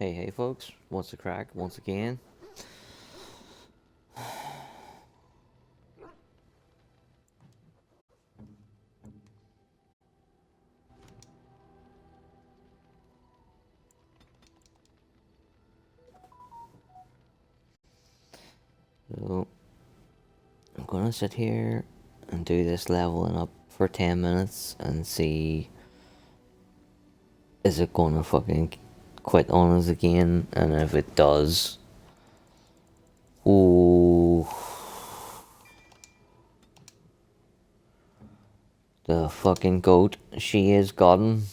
Hey folks, what's the crack once again? So, I'm gonna sit here and do this leveling up for 10 minutes and see is it gonna fucking quit on us again, and if it does, ooh, the fucking goat, she is gotten.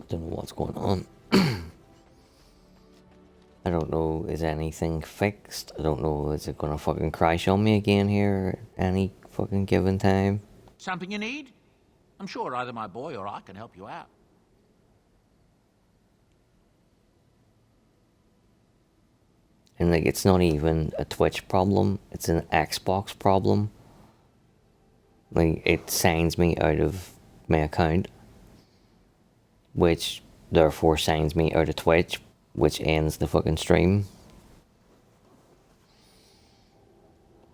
I don't know what's going on. I don't know, is anything fixed? I don't know, is it gonna fucking crash on me again here at any fucking given time? Something you need? I'm sure either my boy or I can help you out. And like, it's not even a Twitch problem, it's an Xbox problem. Like, it signs me out of my account, which therefore signs me out of Twitch, which ends the fucking stream.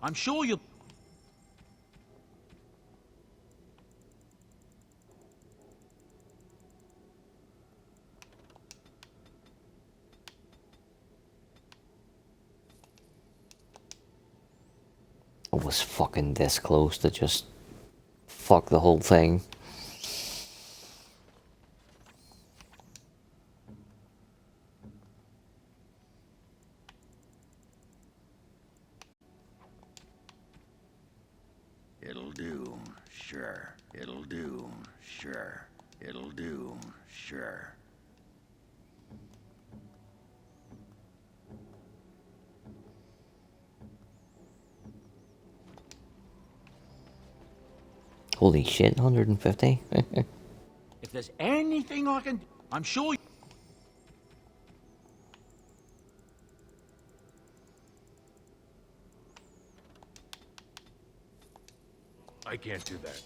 I'm sure you'll... I was fucking this close to just fuck the whole thing. It'll do, sure. It'll do, sure. It'll do, sure. Holy shit, 150? If there's anything I can... I'm sure... I can't do that.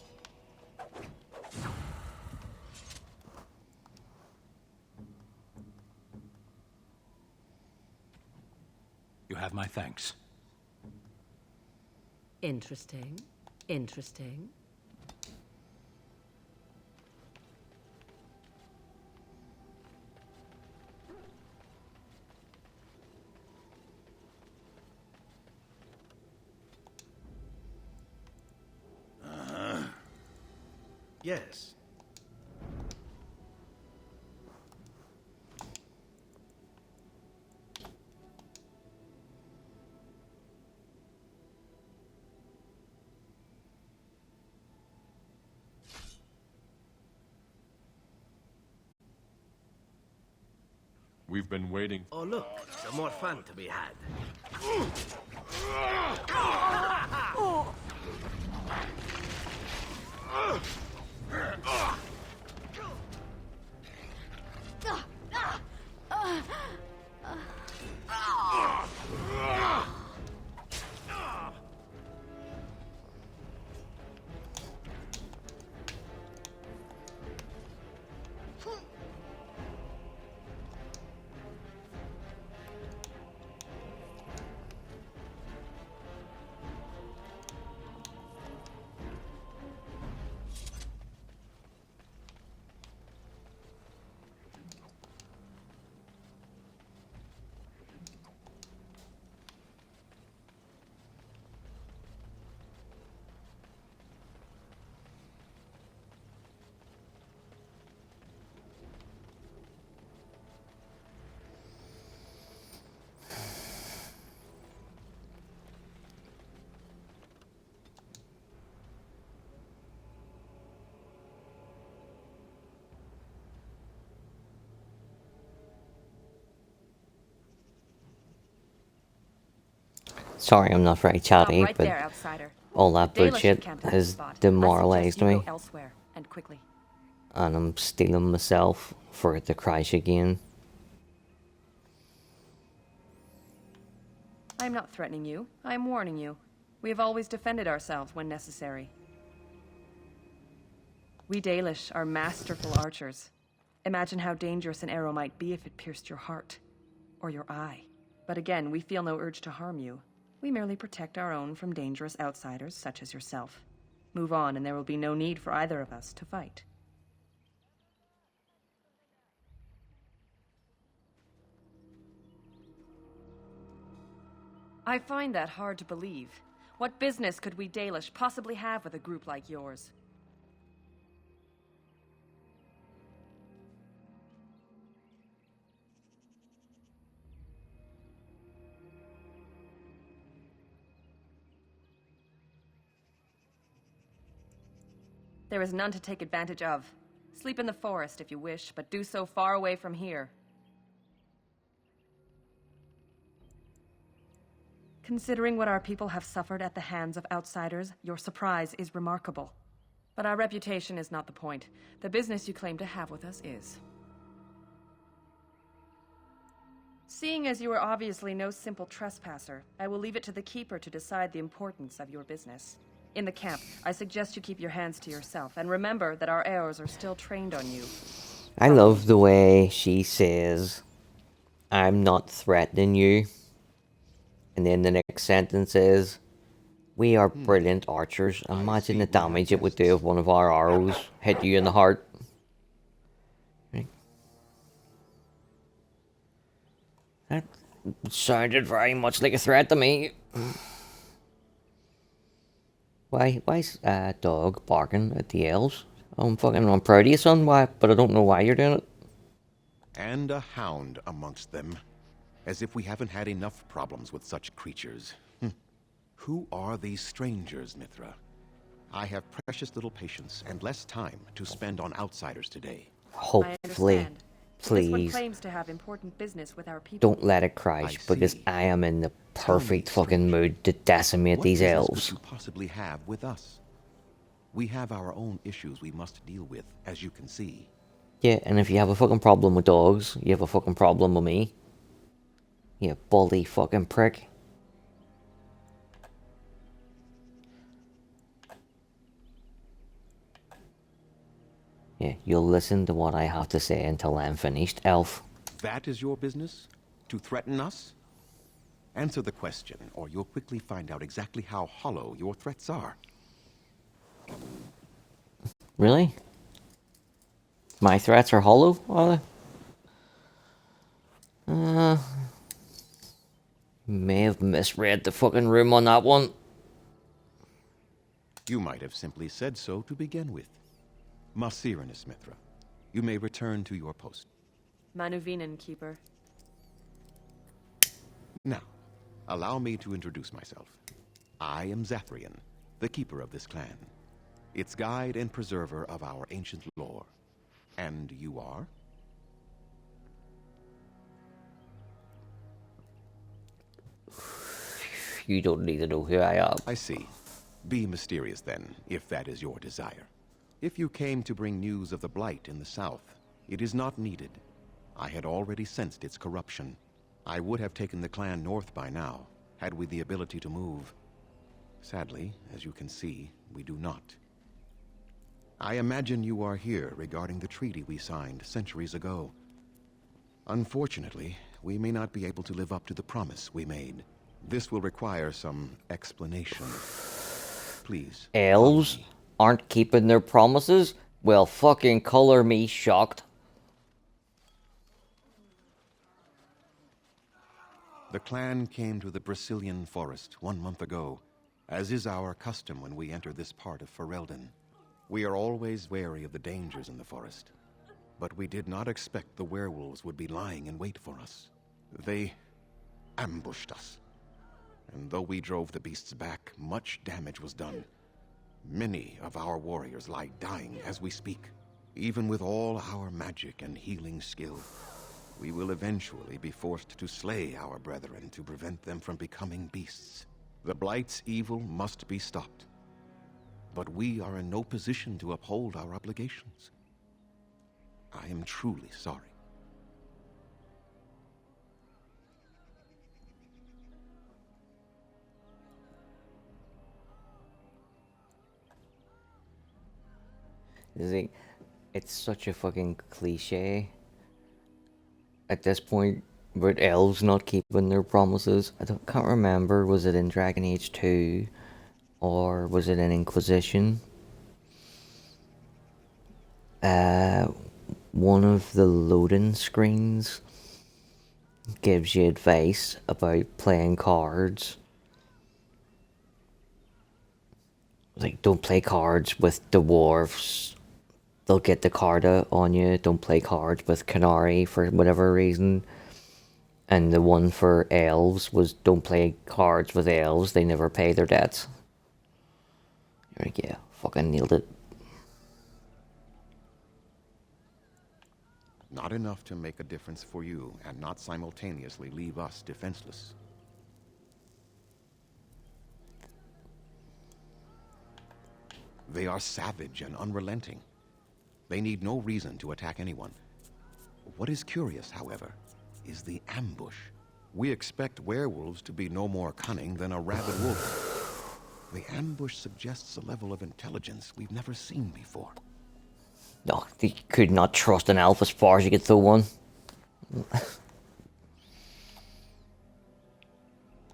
You have my thanks. Interesting. Interesting. Yes. We've been waiting. Oh, look, some more fun to be had. Sorry, I'm not very Stop chatty, right but there, outsider. all that The Dalish bullshit encamped at has this spot. I demoralized suggest you me, go elsewhere, and quickly. and I'm stealing myself for it to crash again. I'm not threatening you. I'm warning you. We have always defended ourselves when necessary. We Dalish are masterful archers. Imagine how dangerous an arrow might be if it pierced your heart. Or your eye. But again, we feel no urge to harm you. We merely protect our own from dangerous outsiders such as yourself. Move on, and there will be no need for either of us to fight. I find that hard to believe. What business could we Dalish possibly have with a group like yours? There is none to take advantage of. Sleep in the forest if you wish, but do so far away from here. Considering what our people have suffered at the hands of outsiders, your surprise is remarkable. But our reputation is not the point. The business you claim to have with us is. Seeing as you are obviously no simple trespasser, I will leave it to the Keeper to decide the importance of your business. In the camp, I suggest you keep your hands to yourself, and remember that our arrows are still trained on you. I love the way she says, I'm not threatening you. And then the next sentence is, we are brilliant archers. Imagine the damage it would do if one of our arrows hit you in the heart. Right. That sounded very much like a threat to me. Why's a dog barking at the elves? I'm proud of you, son. Why? But I don't know why you're doing it. And a hound amongst them. As if we haven't had enough problems with such creatures. Who are these strangers, Mithra? I have precious little patience and less time to spend on outsiders today. Hopefully, This one please, claims to have important business with our people. don't let it crash, I because see. I am in the Tell me, perfect fucking stranger, mood to decimate what these business elves. could you possibly have with us? We have our own issues we must deal with, as you can see. Yeah, and if you have a fucking problem with dogs, you have a fucking problem with me. You baldy fucking prick. Yeah, you'll listen to what I have to say until I'm finished, elf. That is your business? To threaten us? Answer the question, or you'll quickly find out exactly how hollow your threats are. Really? My threats are hollow, are they? May have misread the fucking room on that one. You might have simply said so to begin with. Masiranus, Mithra. You may return to your post. Manuvinen, Keeper. Now, allow me to introduce myself. I am Zathrian, the keeper of this clan, its guide and preserver of our ancient lore. And you are? You don't need to know who I am. I see. Be mysterious then, if that is your desire. If you came to bring news of the Blight in the south, it is not needed. I had already sensed its corruption. I would have taken the clan north by now, had we the ability to move. Sadly, as you can see, we do not. I imagine you are here regarding the treaty we signed centuries ago. Unfortunately, we may not be able to live up to the promise we made. This will require some explanation. Please. Elves aren't keeping their promises? Well, fucking color me shocked. The clan came to the Brazilian forest 1 month ago, as is our custom when we enter this part of Ferelden. We are always wary of the dangers in the forest, but we did not expect the werewolves would be lying in wait for us. They ambushed us, and though we drove the beasts back, much damage was done. Many of our warriors lie dying as we speak. Even with all our magic and healing skill, we will eventually be forced to slay our brethren to prevent them from becoming beasts. The Blight's evil must be stopped. But we are in no position to uphold our obligations. I am truly sorry. It's such a fucking cliche at this point, with elves not keeping their promises. Can't remember, was it in Dragon Age 2 or was it in Inquisition? One of the loading screens gives you advice about playing cards. Like, don't play cards with dwarves. They'll get the card out on you. Don't play cards with Canary for whatever reason. And the one for elves was don't play cards with elves. They never pay their debts. You're like, yeah, fucking nailed it. Not enough to make a difference for you, and not simultaneously leave us defenseless. They are savage and unrelenting. They need no reason to attack anyone. What is curious, however, is the ambush. We expect werewolves to be no more cunning than a rabid wolf. The ambush suggests a level of intelligence we've never seen before. No, you could not trust an elf as far as you could throw one.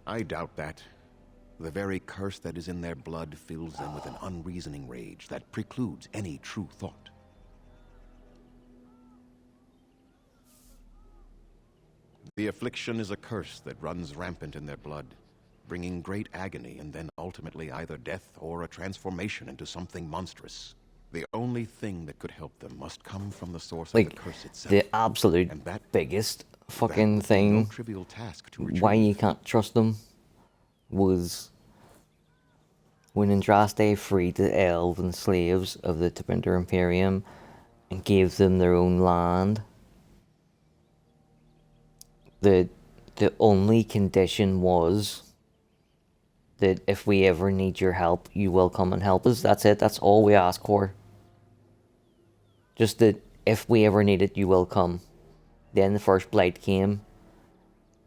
I doubt that. The very curse that is in their blood fills them with an unreasoning rage that precludes any true thought. The affliction is a curse that runs rampant in their blood, bringing great agony and then ultimately either death or a transformation into something monstrous. The only thing that could help them must come from the source of the curse itself. The absolute biggest fucking thing, no trivial task to why you can't trust them, was when Andraste freed the elven slaves of the Tevinter Imperium and gave them their own land. The only condition was that if we ever need your help, you will come and help us. That's it. That's all we ask for. Just that if we ever need it, you will come. Then the first blight came,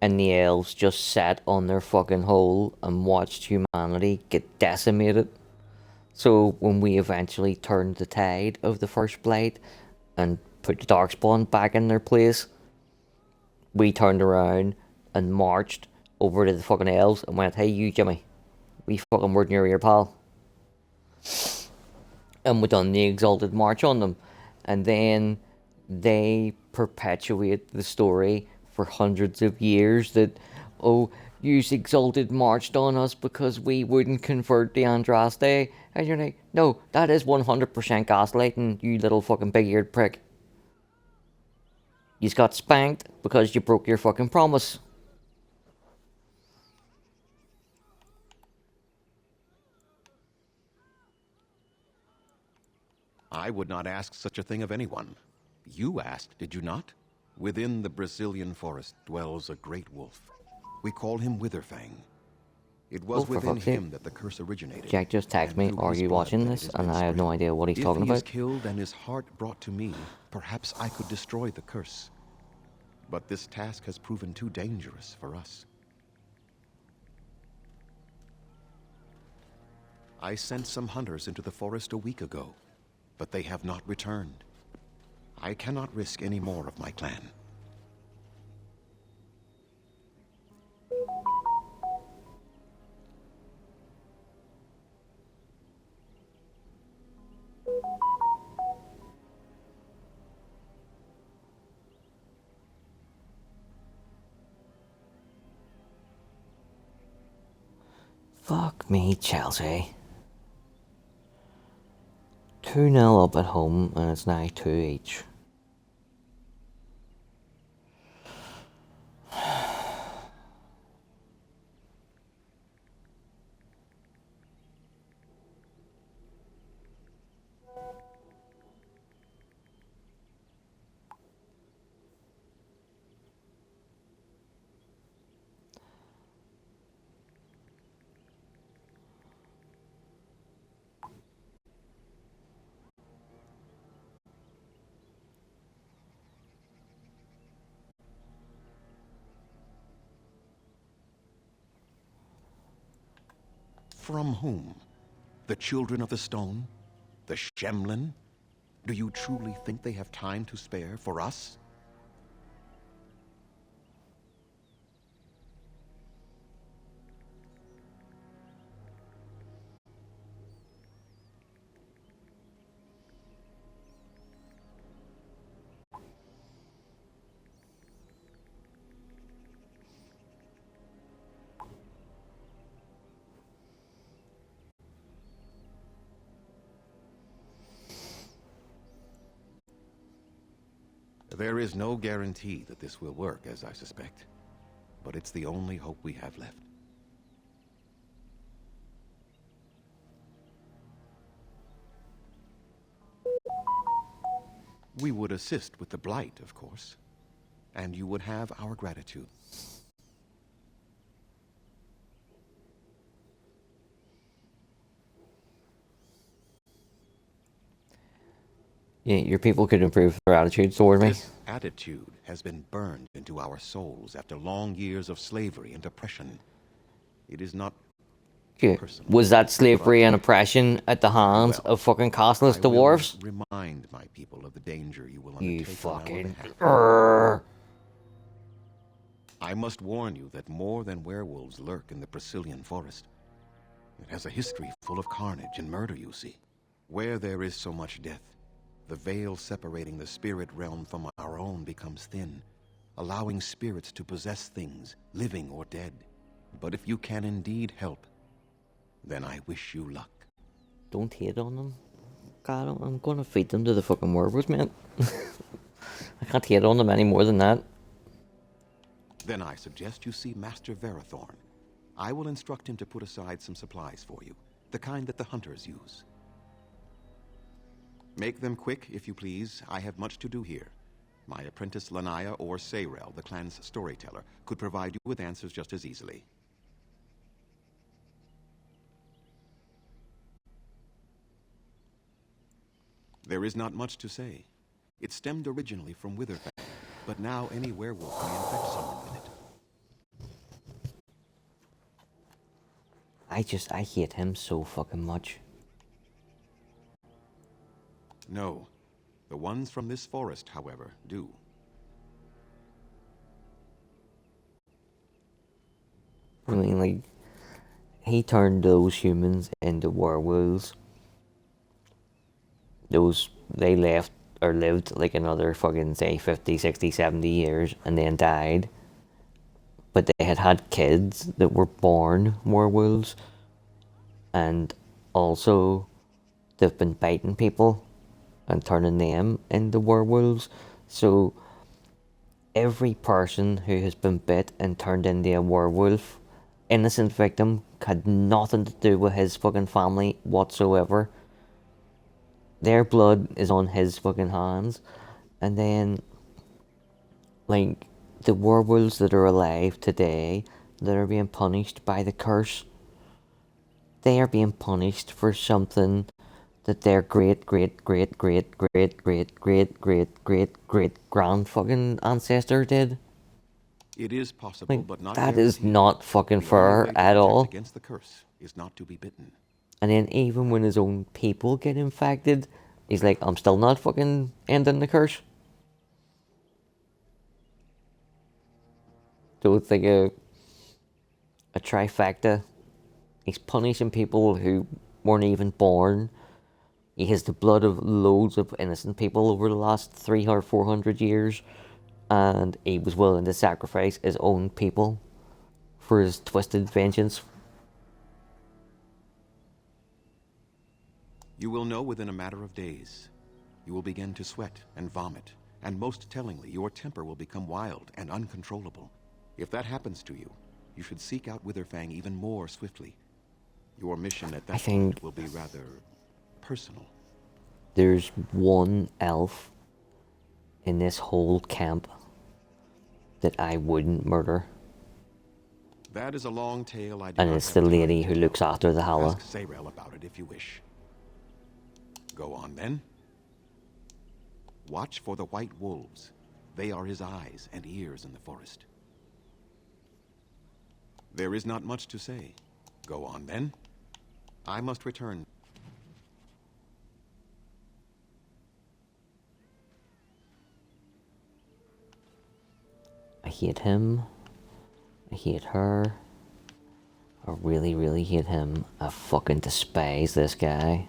and the elves just sat on their fucking hole and watched humanity get decimated. So when we eventually turned the tide of the first blight and put the Darkspawn back in their place, we turned around and marched over to the fucking elves and went, hey, you, Jimmy, we fucking weren't near your pal. And we done the Exalted March on them. And then they perpetuate the story for hundreds of years that, oh, Yous exalted marched on us because we wouldn't convert the Andraste. And you're like, no, that is 100% gaslighting, you little fucking big-eared prick. Yous got spanked because you broke your fucking promise. I would not ask such a thing of anyone. You asked, did you not? Within the Brazilian forest dwells a great wolf. We call him Witherfang. It was Oh, for within fuck's sake. him that the curse originated. Jack just texted and me, through are his you blood watching that this? it has And been I have no spread. idea what he's If talking he is about. killed and his heart brought to me, perhaps I could destroy the curse. But this task has proven too dangerous for us. I sent some hunters into the forest a week ago, but they have not returned. I cannot risk any more of my clan. Fuck me, Chelsea. 2-0 up at home, and it's now 2 each. From whom? The children of the stone? The Shemlin? Do you truly think they have time to spare for us? There is no guarantee that this will work, as I suspect. But it's the only hope we have left. We would assist with the blight, of course. And you would have our gratitude. Yeah, your people could improve their attitudes toward me. This attitude has been burned into our souls after long years of slavery and oppression. It is not Yeah. personal. Was that slavery and oppression at the hands Well, of fucking castless I will dwarves? remind my people of the danger you will You undertake on our fucking... behalf. Urgh. I must warn you that more than werewolves lurk in the Brazilian forest. It has a history full of carnage and murder, you see. Where there is so much death, the veil separating the spirit realm from our own becomes thin, allowing spirits to possess things, living or dead. But if you can indeed help, then I wish you luck. Don't hate on them. God, I'm gonna feed them to the fucking werewolves, man. I can't hate on them any more than that. Then I suggest you see Master Verathorn. I will instruct him to put aside some supplies for you, the kind that the hunters use. Make them quick, if you please. I have much to do here. My apprentice Lanaya or Sayrel, the clan's storyteller, could provide you with answers just as easily. There is not much to say. It stemmed originally from Witherfang, but now any werewolf may infect someone with it. I hate him so fucking much. No. The ones from this forest, however, do. I mean, like, he turned those humans into werewolves. They left or lived like another fucking, say, 50, 60, 70 years and then died. but they had had kids that were born werewolves, and also they've been biting people and turning them into werewolves. So every person who has been bit and turned into a werewolf, innocent victim, had nothing to do with his fucking family whatsoever. Their blood is on his fucking hands. And then, like, the werewolves that are alive today that are being punished by the curse, they are being punished for something that their great great great great great great great great great great grand fucking ancestor did. It is possible, Like, but not that is guaranteed. not fucking The only way fair to at protect all. against the curse is not to be bitten. And then even when his own people get infected, he's like, I'm still not fucking ending the curse. So it's like a trifecta. He's punishing people who weren't even born. He has the blood of loads of innocent people over the last 300 or 400 years. And he was willing to sacrifice his own people for his twisted vengeance. You will know within a matter of days. You will begin to sweat and vomit, and most tellingly, your temper will become wild and uncontrollable. If that happens to you, you should seek out Witherfang even more swiftly. Your mission at that point will be rather personal. There's one elf in this whole camp that I wouldn't murder. That is a long tale I do And not it's have the time lady to who tell. looks after the Hala. Ask Sayrel about it if you wish. Go on then. Watch for the white wolves. They are his eyes and ears in the forest. There is not much to say. Go on then. I must return. I hate him. I hate her. I really, really hate him. I fucking despise this guy.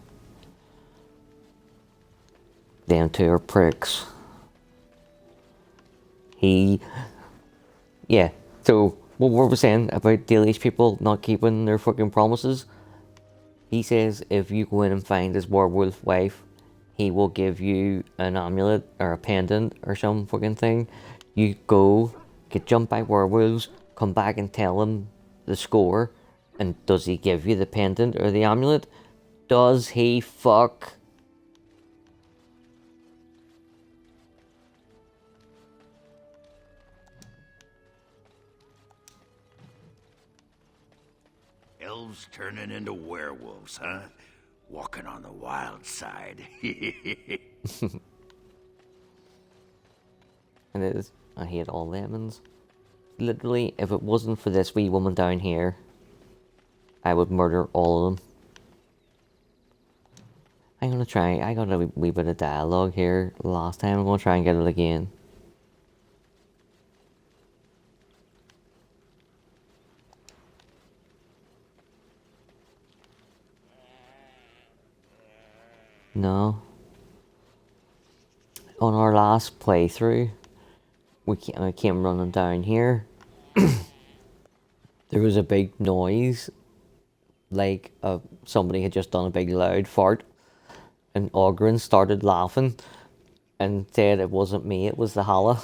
Them two are pricks. Yeah, so what were we saying about Dalish people not keeping their fucking promises? He says if you go in and find his werewolf wife, he will give you an amulet or a pendant or some fucking thing. You go, get jumped by werewolves, come back and tell him the score, and does he give you the pendant or the amulet? Does he fuck? Elves turning into werewolves, huh? Walking on the wild side. And it is, I hate all lemons. Literally, if it wasn't for this wee woman down here, I would murder all of them. I'm gonna try, I got a wee bit of dialogue here last time, I'm gonna try and get it again. No. On our last playthrough, I came running down here. There was a big noise, like somebody had just done a big loud fart, and Ogren started laughing and said it wasn't me, it was the Hala.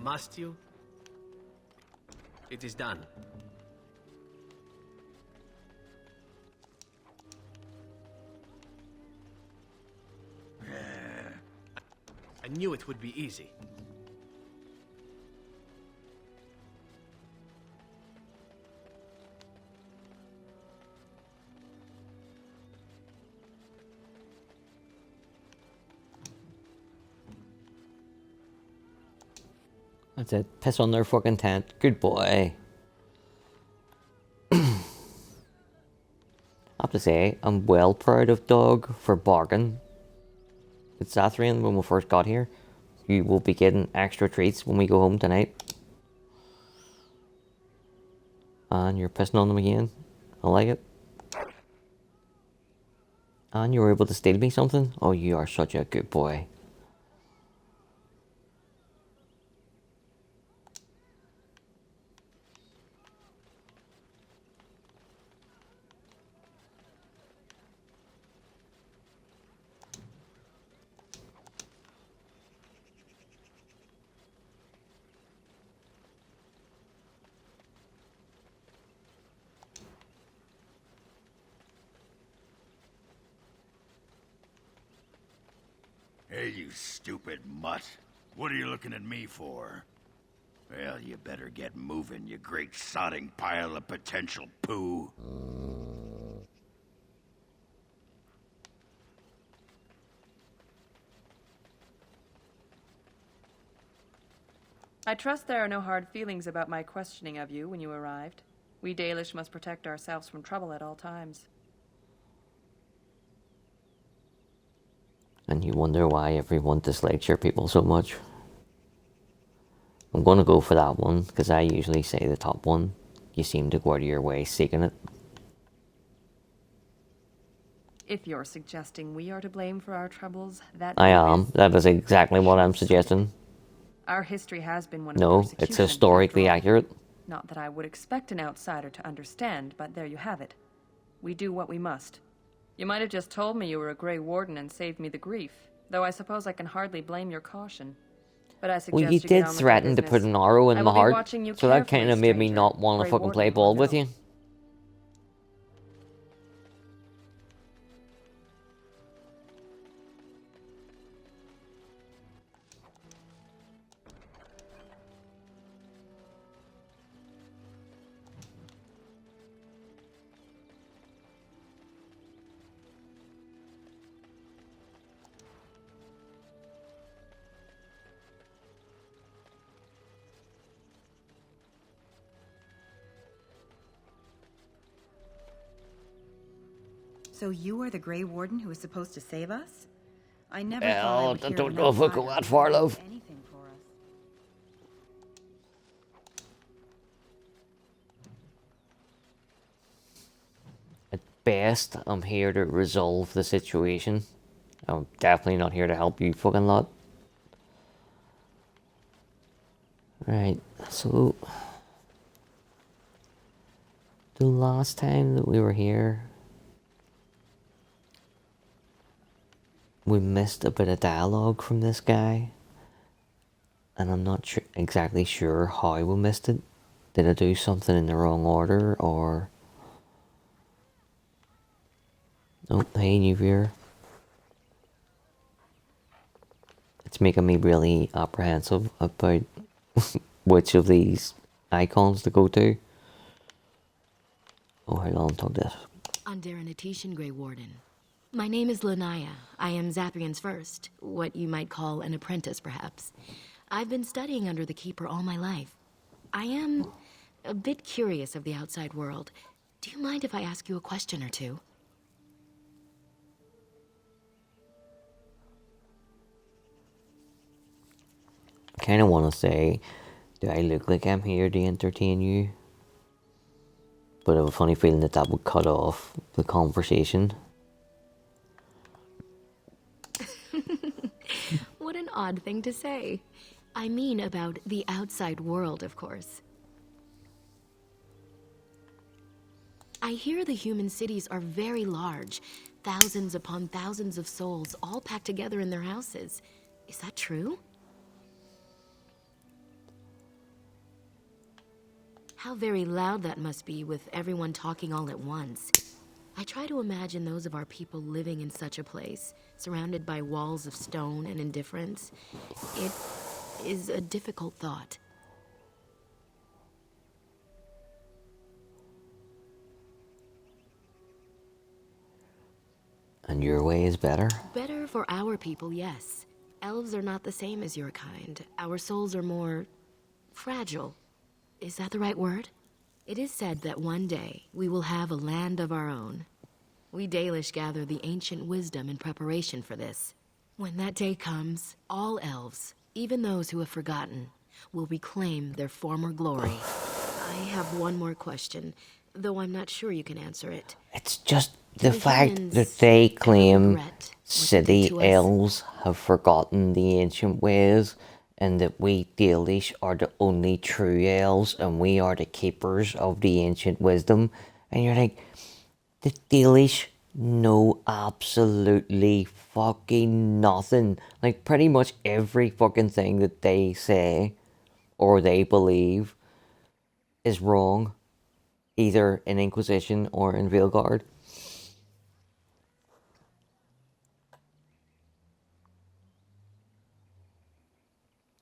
Must you? It is done. I knew it would be easy. That's it. Piss on their fucking tent. Good boy. I have to say, I'm well proud of Doug for bargain. It's Zathrian when we first got here. You will be getting extra treats when we go home tonight. And you're pissing on them again. I like it. And you were able to steal me something? Oh, you are such a good boy. Hey, you stupid mutt. What are you looking at me for? Well, you better get moving, you great sodding pile of potential poo. I trust there are no hard feelings about my questioning of you when you arrived. We Dalish must protect ourselves from trouble at all times. And you wonder why everyone dislikes your people so much. I'm gonna go for that one, because I usually say the top one. You seem to go out of your way seeking it. If you're suggesting we are to blame for our troubles, that I view am. is- That is exactly what I'm suggesting. Our history has been one of No, persecution, it's historically after all. accurate. Not that I would expect an outsider to understand, but there you have it. We do what we must. You might have just told me you were a Grey Warden and saved me the grief, though I suppose I can hardly blame your caution. But I suggest Well, you get did on with your threaten to put business. an arrow I in will my be heart, watching you so that carefully, kind of made me stranger, not want to Grey fucking Warden play or ball no. with you. So you are the Grey Warden who is supposed to save us? I never thought I Well, would I hear don't of know an if we'll go outsider that who far, would love. do anything for us. At best, I'm here to resolve the situation. I'm definitely not here to help you fucking lot. Right, so... the last time that we were here... we missed a bit of dialogue from this guy. And I'm not exactly sure how we missed it. Did I do something in the wrong order, or... Oh, hey, new viewer. It's making me really apprehensive about which of these icons to go to. Oh, how long took this? Underanitation, Grey Warden. My name is Lanaya. I am Zathrian's first, what you might call an apprentice, perhaps. I've been studying under the Keeper all my life. I am a bit curious of the outside world. Do you mind if I ask you a question or two? I kind of want to say, do I look like I'm here to entertain you? But I have a funny feeling that that would cut off the conversation. What an odd thing to say. I mean about the outside world, of course. I hear the human cities are very large, thousands upon thousands of souls all packed together in their houses. Is that true? How very loud that must be with everyone talking all at once. I try to imagine those of our people living in such a place, surrounded by walls of stone and indifference. It is a difficult thought. And your way is better? Better for our people, yes. Elves are not the same as your kind. Our souls are more fragile. Is that the right word? It is said that one day we will have a land of our own. We Dalish gather the ancient wisdom in preparation for this. When that day comes, all elves, even those who have forgotten, will reclaim their former glory. I have one more question, though I'm not sure you can answer it. It's just Do the fact humans that they ever claim regret what they did city to us? elves have forgotten the ancient ways, and that we Dalish are the only true elves, and we are the keepers of the ancient wisdom. And you're like, the Dalish know absolutely fucking nothing. Like, pretty much every fucking thing that they say or they believe is wrong, either in Inquisition or in Veilguard.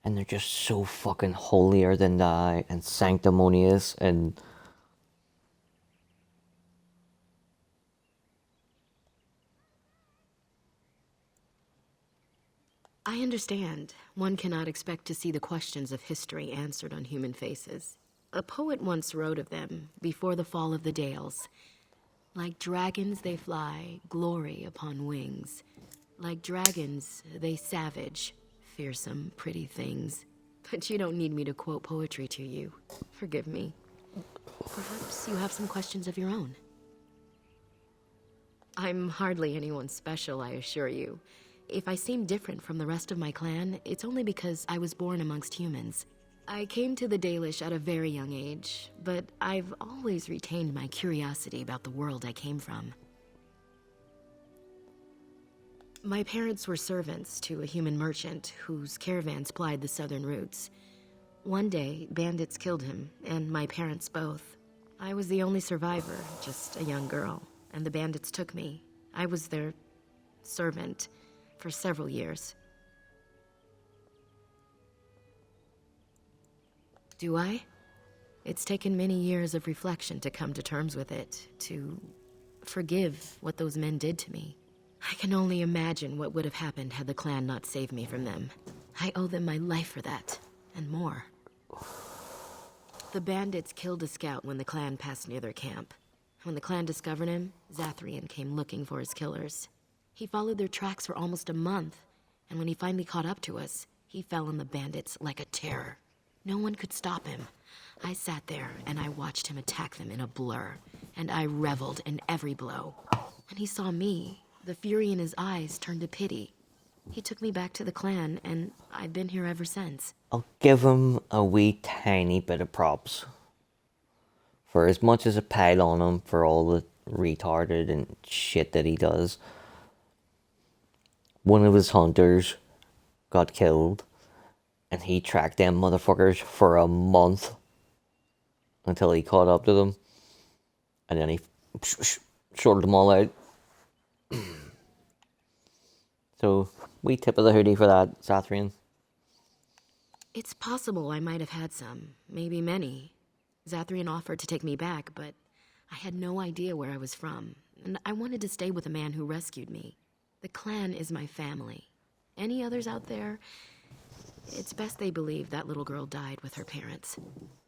And they're just so fucking holier than thou and sanctimonious and I understand. One cannot expect to see the questions of history answered on human faces. A poet once wrote of them, before the fall of the Dales. Like dragons they fly, glory upon wings. Like dragons, they savage, fearsome, pretty things. But you don't need me to quote poetry to you. Forgive me. Perhaps you have some questions of your own. I'm hardly anyone special, I assure you. If I seem different from the rest of my clan, it's only because I was born amongst humans. I came to the Dalish at a very young age, but I've always retained my curiosity about the world I came from. My parents were servants to a human merchant whose caravans plied the southern routes. One day, bandits killed him, and my parents both. I was the only survivor, just a young girl, and the bandits took me. I was their servant for several years. Do I? It's taken many years of reflection to come to terms with it, to forgive what those men did to me. I can only imagine what would have happened had the clan not saved me from them. I owe them my life for that, and more. The bandits killed a scout when the clan passed near their camp. When the clan discovered him, Zathrian came looking for his killers. He followed their tracks for almost a month, and when he finally caught up to us, he fell on the bandits like a terror. No one could stop him. I sat there and I watched him attack them in a blur, and I reveled in every blow. When he saw me, the fury in his eyes turned to pity. He took me back to the clan, and I've been here ever since. I'll give him a wee tiny bit of props. For as much as a pile on him for all the retarded and shit that he does. One of his hunters got killed, and he tracked them motherfuckers for a month until he caught up to them, and then he sorted them all out. So, we tip of the hoodie for that, Zathrian. It's possible I might have had some, maybe many. Zathrian offered to take me back, but I had no idea where I was from, and I wanted to stay with the man who rescued me. The clan is my family. Any others out there? It's best they believe that little girl died with her parents.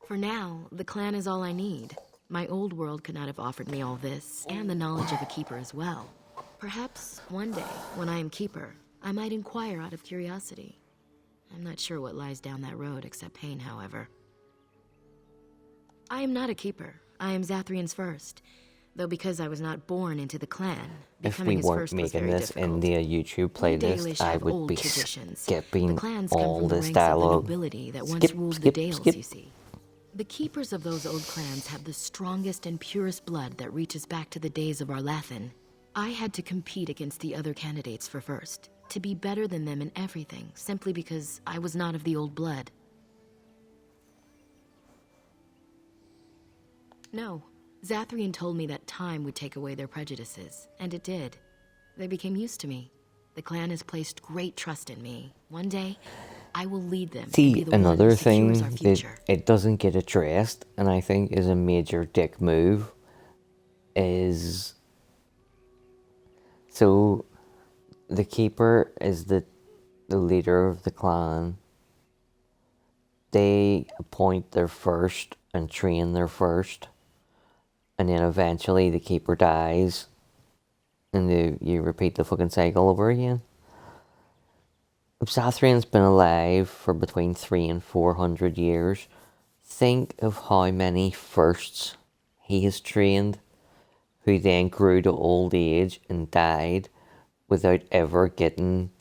For now, the clan is all I need. My old world could not have offered me all this, and the knowledge of a keeper as well. Perhaps one day, when I am keeper, I might inquire out of curiosity. I'm not sure what lies down that road except pain, however. I am not a keeper. I am Zathrian's first. Though because I was not born into the clan, If we becoming his weren't first was making very this difficult. in the YouTube playlist, Dalish I have would old be traditions. skipping The clans come all from the this ranks dialogue. of the nobility that once Skip, ruled skip, the Dales, skip. you see. The keepers of those old clans have the strongest and purest blood that reaches back to the days of Arlathan. I had to compete against the other candidates for first, to be better than them in everything, simply because I was not of the old blood. No, Zathrian told me that time would take away their prejudices, and it did. They became used to me. The clan has placed great trust in me. One day, I will lead them and be See, the one another who thing secures our that future. it doesn't get addressed, and I think is a major dick move, is... So, the keeper is the leader of the clan, they appoint their first and train their first, and then eventually the keeper dies, and you repeat the fucking cycle over again. If Zathrian's been alive for between 300 and 400 years, think of how many firsts he has trained, who then grew to old age and died without ever getting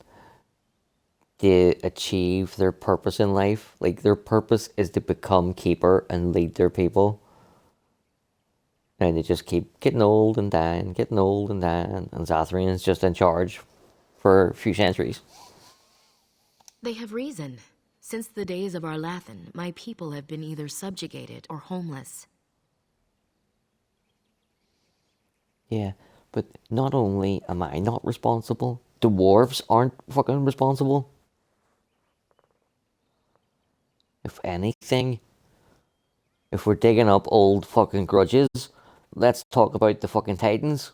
to achieve their purpose in life. Like, their purpose is to become keeper and lead their people. And they just keep getting old and dying, and Zathrian is just in charge for a few centuries. They have reason. Since the days of Arlathan, my people have been either subjugated or homeless. Yeah, but not only am I not responsible, the dwarves aren't fucking responsible. If anything, if we're digging up old fucking grudges, let's talk about the fucking Titans.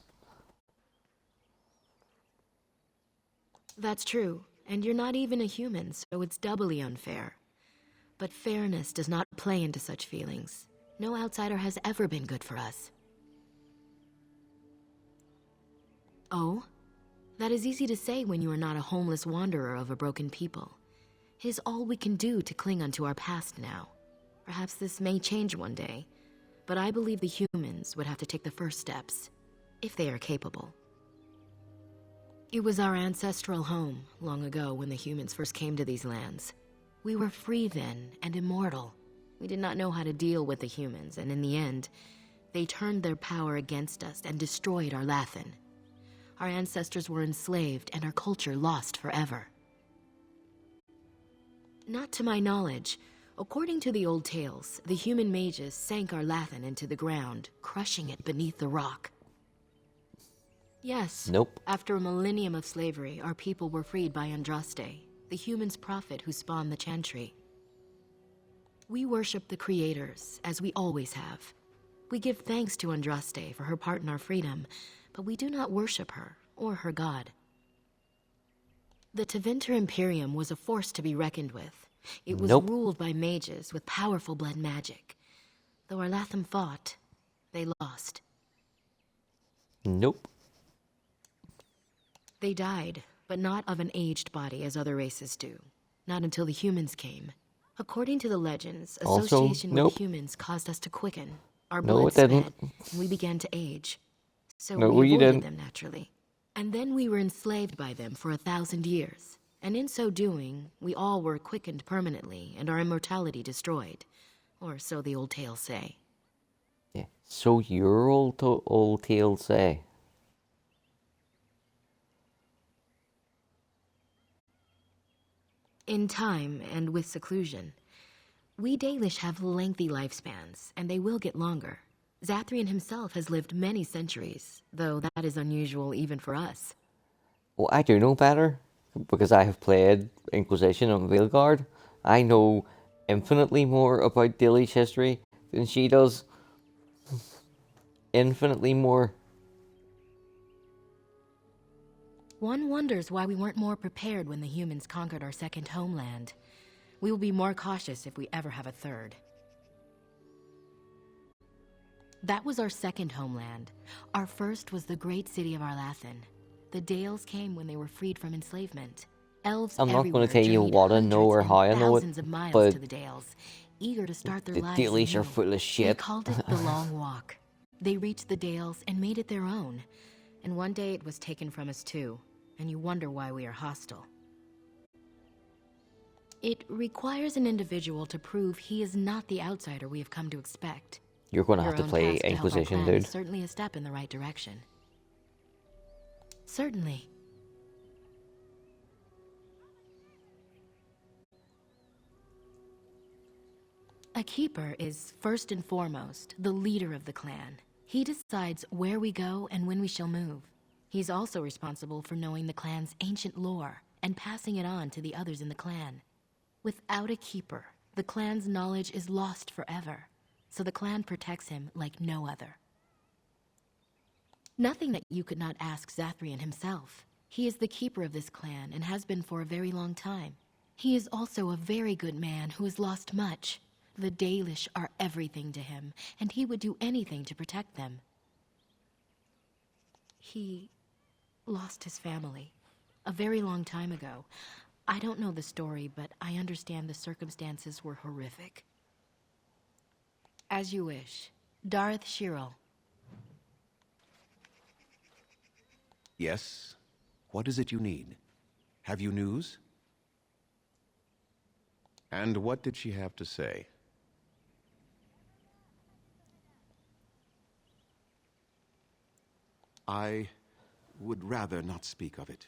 That's true, and you're not even a human, so it's doubly unfair. But fairness does not play into such feelings. No outsider has ever been good for us. Oh? That is easy to say when you are not a homeless wanderer of a broken people. It is all we can do to cling onto our past now. Perhaps this may change one day, but I believe the humans would have to take the first steps, if they are capable. It was our ancestral home, long ago when the humans first came to these lands. We were free then, and immortal. We did not know how to deal with the humans, and in the end, they turned their power against us and destroyed Arlathan. Our ancestors were enslaved, and our culture lost forever. Not to my knowledge. According to the old tales, the human mages sank Arlathan into the ground, crushing it beneath the rock. Yes. Nope. After a millennium of slavery, our people were freed by Andraste, the human's prophet who spawned the Chantry. We worship the creators, as we always have. We give thanks to Andraste for her part in our freedom, but we do not worship her or her god. The Tevinter Imperium was a force to be reckoned with. It was ruled by mages with powerful blood magic. Though Arlathan fought, they lost. Nope. They died, but not of an aged body as other races do. Not until the humans came. According to the legends, association with humans caused us to quicken. Our blood sped, and we began to age. So we avoided them naturally. And then we were enslaved by them for 1,000 years. And in so doing, we all were quickened permanently and our immortality destroyed. Or so the old tales say. Yeah, so your old tales say. In time and with seclusion, we Dalish have lengthy lifespans, and they will get longer. Zathrian himself has lived many centuries, though that is unusual even for us. Well, I do know better, because I have played Inquisition on Veilguard. I know infinitely more about Dalish history than she does. Infinitely more. One wonders why we weren't more prepared when the humans conquered our second homeland. We will be more cautious if we ever have a third. That was our second homeland. Our first was the great city of Arlathan. The Dales came when they were freed from enslavement. Elves I'm not going to tell you journeyed what I know or how I know it, thousands of miles but to the Dales, eager to start their the lives Dalish anew. are full of They shit. called it the Long Walk. They reached the Dales and made it their own. And one day it was taken from us too, and you wonder why we are hostile. It requires an individual to prove he is not the outsider we have come to expect. You're going to Your have to own play task to help our Inquisition, clan is dude. certainly a step in the right direction. Certainly. A keeper is, first and foremost, the leader of the clan. He decides where we go and when we shall move. He's also responsible for knowing the clan's ancient lore and passing it on to the others in the clan. Without a keeper, the clan's knowledge is lost forever, so the clan protects him like no other. Nothing that you could not ask Zathrian himself. He is the keeper of this clan and has been for a very long time. He is also a very good man who has lost much. The Dalish are everything to him, and he would do anything to protect them. He lost his family a very long time ago. I don't know the story, but I understand the circumstances were horrific. As you wish. Darth Shirel. Yes? What is it you need? Have you news? And what did she have to say? I would rather not speak of it.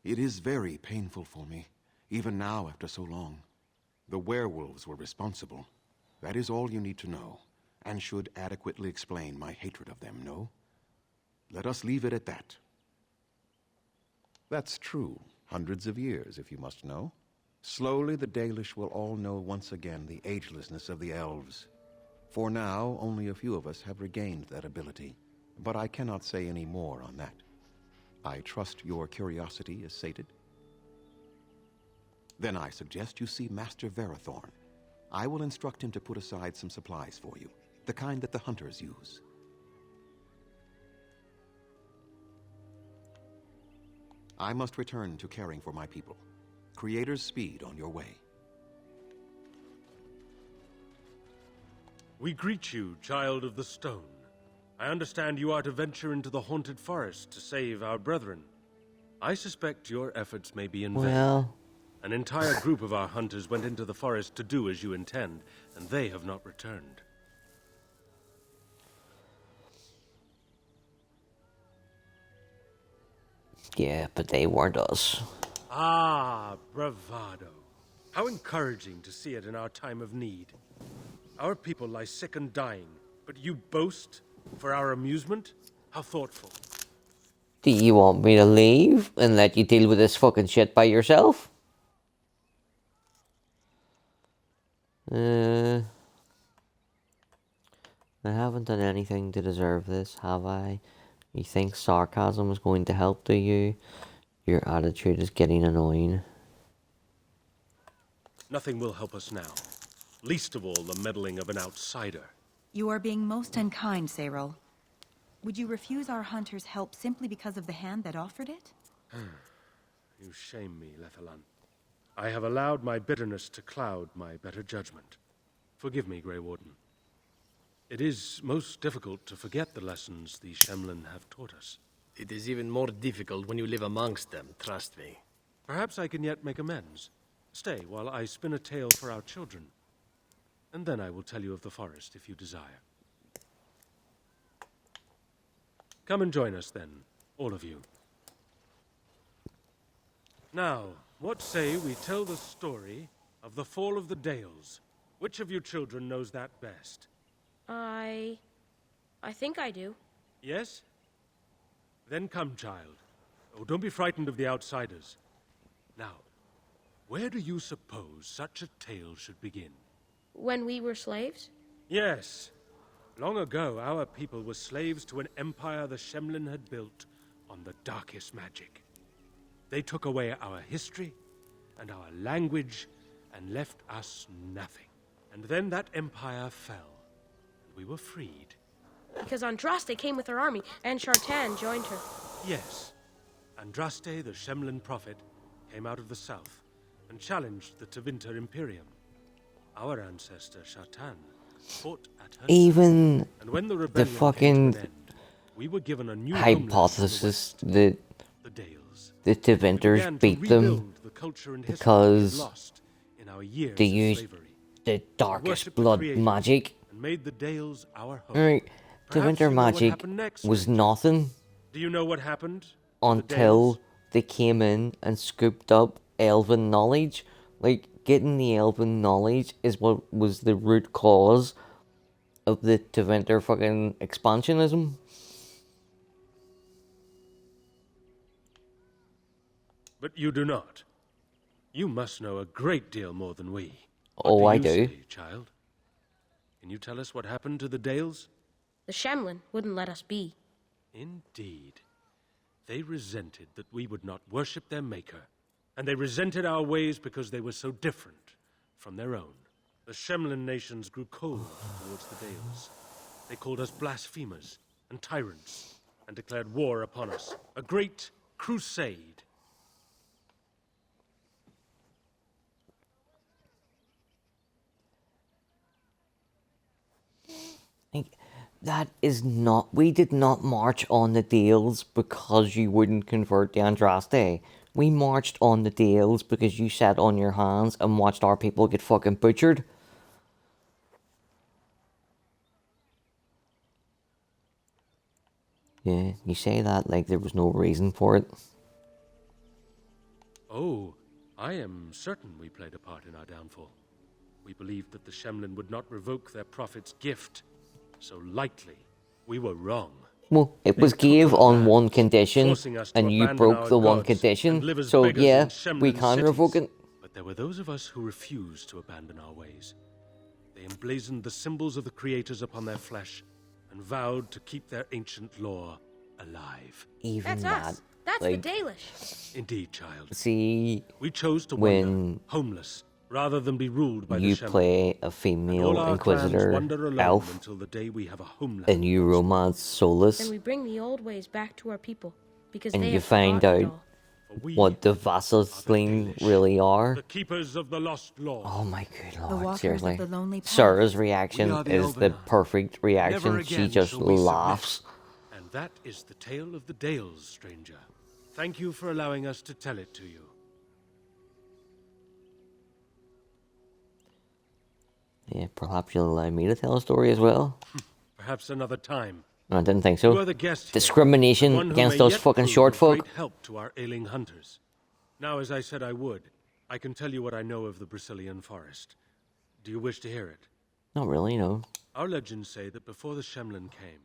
It is very painful for me, even now after so long. The werewolves were responsible. That is all you need to know, and should adequately explain my hatred of them, no? Let us leave it at that. That's true. Hundreds of years, if you must know. Slowly, the Dalish will all know once again the agelessness of the elves. For now, only a few of us have regained that ability, but I cannot say any more on that. I trust your curiosity is sated. Then I suggest you see Master Verathorn. I will instruct him to put aside some supplies for you, the kind that the hunters use. I must return to caring for my people. Creator's speed on your way. We greet you, child of the stone. I understand you are to venture into the haunted forest to save our brethren. I suspect your efforts may be in vain. Well, An entire group of our hunters went into the forest to do as you intend, and they have not returned. yeah, but they weren't us. Ah, bravado. How encouraging to see it in our time of need. Our people lie sick and dying, but you boast for our amusement? How thoughtful. Do you want me to leave and let you deal with this fucking shit by yourself? I haven't done anything to deserve this, have I? You think sarcasm is going to help, do you? Your attitude is getting annoying. Nothing will help us now. Least of all, the meddling of an outsider. You are being most unkind, Cyril. Would you refuse our hunters' help simply because of the hand that offered it? You shame me, Lethalan. I have allowed my bitterness to cloud my better judgment. Forgive me, Grey Warden. It is most difficult to forget the lessons the Shemlin have taught us. It is even more difficult when you live amongst them, trust me. Perhaps I can yet make amends. Stay while I spin a tale for our children. And then I will tell you of the forest if you desire. Come and join us then, all of you. Now, what say we tell the story of the fall of the Dales? Which of you children knows that best? I think I do. Yes? Then come, child. Oh, don't be frightened of the outsiders. Now, where do you suppose such a tale should begin? When we were slaves? Yes. Long ago, our people were slaves to an empire the Shemlin had built on the darkest magic. They took away our history and our language and left us nothing. And then that empire fell, and we were freed. Because Andraste came with her army, and Shartan joined her. Yes. Andraste, the Shemlin prophet, came out of the south and challenged the Tevinter Imperium. Our ancestor, Shartan, fought at her Even side. And when the the rebellion fucking came to an end, we were given a new hypothesis that the Dales. the Tevinters beat them because they used the darkest blood magic. And made the Dales our home. Right, Perhaps Tevinter you know what magic happened next, was Rachel. nothing Do you know what happened? to the until Dales? they came in and scooped up elven knowledge. Like, getting the elven knowledge is what was the root cause of the Tevinter fucking expansionism. But you do not. You must know a great deal more than we. What Oh, I you do. say, child? Can you tell us what happened to the Dales? The Shemlin wouldn't let us be. Indeed. They resented that we would not worship their maker, and they resented our ways because they were so different from their own. The Shemlin nations grew cold towards the Dales. They called us blasphemers and tyrants, and declared war upon us. A great crusade. That is not... We did not march on the Dales because you wouldn't convert the Andraste. We marched on the Dales because you sat on your hands and watched our people get fucking butchered. Yeah, you say that like there was no reason for it. Oh, I am certain we played a part in our downfall. We believed that the Shemlin would not revoke their prophet's gift so lightly. We were wrong. Well, it was gave on one condition, and you broke the one condition, so yeah, we can revoke it. But there were those of us who refused to abandon our ways. They emblazoned the symbols of the creators upon their flesh, and vowed to keep their ancient lore alive. Even that, That's like, the Dalish. Indeed, child. See, we chose to when wander, homeless, rather than be ruled by you the Shemlin. play a female Inquisitor elf, until the day we have a homeland. and you romance Solus, Then we bring the old ways back to our people, because and they you have find forgotten it out all. what the Vassasling really are. The keepers of the lost law. Oh my good lord, walkers seriously. of the lonely path. Sarah's reaction We are the is the Elven. perfect reaction. Never She again just shall we laughs. submit. And that is the tale of the Dales, stranger. Thank you for allowing us to tell it to you. Yeah, perhaps you'll allow me to tell a story as well. Perhaps another time. No, I didn't think You so. are the guest here, Discrimination one who against may those yet fucking prove short of folk. great help to our ailing hunters. Now, as I said I would, I can tell you what I know of the Brazilian forest. Do you wish to hear it? Not really, no. Our legends say that before the Shemlin came,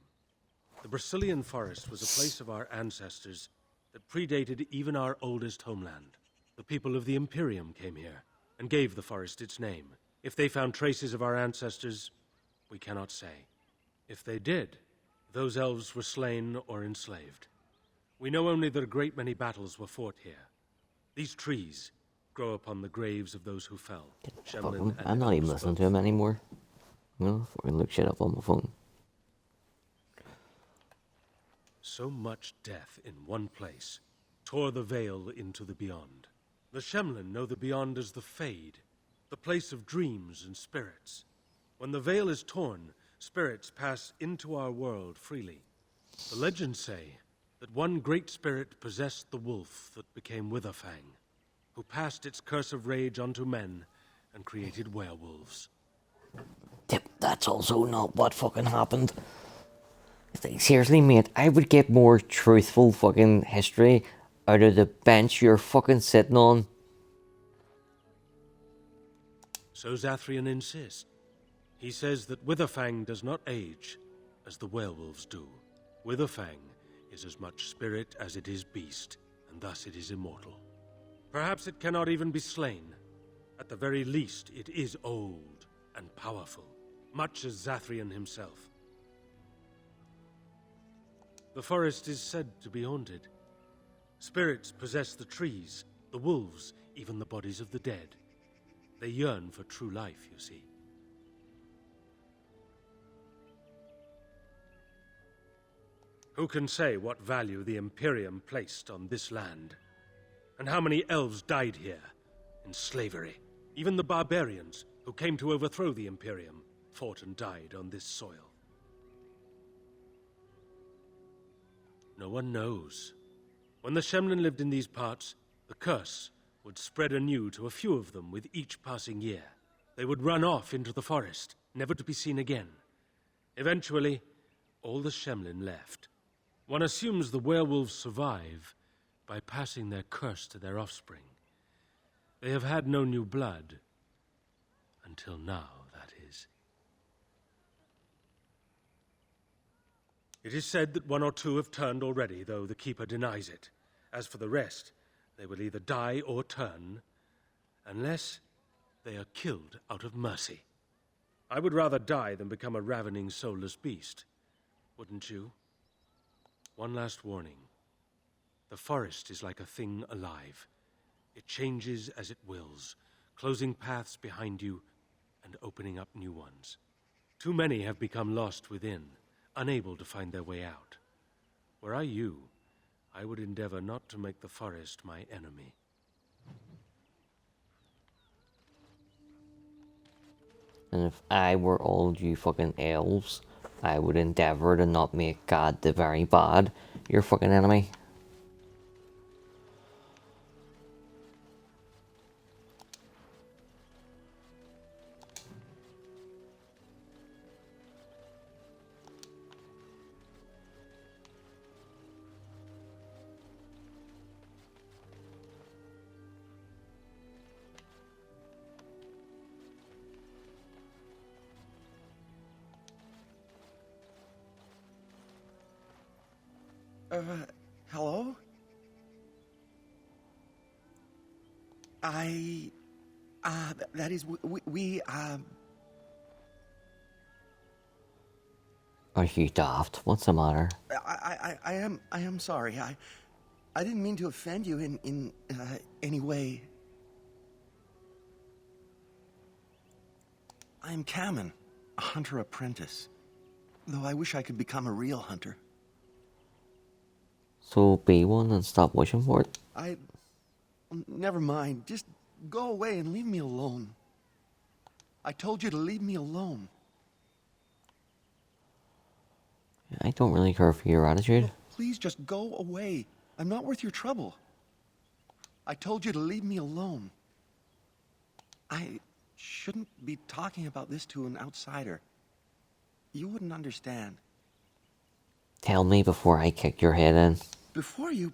the Brazilian forest was a place of our ancestors that predated even our oldest homeland. The people of the Imperium came here and gave the forest its name. If they found traces of our ancestors, we cannot say. If they did, those elves were slain or enslaved. We know only that a great many battles were fought here. These trees grow upon the graves of those who fell. Fuck him. I'm not even listening to him anymore. I'm gonna fucking look shit up on my phone. So much death in one place tore the veil into the beyond. The Shemlin know the beyond as the Fade, the place of dreams and spirits. When the veil is torn, spirits pass into our world freely. The legends say that one great spirit possessed the wolf that became Witherfang, who passed its curse of rage onto men and created werewolves. Yep, that's also not what fucking happened. It's like, seriously, mate, I would get more truthful fucking history out of the bench you're fucking sitting on. So Zathrian insists. He says that Witherfang does not age as the werewolves do. Witherfang is as much spirit as it is beast, and thus it is immortal. Perhaps it cannot even be slain. At the very least, it is old and powerful, much as Zathrian himself. The forest is said to be haunted. Spirits possess the trees, the wolves, even the bodies of the dead. They yearn for true life, you see. Who can say what value the Imperium placed on this land? And how many elves died here, in slavery? Even the barbarians, who came to overthrow the Imperium, fought and died on this soil. No one knows. When the Shemlin lived in these parts, the curse would spread anew to a few of them with each passing year. They would run off into the forest, never to be seen again. Eventually, all the Shemlin left. One assumes the werewolves survive by passing their curse to their offspring. They have had no new blood. Until now, that is. It is said that one or two have turned already, though the Keeper denies it. As for the rest, they will either die or turn, unless they are killed out of mercy. I would rather die than become a ravening, soulless beast. Wouldn't you? One last warning. The forest is like a thing alive. It changes as it wills, closing paths behind you and opening up new ones. Too many have become lost within, unable to find their way out. Were I you, I would endeavor not to make the forest my enemy. And if I were all you fucking elves, I would endeavor to not make God the very bad your fucking enemy. Hello? That is, Are you daft? What's the matter? I am sorry. I didn't mean to offend you in any way. I am Kamen, a hunter apprentice. Though I wish I could become a real hunter. So be one and stop wishing for it. Never mind. Just go away and leave me alone. I told you to leave me alone. I don't really care for your attitude. Look, please just go away. I'm not worth your trouble. I told you to leave me alone. I shouldn't be talking about this to an outsider. You wouldn't understand. Tell me before I kick your head in. Before you...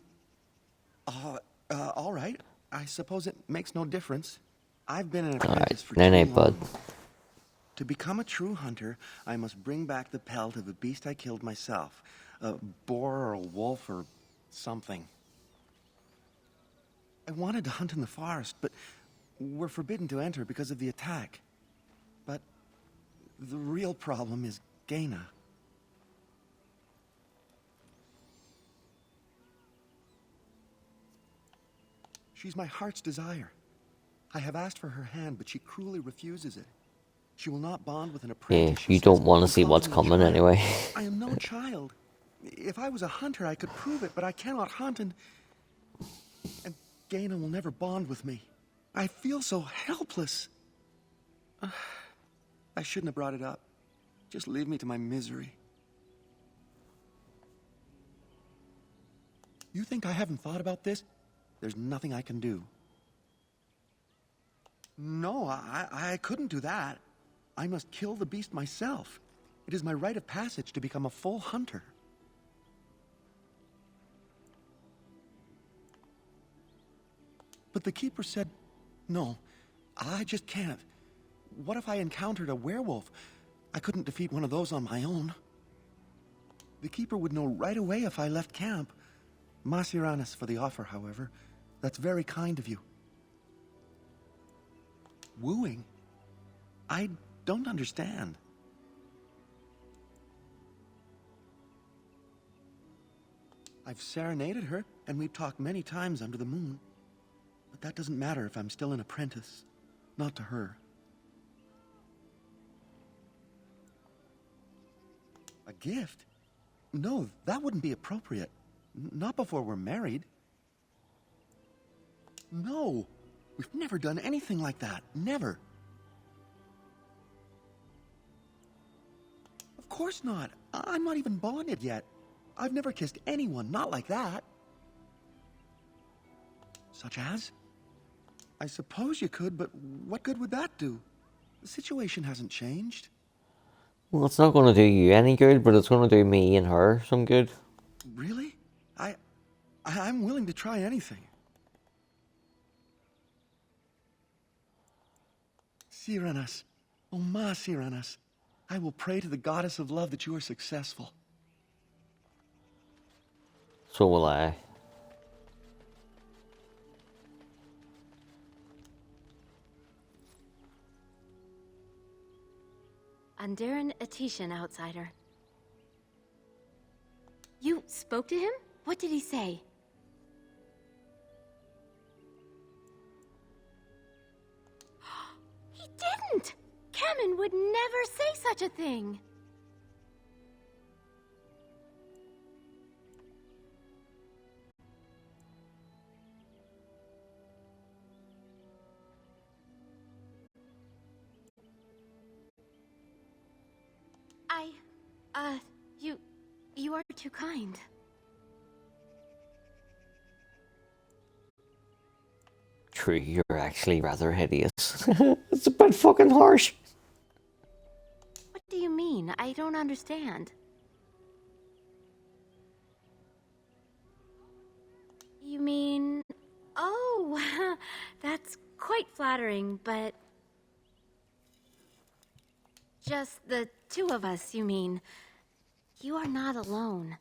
all right. I suppose it makes no difference. I've been an apprentice for too long. Bud. To become a true hunter, I must bring back the pelt of a beast I killed myself. A boar or a wolf or something. I wanted to hunt in the forest, but we're forbidden to enter because of the attack. But the real problem is Gaina. She's my heart's desire. I have asked for her hand, but she cruelly refuses it. She will not bond with an apprentice. Yeah, you don't want to see what's coming anyway. I am no child. If I was a hunter, I could prove it, but I cannot hunt, and Gaina will never bond with me. I feel so helpless. I shouldn't have brought it up. Just leave me to my misery. You think I haven't thought about this? There's nothing I can do. No, I couldn't do that. I must kill the beast myself. It is my rite of passage to become a full hunter. But the keeper said, no, I just can't. What if I encountered a werewolf? I couldn't defeat one of those on my own. The keeper would know right away if I left camp. Masiranis for the offer, however. That's very kind of you. Wooing? I don't understand. I've serenaded her, and we've talked many times under the moon. But that doesn't matter if I'm still an apprentice. Not to her. A gift? No, that wouldn't be appropriate. Not before we're married. No, we've never done anything like that. Never. Of course not. I'm not even bonded yet. I've never kissed anyone, not like that. Such as? I suppose you could, but what good would that do? The situation hasn't changed. Well, it's not going to do you any good, but it's going to do me and her some good. Really? I'm willing to try anything. Siranas, oh ma Siranas, I will pray to the goddess of love that you are successful. So will I. Andaran Atishan, outsider. You spoke to him? What did he say? human would never say such a thing. You are too kind. True, you're actually rather hideous. It's a bit fucking harsh. What do you mean? I don't understand. You mean... Oh, that's quite flattering, but... Just the two of us, you mean. You are not alone.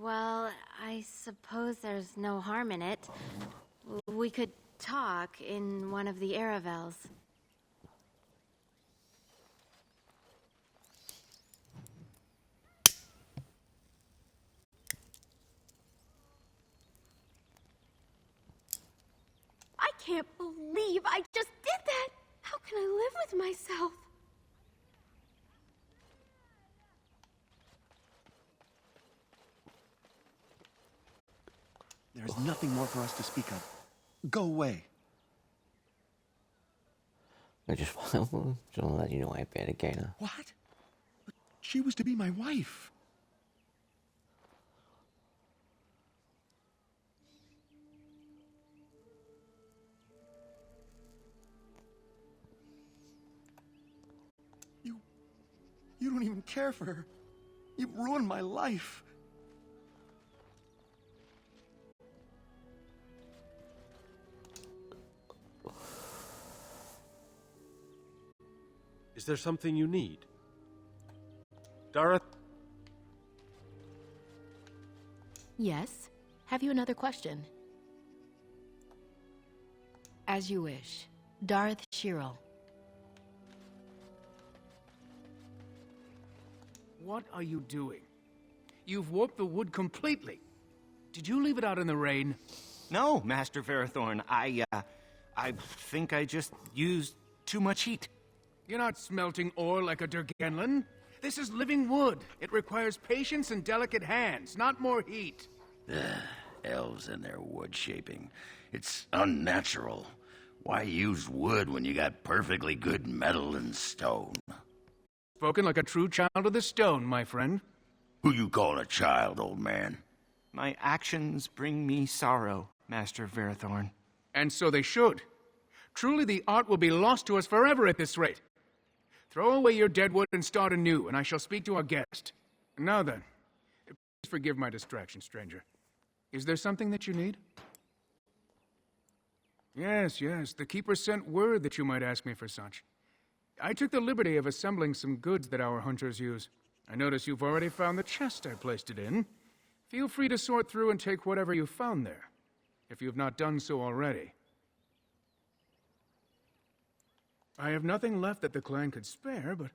Well, I suppose there's no harm in it. We could talk in one of the Aravels. I can't believe I just did that! How can I live with myself? There's nothing more for us to speak of. Go away. I just want to let you know I bet again. What? But she was to be my wife. You don't even care for her. You've ruined my life. Is there something you need? Dareth? Yes? Have you another question? As you wish. Dareth Shirel. What are you doing? You've warped the wood completely. Did you leave it out in the rain? No, Master Ferrothorn. I think I just used too much heat. You're not smelting ore like a Durgenlin. This is living wood. It requires patience and delicate hands, not more heat. Elves and their wood shaping. It's unnatural. Why use wood when you got perfectly good metal and stone? Spoken like a true child of the stone, my friend. Who you call a child, old man? My actions bring me sorrow, Master Ferrothorn. And so they should. Truly the art will be lost to us forever at this rate. Throw away your dead wood and start anew, and I shall speak to our guest. Now then, please forgive my distraction, stranger. Is there something that you need? Yes, the Keeper sent word that you might ask me for such. I took the liberty of assembling some goods that our hunters use. I notice you've already found the chest I placed it in. Feel free to sort through and take whatever you found there, if you've not done so already. I have nothing left that the clan could spare, but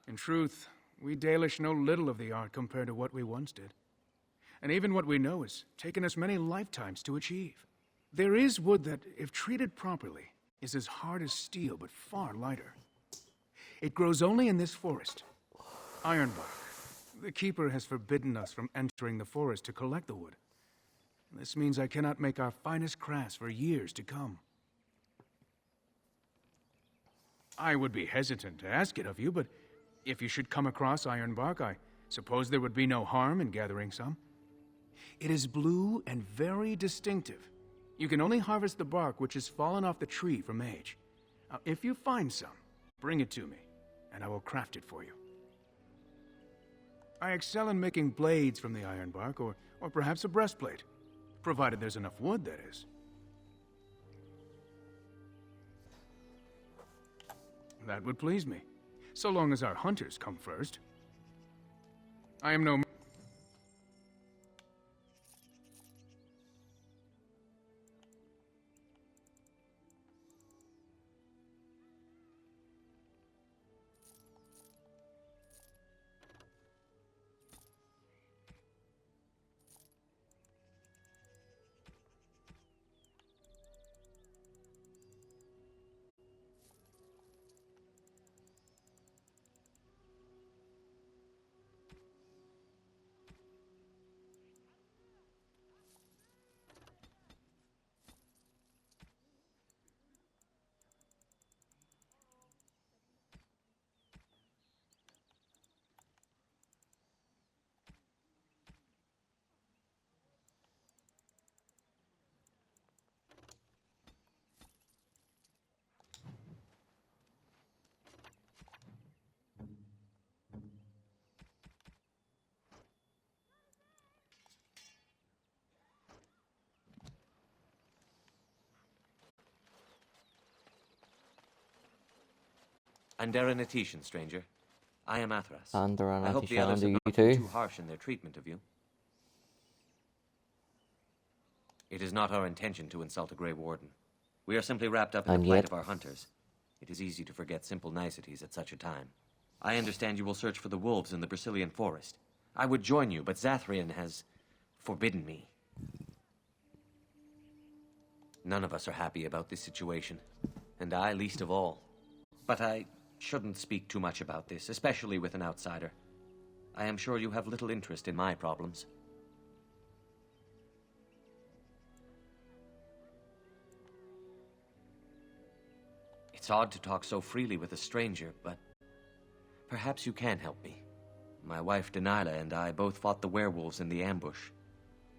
in truth, we Dalish know little of the art compared to what we once did. And even what we know has taken us many lifetimes to achieve. There is wood that, if treated properly, is as hard as steel but far lighter. It grows only in this forest. Ironbark. The Keeper has forbidden us from entering the forest to collect the wood. This means I cannot make our finest crafts for years to come. I would be hesitant to ask it of you, but if you should come across ironbark, I suppose there would be no harm in gathering some. It is blue and very distinctive. You can only harvest the bark which has fallen off the tree from age. Now, if you find some, bring it to me, and I will craft it for you. I excel in making blades from the ironbark, or perhaps a breastplate, provided there's enough wood, that is. That would please me, so long as our hunters come first. I am no... Anderanatician, stranger. I am Athras. Anderanatician, I hope the others have you not been too? too harsh in their treatment of you. It is not our intention to insult a Grey Warden. We are simply wrapped up in And the plight yet- of our hunters. It is easy to forget simple niceties at such a time. I understand you will search for the wolves in the Brazilian forest. I would join you, but Zathrian has forbidden me. None of us are happy about this situation, and I least of all. But I shouldn't speak too much about this, especially with an outsider. I am sure you have little interest in my problems. It's odd to talk so freely with a stranger, but perhaps you can help me. My wife Delilah and I both fought the werewolves in the ambush.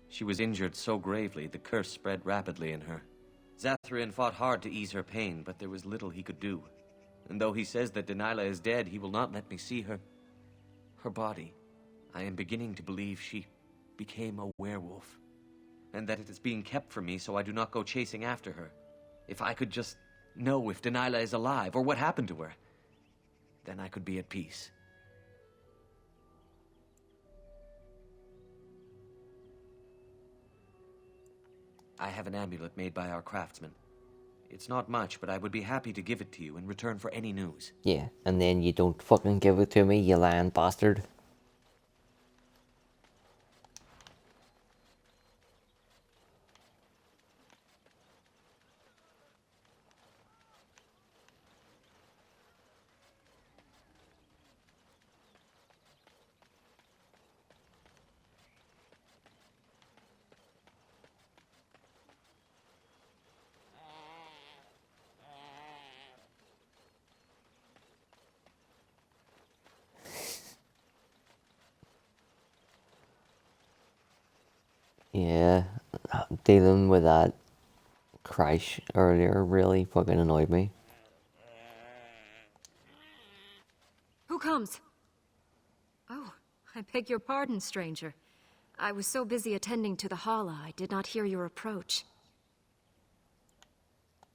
She was injured so gravely, the curse spread rapidly in her. Zathrian fought hard to ease her pain, but there was little he could do. And though he says that Delilah is dead, he will not let me see her body. I am beginning to believe she became a werewolf, and that it is being kept from me so I do not go chasing after her. If I could just know if Delilah is alive, or what happened to her, then I could be at peace. I have an amulet made by our craftsman. It's not much, but I would be happy to give it to you in return for any news. Yeah, and then you don't fucking give it to me, you lying bastard. Yeah, dealing with that crash earlier really fucking annoyed me. Who comes? Oh, I beg your pardon, stranger. I was so busy attending to the Hala, I did not hear your approach.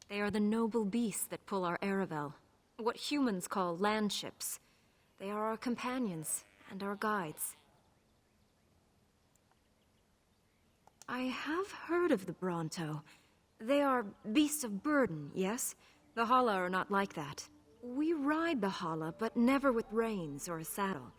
They are the noble beasts that pull our Aravel, what humans call landships. They are our companions and our guides. I have heard of the Bronto. They are beasts of burden, yes? The Hala are not like that. We ride the Hala, but never with reins or a saddle.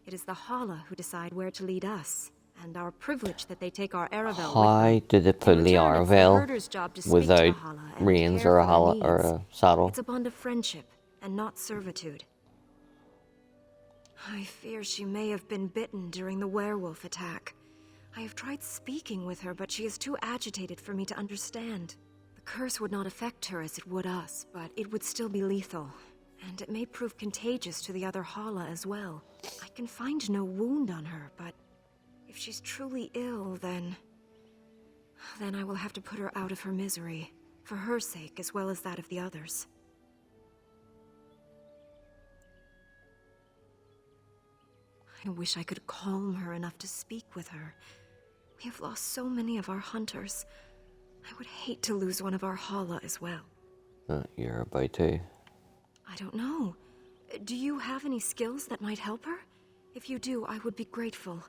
It is the Hala who decide where to lead us, and our privilege that they take our Aravel with How them. did they put In the return, it's the Aravel herder's job to speak to the without Hala and reins care or a for their hala or needs. a saddle? It's a bond of friendship, and not servitude. I fear she may have been bitten during the werewolf attack. I have tried speaking with her, but she is too agitated for me to understand. The curse would not affect her as it would us, but it would still be lethal. And it may prove contagious to the other Hala as well. I can find no wound on her, but if she's truly ill, then I will have to put her out of her misery, for her sake as well as that of the others. I wish I could calm her enough to speak with her. We have lost so many of our hunters. I would hate to lose one of our Hala as well. You're about to. I don't know. Do you have any skills that might help her? If you do, I would be grateful.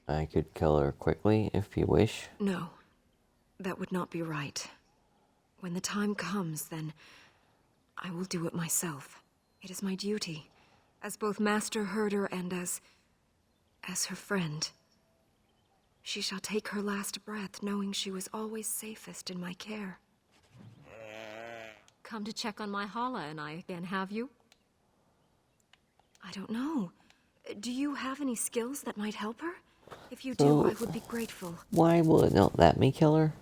I could kill her quickly if you wish. No, that would not be right. When the time comes, then I will do it myself. It is my duty, as both master herder and as her friend. She shall take her last breath knowing she was always safest in my care. Come to check on my Hala and I again, have you? I don't know. Do you have any skills that might help her? If you do, I would be grateful. Why will it not let me kill her?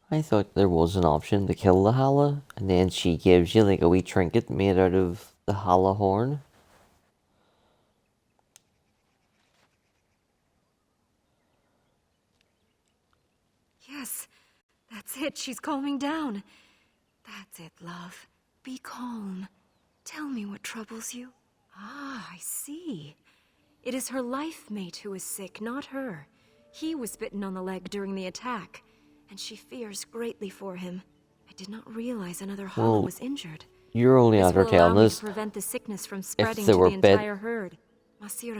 I thought there was an option to kill the Hala, and then she gives you like a wee trinket made out of the Hala horn. Yes, that's it. She's calming down. That's it, love. Be calm. Tell me what troubles you. Ah, I see. It is her life mate who is sick, not her. He was bitten on the leg during the attack, and she fears greatly for him. I did not realize another hollow Well, was injured. you're only This after will allow telling me us to prevent the sickness from if spreading they to were the bit, entire herd.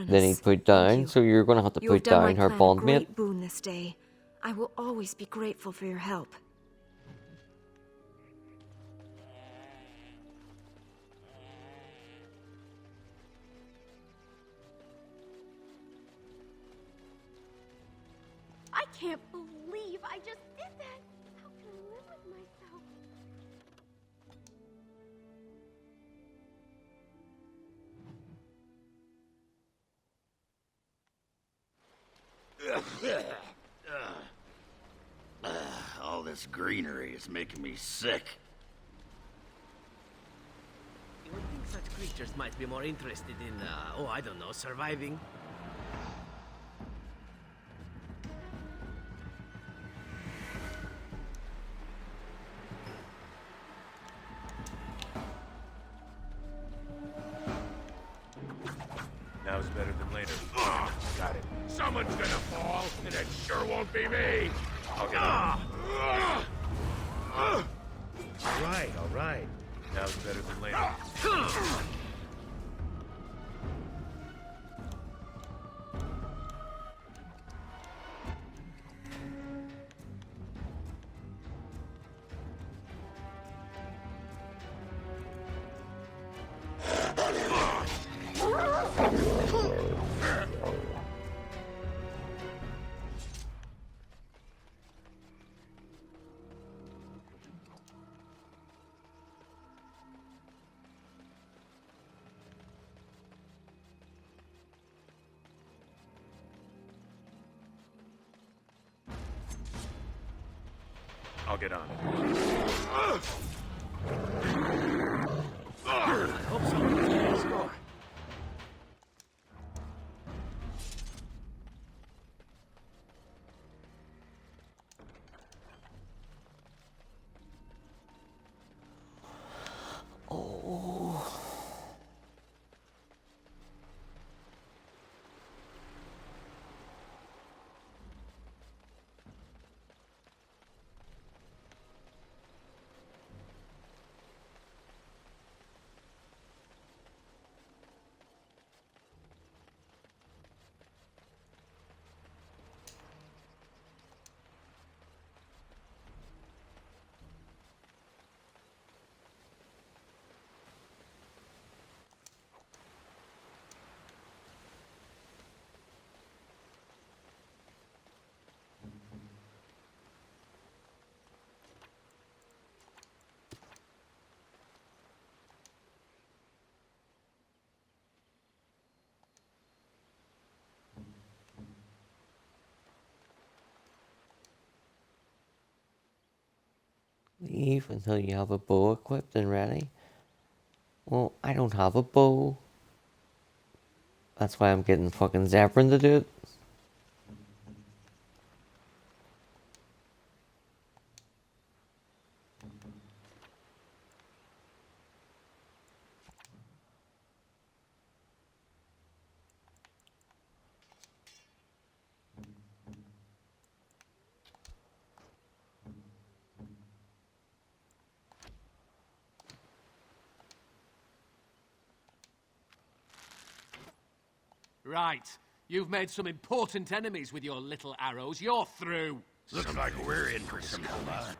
then he'd put down, so you're gonna have to You have put done my down her clan a bondmate. great boon this day. I will always be grateful for your help. I can't believe I just did that. How can I live with myself? All this greenery is making me sick. You would think such creatures might be more interested in, oh, I don't know, surviving. Now's better than later. Got it. Someone's gonna fall, and it sure won't be me. I'll get All right. Now's better than later. I'll get on it. I hope someone's getting a score. Leave until you have a bow equipped and ready. Well, I don't have a bow. That's why I'm getting fucking Zephyrin to do it. Right. You've made some important enemies with your little arrows. You're through. Looks like we're in for some fun.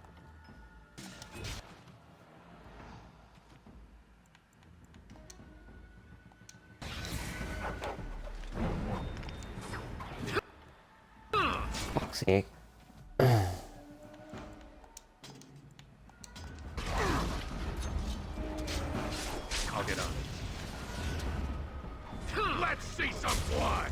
Fuck's sake. I'll get on it. Let's see some blood.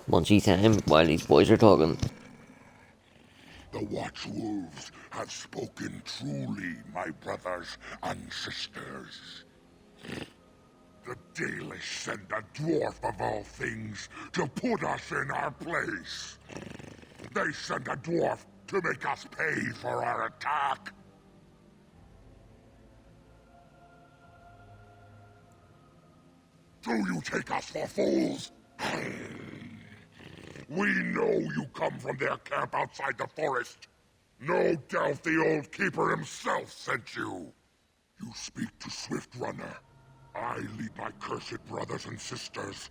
Munchy time while these boys are talking. watchwolves have spoken truly, my brothers and sisters. The Dalish sent a dwarf of all things to put us in our place. They sent a dwarf to make us pay for our attack. Do you take us for fools? We know you come from their camp outside the forest. No doubt the old keeper himself sent you. You speak to Swift Runner. I lead my cursed brothers and sisters.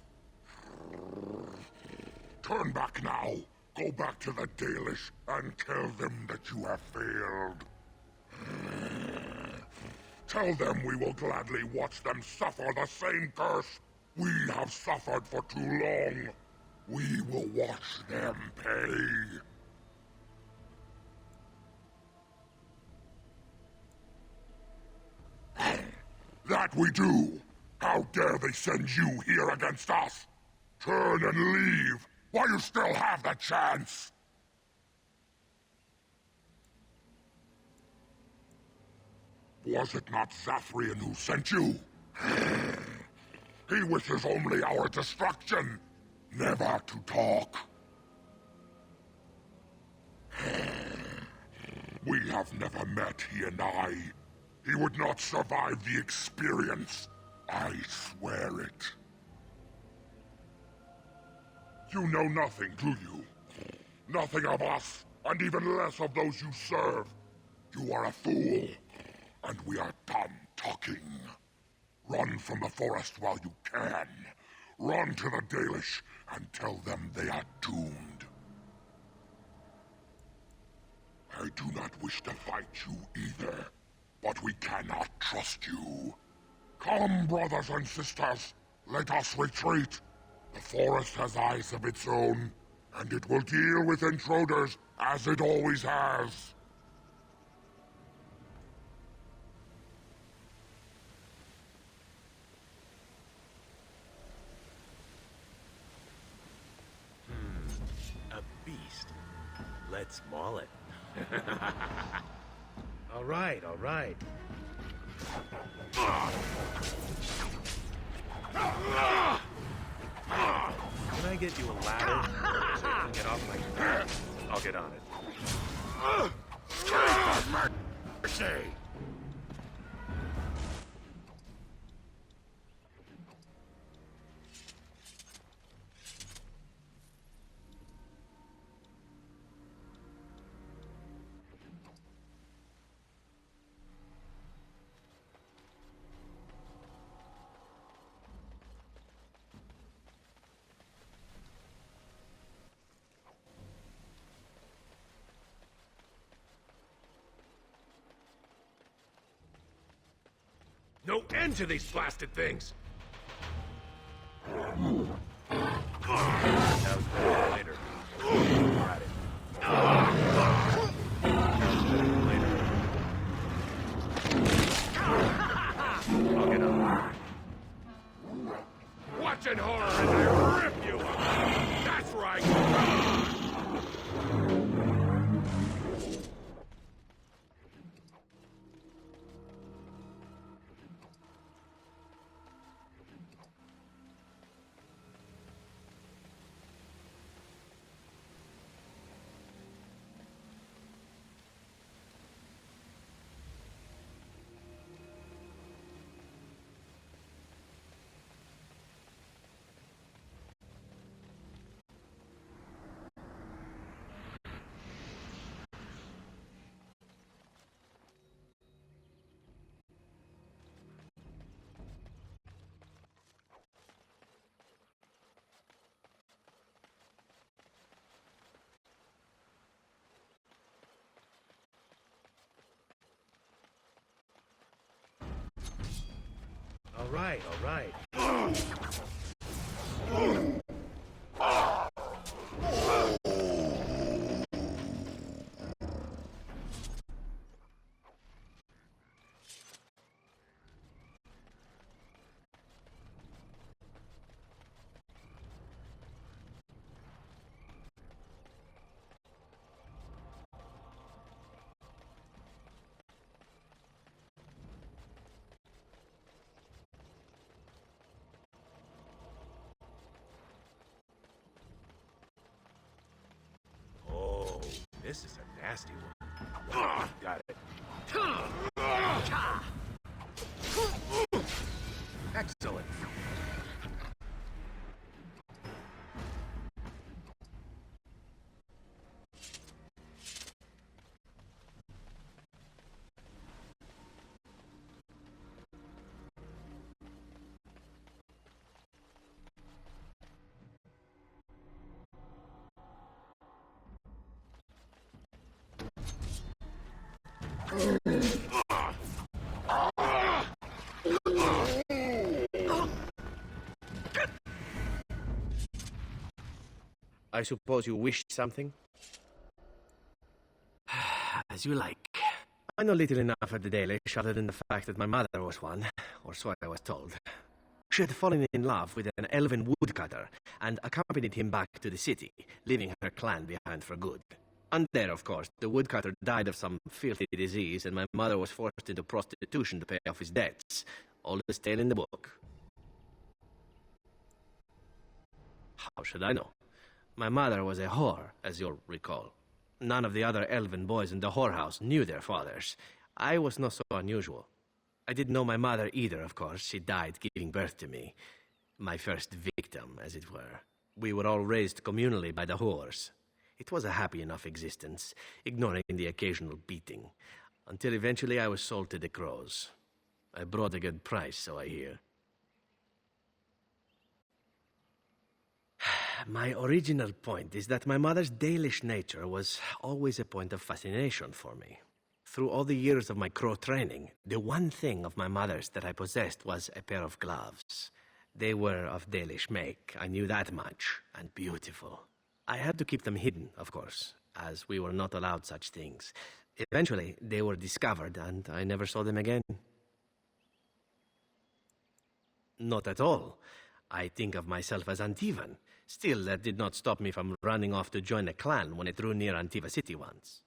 Turn back now. Go back to the Dalish and tell them that you have failed. Tell them we will gladly watch them suffer the same curse we have suffered for too long. We will watch them pay. That we do! How dare they send you here against us? Turn and leave, while you still have the chance! Was it not Zathrian who sent you? He wishes only our destruction, never to talk. We have never met, he and I. He would not survive the experience. I swear it. You know nothing, do you? Nothing of us, and even less of those you serve. You are a fool, and we are done talking. Run from the forest while you can. Run to the Dalish and tell them they are doomed. I do not wish to fight you either, but we cannot trust you. Come, brothers and sisters, let us retreat. The forest has eyes of its own, and it will deal with intruders as it always has. A beast. Let's maul it. All right, all right. Can I get you a ladder so you can get off my back? I'll get on it. Mercy! No end to these blasted things! Later. Got it. Later. I'll get on. Watch in horror as I rip you up! That's right! All right, all right. This is a nasty one. Got it. Excellent. I suppose you wished something? As you like. I know little enough of the Dalish other than the fact that my mother was one, or so I was told. She had fallen in love with an elven woodcutter and accompanied him back to the city, leaving her clan behind for good. And there, of course, the woodcutter died of some filthy disease, and my mother was forced into prostitution to pay off his debts. Oldest tale in the book. How should I know? My mother was a whore, as you'll recall. None of the other elven boys in the whorehouse knew their fathers. I was not so unusual. I didn't know my mother either, of course. She died giving birth to me. My first victim, as it were. We were all raised communally by the whores. It was a happy enough existence, ignoring the occasional beating, until eventually I was sold to the crows. I brought a good price, so I hear. My original point is that my mother's Dalish nature was always a point of fascination for me. Through all the years of my crow training, the one thing of my mother's that I possessed was a pair of gloves. They were of Dalish make, I knew that much, and beautiful. I had to keep them hidden, of course, as we were not allowed such things. Eventually, they were discovered, and I never saw them again. Not at all. I think of myself as Antivan. Still, that did not stop me from running off to join a clan when it drew near Antiva City once.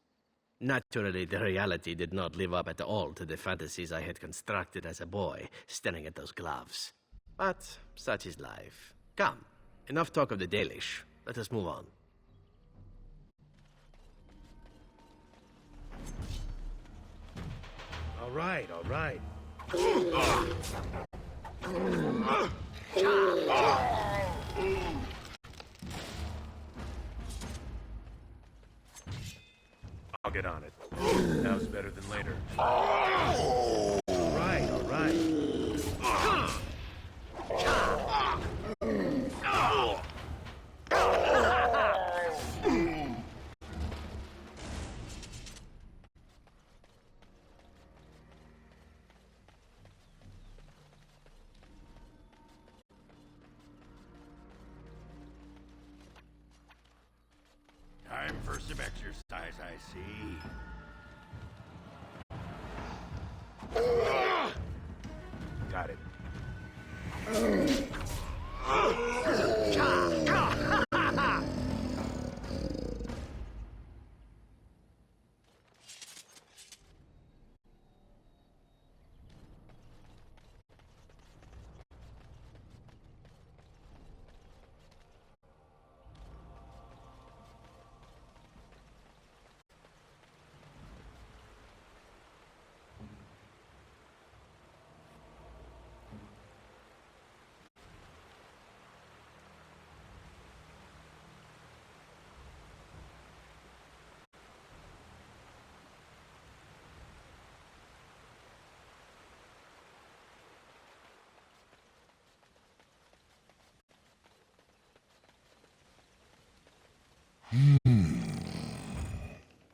Naturally, the reality did not live up at all to the fantasies I had constructed as a boy, staring at those gloves. But such is life. Come, enough talk of the Dalish. Let us move on. All right, all right. I'll get on it. Now's better than later. All right, all right. Time for some exercise, I see. Got it.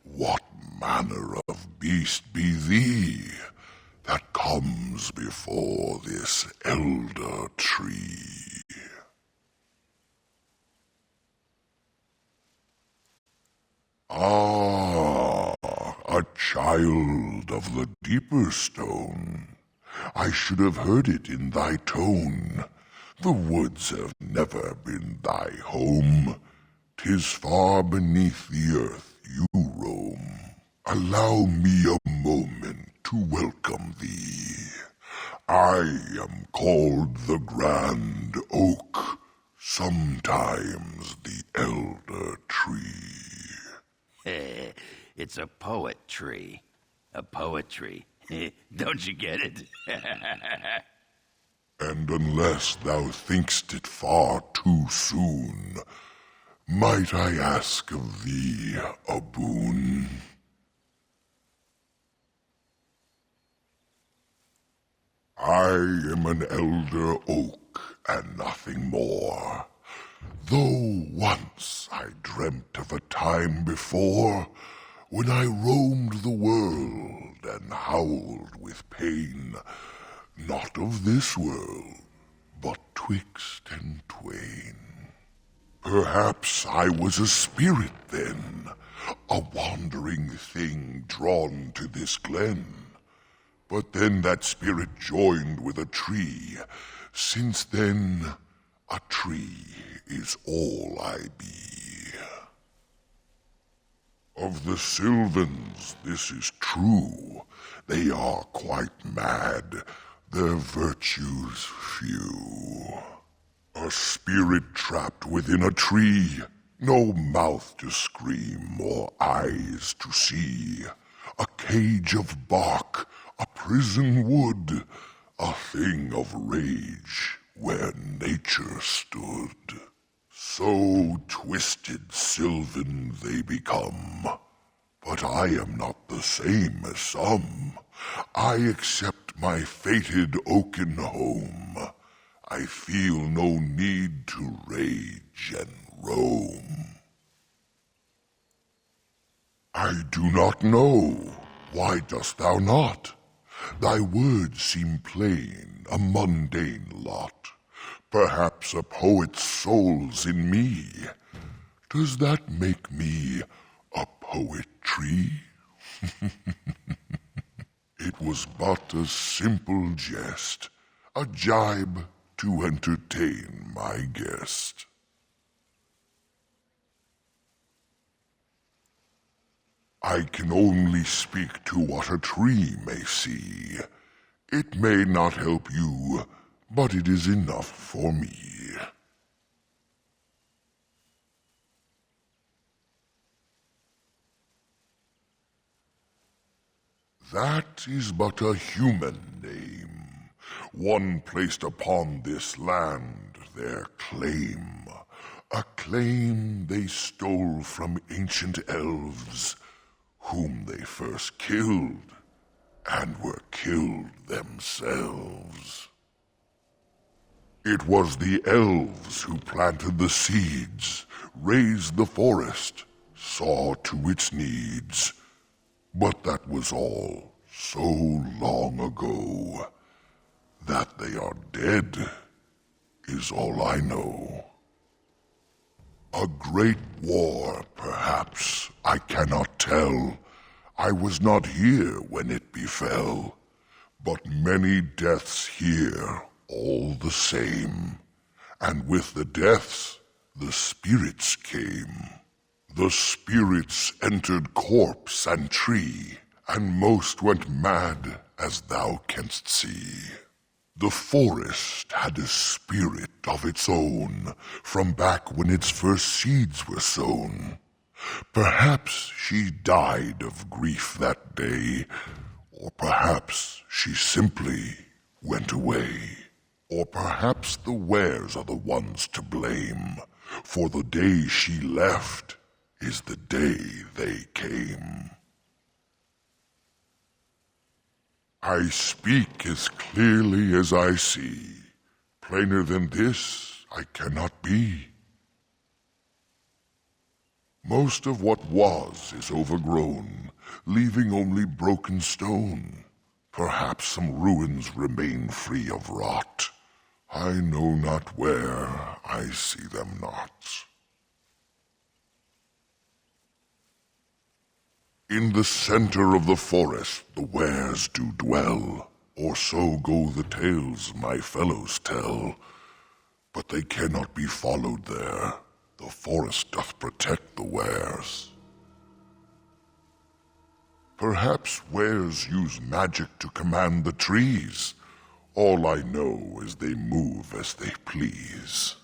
What manner of beast be thee that comes before this elder tree? Ah, a child of the deeper stone. I should have heard it in thy tone. The woods have never been thy home. 'Tis far beneath the earth you roam. Allow me a moment to welcome thee. I am called the Grand Oak, sometimes the Elder Tree. It's a poet tree. A poetry. Don't you get it? And unless thou think'st it far too soon, might I ask of thee a boon? I am an elder oak and nothing more, though once I dreamt of a time before when I roamed the world and howled with pain, not of this world, but twixt and twain. Perhaps I was a spirit then, a wandering thing drawn to this glen. But then that spirit joined with a tree. Since then, a tree is all I be. Of the Sylvans, this is true. They are quite mad, their virtues few. A spirit trapped within a tree, no mouth to scream or eyes to see. A cage of bark, a prison wood, a thing of rage where nature stood. So twisted Sylvan they become, but I am not the same as some. I accept my fated oaken home. I feel no need to rage and roam. I do not know. Why dost thou not? Thy words seem plain, a mundane lot. Perhaps a poet's soul's in me. Does that make me a poetry? It was but a simple jest, a jibe to entertain my guest. I can only speak to what a tree may see. It may not help you, but it is enough for me. That is but a human name, one placed upon this land their claim, a claim they stole from ancient elves, whom they first killed, and were killed themselves. It was the elves who planted the seeds, raised the forest, saw to its needs. But that was all so long ago. That they are dead is all I know. A great war, perhaps, I cannot tell. I was not here when it befell. But many deaths here, all the same. And with the deaths, the spirits came. The spirits entered corpse and tree, and most went mad, as thou canst see. The forest had a spirit of its own, from back when its first seeds were sown. Perhaps she died of grief that day, or perhaps she simply went away. Or perhaps the wares are the ones to blame, for the day she left is the day they came. I speak as clearly as I see. Plainer than this I cannot be. Most of what was is overgrown, leaving only broken stone. Perhaps some ruins remain free of rot. I know not where, I see them not. In the center of the forest the wares do dwell, or so go the tales my fellows tell. But they cannot be followed there. The forest doth protect the wares. Perhaps wares use magic to command the trees. All I know is they move as they please.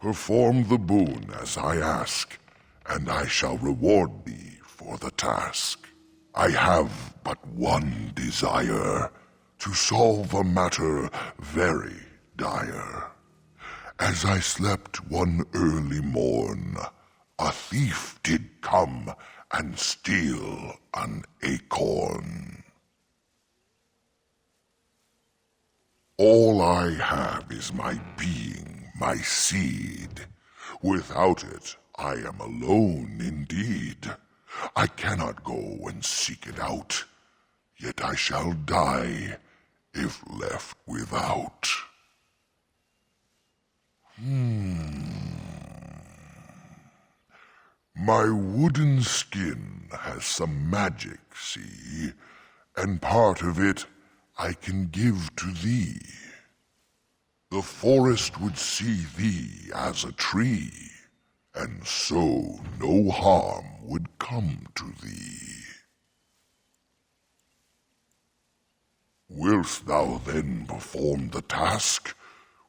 Perform the boon as I ask, and I shall reward thee for the task. I have but one desire, to solve a matter very dire. As I slept one early morn, a thief did come and steal an acorn. All I have is my being, my seed. Without it, I am alone indeed. I cannot go and seek it out, yet I shall die if left without. My wooden skin has some magic, see, and part of it I can give to thee. The forest would see thee as a tree, and so no harm would come to thee. Wilt thou then perform the task?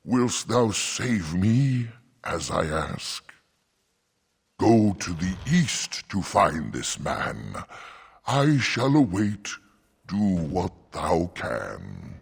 Wilt thou save me as I ask? Go to the east to find this man. I shall await. Do what thou can.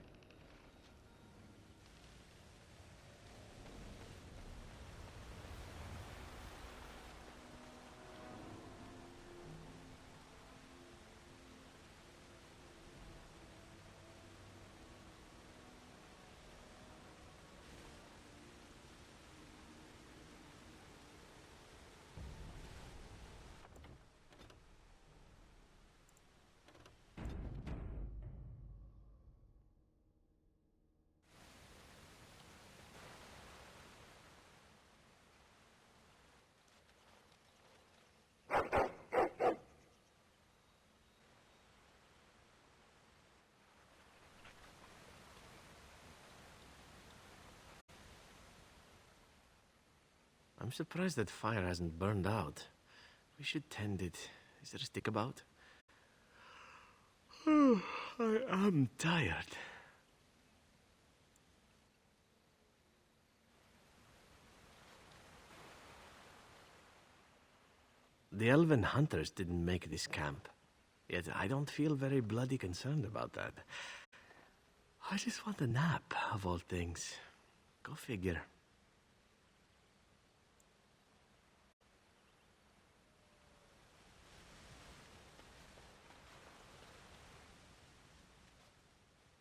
I'm surprised that fire hasn't burned out. We should tend it. Is there a stick about? I am tired. The elven hunters didn't make this camp. Yet I don't feel very bloody concerned about that. I just want a nap, of all things. Go figure.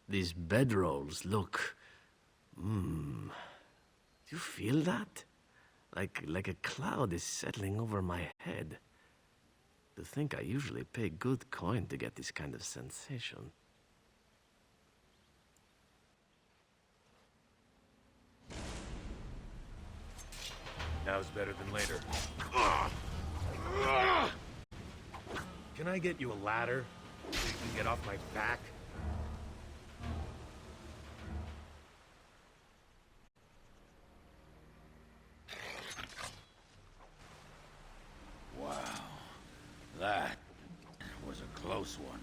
These bedrolls look... Do you feel that? Like a cloud is settling over my head. To think I usually pay good coin to get this kind of sensation. Now's better than later. Can I get you a ladder so you can get off my back? Wow. That was a close one.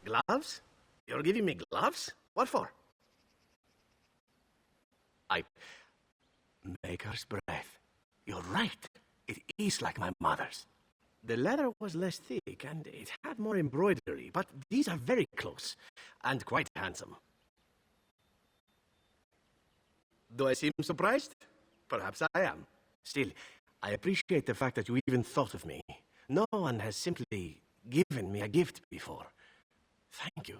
Gloves? You're giving me gloves? What for? I... Maker's breath. You're right. It is like my mother's. The leather was less thick, and it had more embroidery, but these are very close, and quite handsome. Do I seem surprised? Perhaps I am. Still, I appreciate the fact that you even thought of me. No one has simply given me a gift before. Thank you.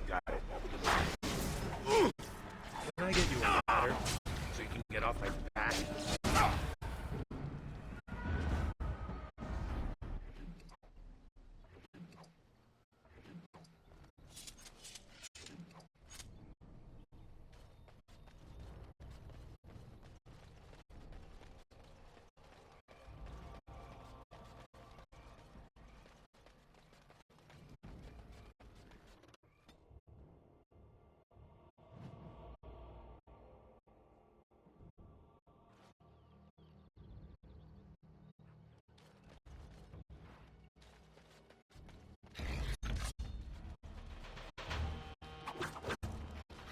Got it. Can I get you a ladder so you can get off my back?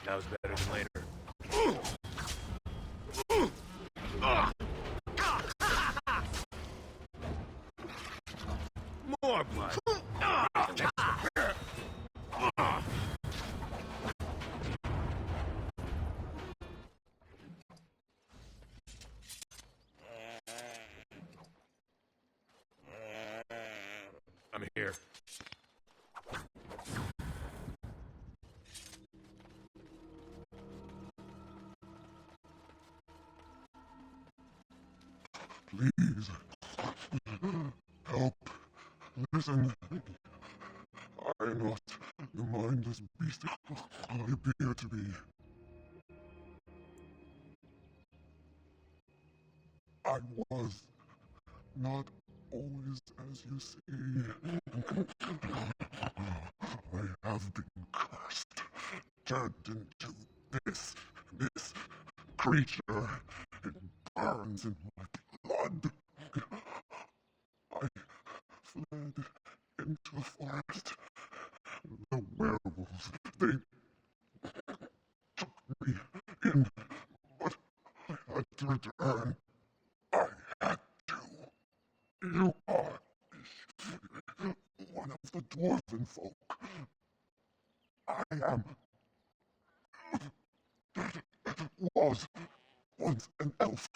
Now's better than later. More blood. I'm here. Please. Help. Listen. I am not the mindless beast I appear to be. I was not always as you see. I have been cursed, turned into this creature. It burns in my blood. I fled into the forest. The werewolves, they took me in, but I had to return. I had to. You are one of the dwarven folk. I am. Was once an elf.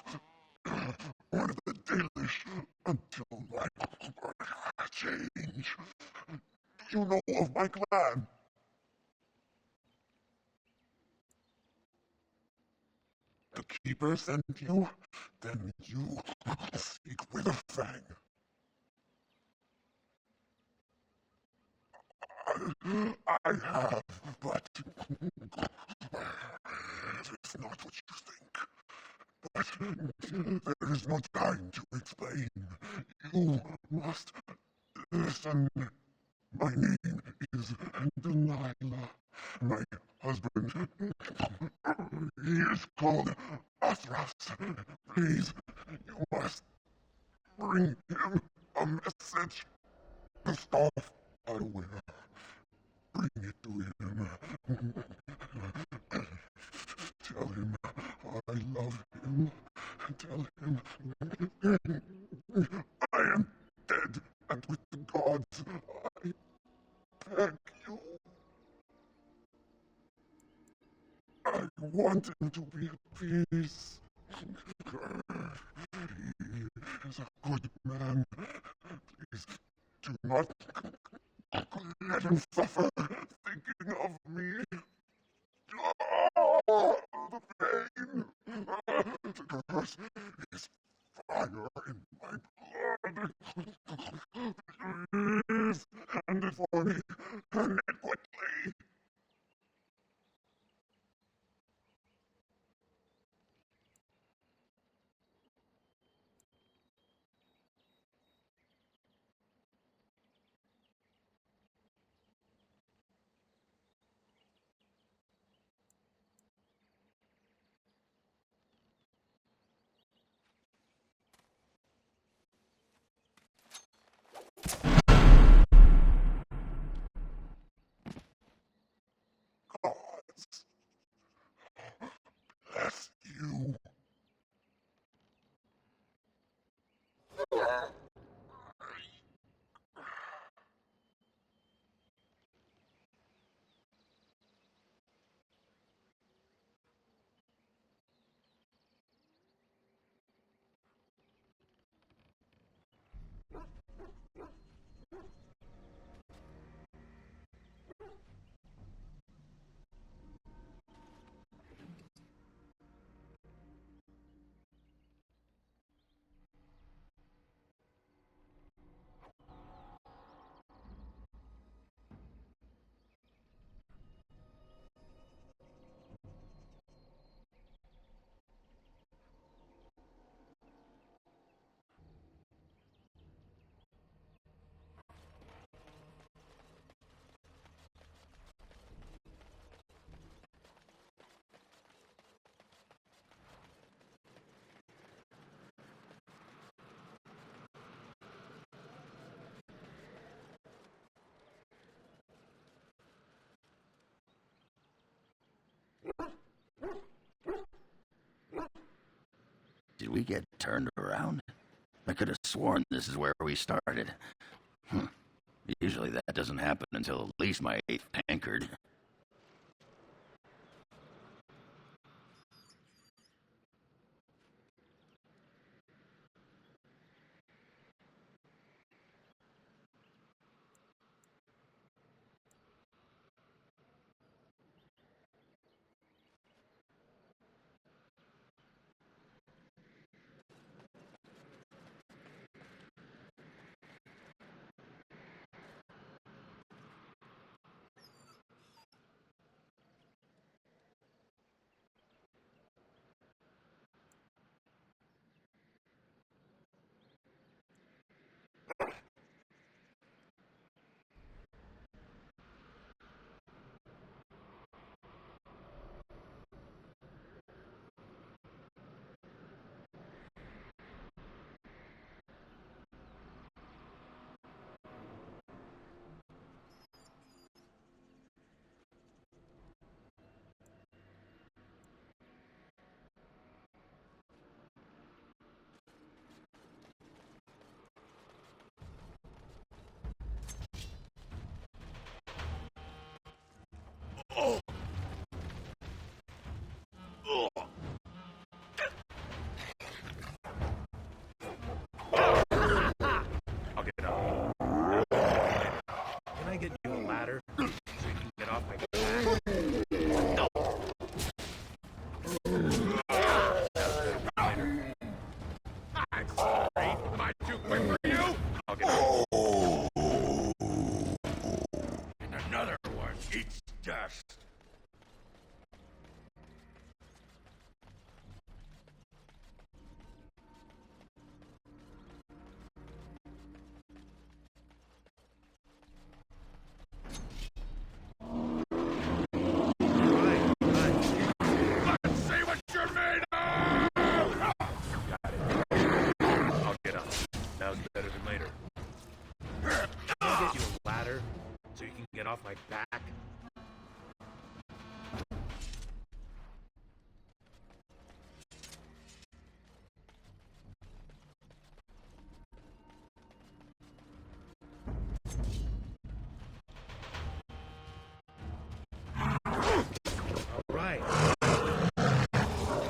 One of the Dalish until my change. You know of my clan. The Keeper sent you? Then you speak with a fang. I have, but it's not what you think. But there is no time to explain. You must listen. My name is Delilah. My husband, he is called Athras. Please, you must bring him a message. The staff I wear. Bring it to him. Tell him I love him. Tell him I am dead, and with the gods, I beg you. I want him to be at peace. He is a good man. Please do not let him suffer thinking of me. Oh, the pain. The curse is fire in my blood. for me. Turn it quickly. Gods, bless you. Did we get turned around? I could have sworn this is where we started. Usually that doesn't happen until at least my 8th tankard. I'll get up. Can I get you a ladder so you can get off my back? No. I'm sorry. Am I too quick for you? I'll get up. And another one eats dust. Let's see what you're made of! Got it. I'll get up. Now's better than later. Can I get you a ladder so you can get off my back? All right.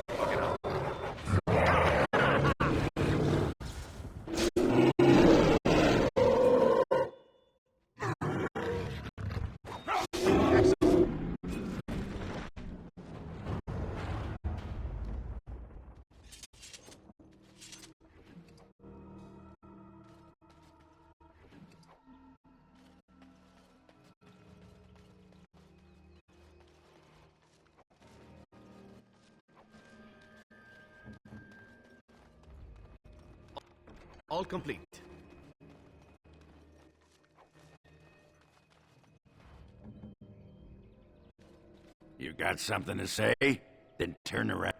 I'll get up. All complete. You got something to say? Then turn around.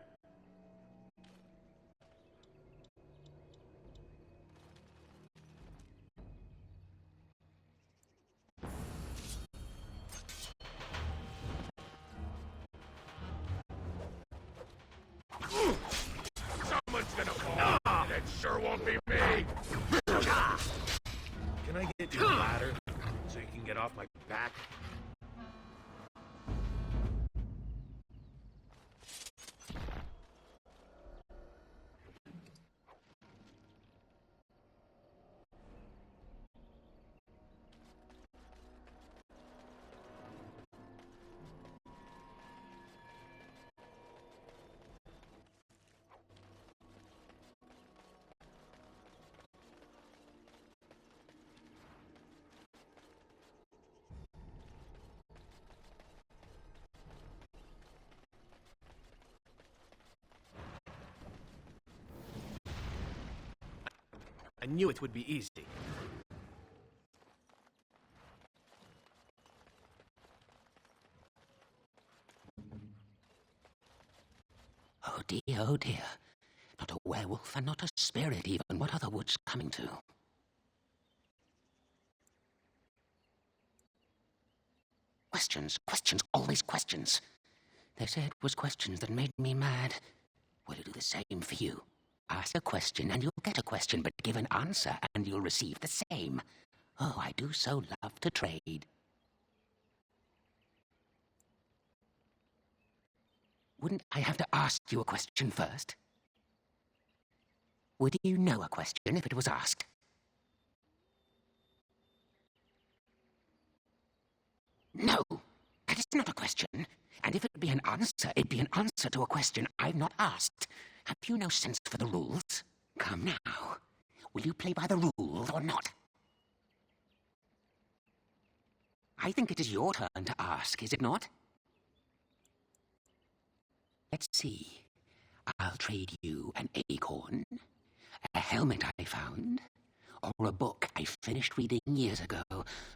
Someone's gonna fall, and it sure won't be me! Can I get you a ladder so you can get off my back? I knew it would be easy. Oh dear, oh dear. Not a werewolf and not a spirit even. What are the woods coming to? Questions, questions, always questions. They said it was questions that made me mad. Will it do the same for you? Ask a question and you'll get a question, but give an answer and you'll receive the same. Oh, I do so love to trade. Wouldn't I have to ask you a question first? Would you know a question if it was asked? No, that is not a question. And if it be an answer, it'd be an answer to a question I've not asked. Have you no sense for the rules? Come now. Will you play by the rules or not? I think it is your turn to ask, is it not? Let's see. I'll trade you an acorn, a helmet I found, or a book I finished reading years ago,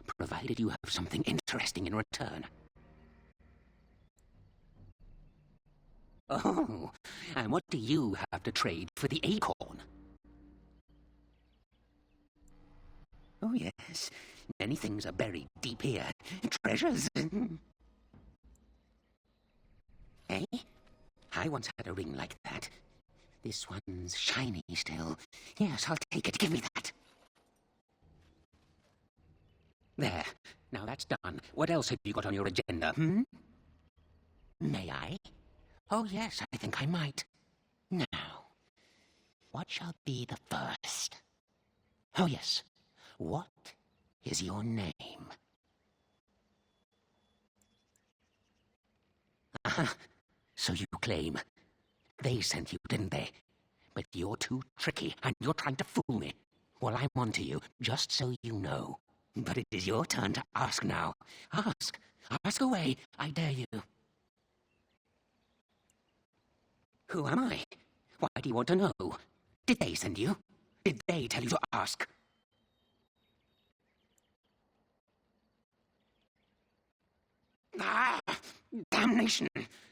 provided you have something interesting in return. Oh, and what do you have to trade for the acorn? Oh, yes. Many things are buried deep here. Treasures. Eh? I once had a ring like that. This one's shiny still. Yes, I'll take it. Give me that. There. Now that's done. What else have you got on your agenda, May I? Oh, yes, I think I might. Now, what shall be the first? Oh, yes. What is your name? So you claim. They sent you, didn't they? But you're too tricky, and you're trying to fool me. Well, I'm on to you, just so you know. But it is your turn to ask now. Ask. Ask away, I dare you. Who am I? Why do you want to know? Did they send you? Did they tell you to ask? Ah! Damnation!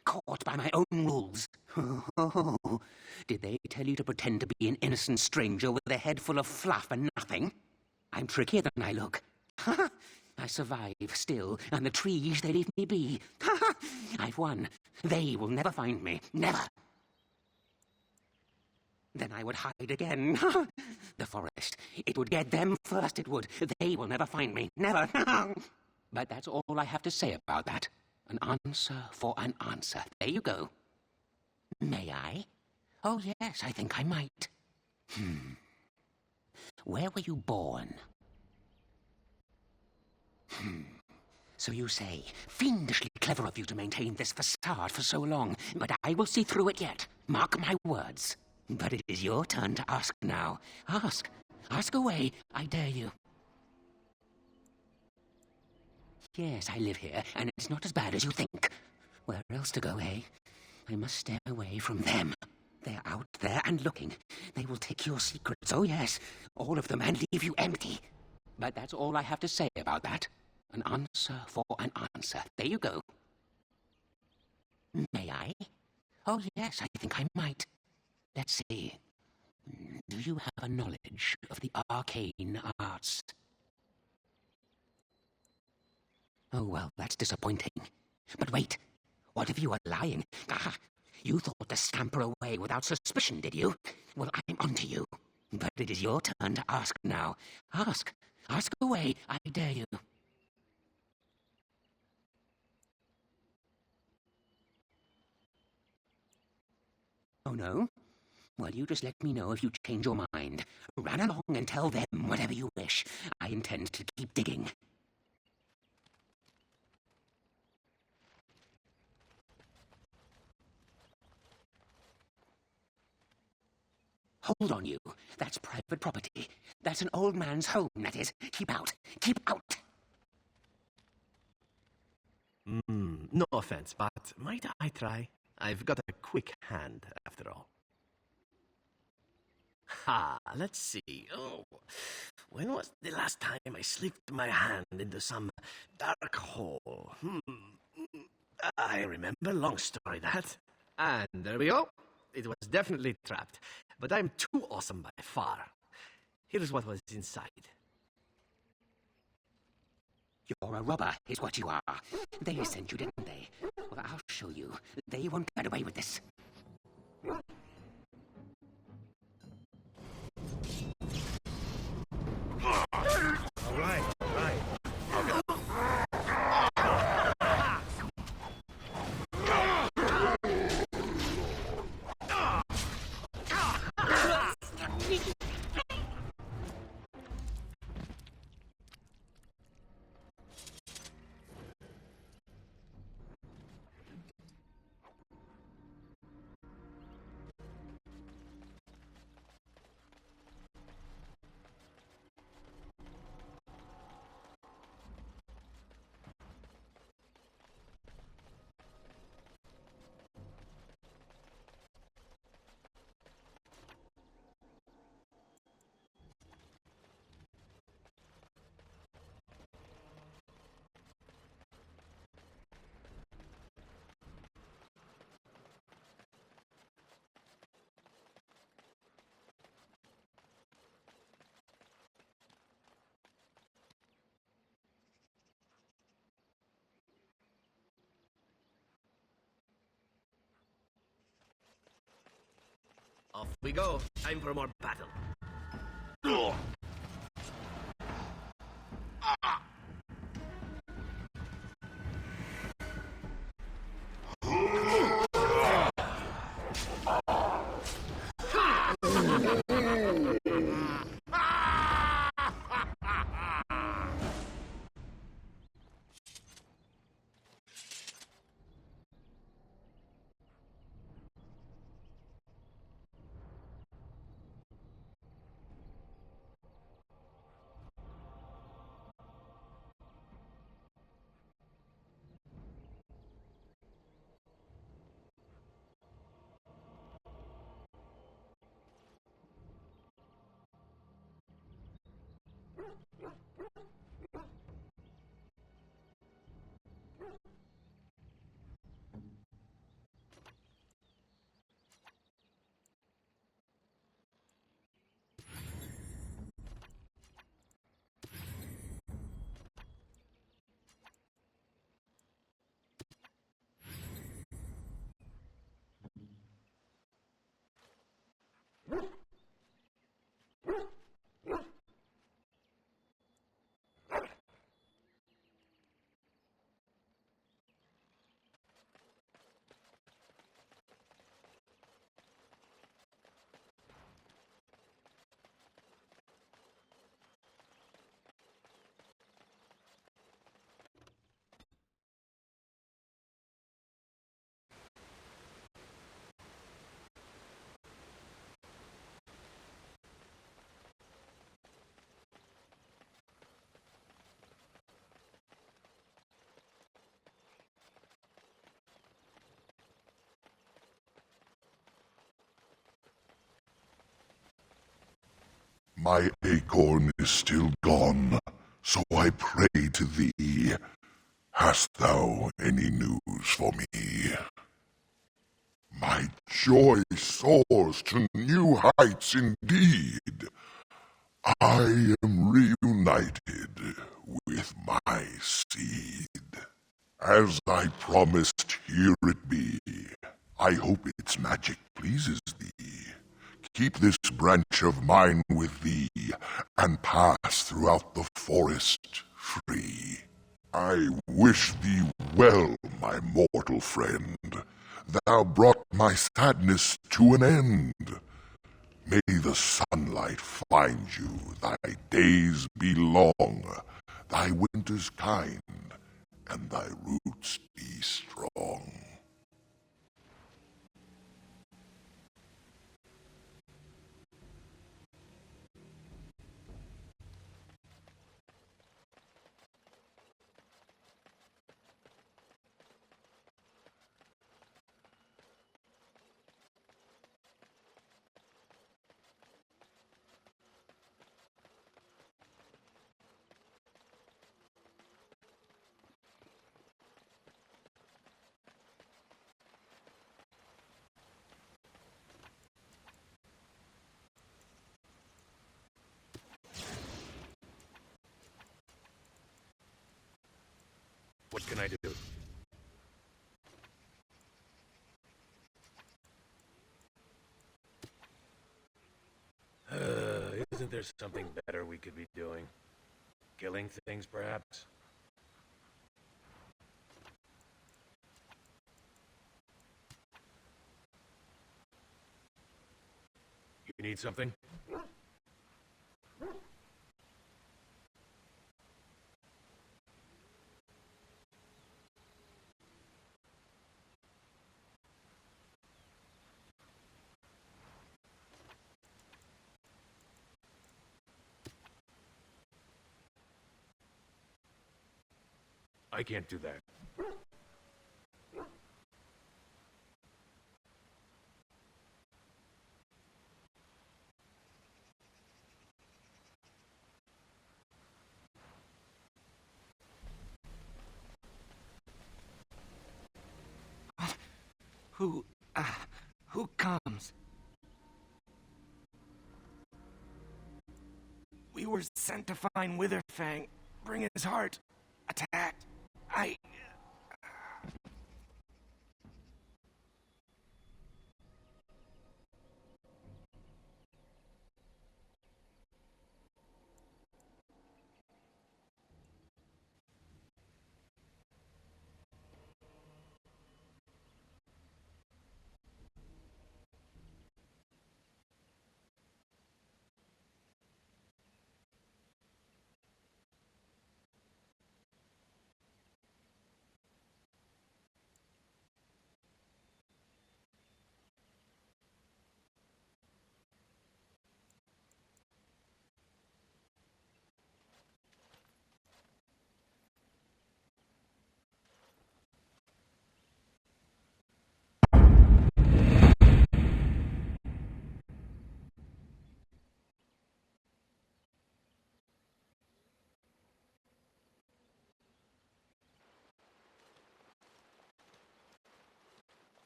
Caught by my own rules. Oh, did they tell you to pretend to be an innocent stranger with a head full of fluff and nothing? I'm trickier than I look. I survive still, and the trees, they leave me be. I've won. They will never find me. Never. Then I would hide again. The forest. It would get them first, it would. They will never find me. Never. But that's all I have to say about that. An answer for an answer. There you go. May I? Oh, yes, I think I might. Where were you born? So you say, fiendishly clever of you to maintain this facade for so long, but I will see through it yet. Mark my words. But it is your turn to ask now. Ask. Ask away, I dare you. Yes, I live here, and it's not as bad as you think. Where else to go, eh? I must stay away from them. They're out there and looking. They will take your secrets, oh yes, all of them, and leave you empty. But that's all I have to say about that. An answer for an answer. There you go. May I? Oh yes, I think I might. Let's see. Do you have a knowledge of the arcane arts? Oh, well, that's disappointing. But wait, what if you are lying? Ah, you thought to scamper away without suspicion, did you? Well, I'm onto you. But it is your turn to ask now. Ask. Ask away, I dare you. Oh, no? Well, you just let me know if you change your mind. Run along and tell them whatever you wish. I intend to keep digging. Hold on, you. That's private property. That's an old man's home, that is. Keep out. Keep out. No offense, but might I try? I've got a quick hand, after all. Ha, let's see. Oh, when was the last time I slipped my hand into some dark hole? I remember, long story that. And there we go. It was definitely trapped, but I'm too awesome by far. Here's what was inside. You're a robber, is what you are. They sent you, didn't they? Well, I'll show you. They won't get away with this. All right, all right. Off we go. Time for more battle. My acorn is still gone, so I pray to thee. Hast thou any news for me? My joy soars to new heights indeed. I am reunited with my seed. As I promised, here it be. I hope its magic pleases thee. Keep this branch of mine with thee, and pass throughout the forest free. I wish thee well, my mortal friend. Thou brought my sadness to an end. May the sunlight find you, thy days be long, thy winters kind, and thy roots be strong. What can I do? Isn't there something better we could be doing? Killing things, perhaps? You need something? I can't do that. Who comes? We were sent to find Witherfang, bring his heart. Attacked.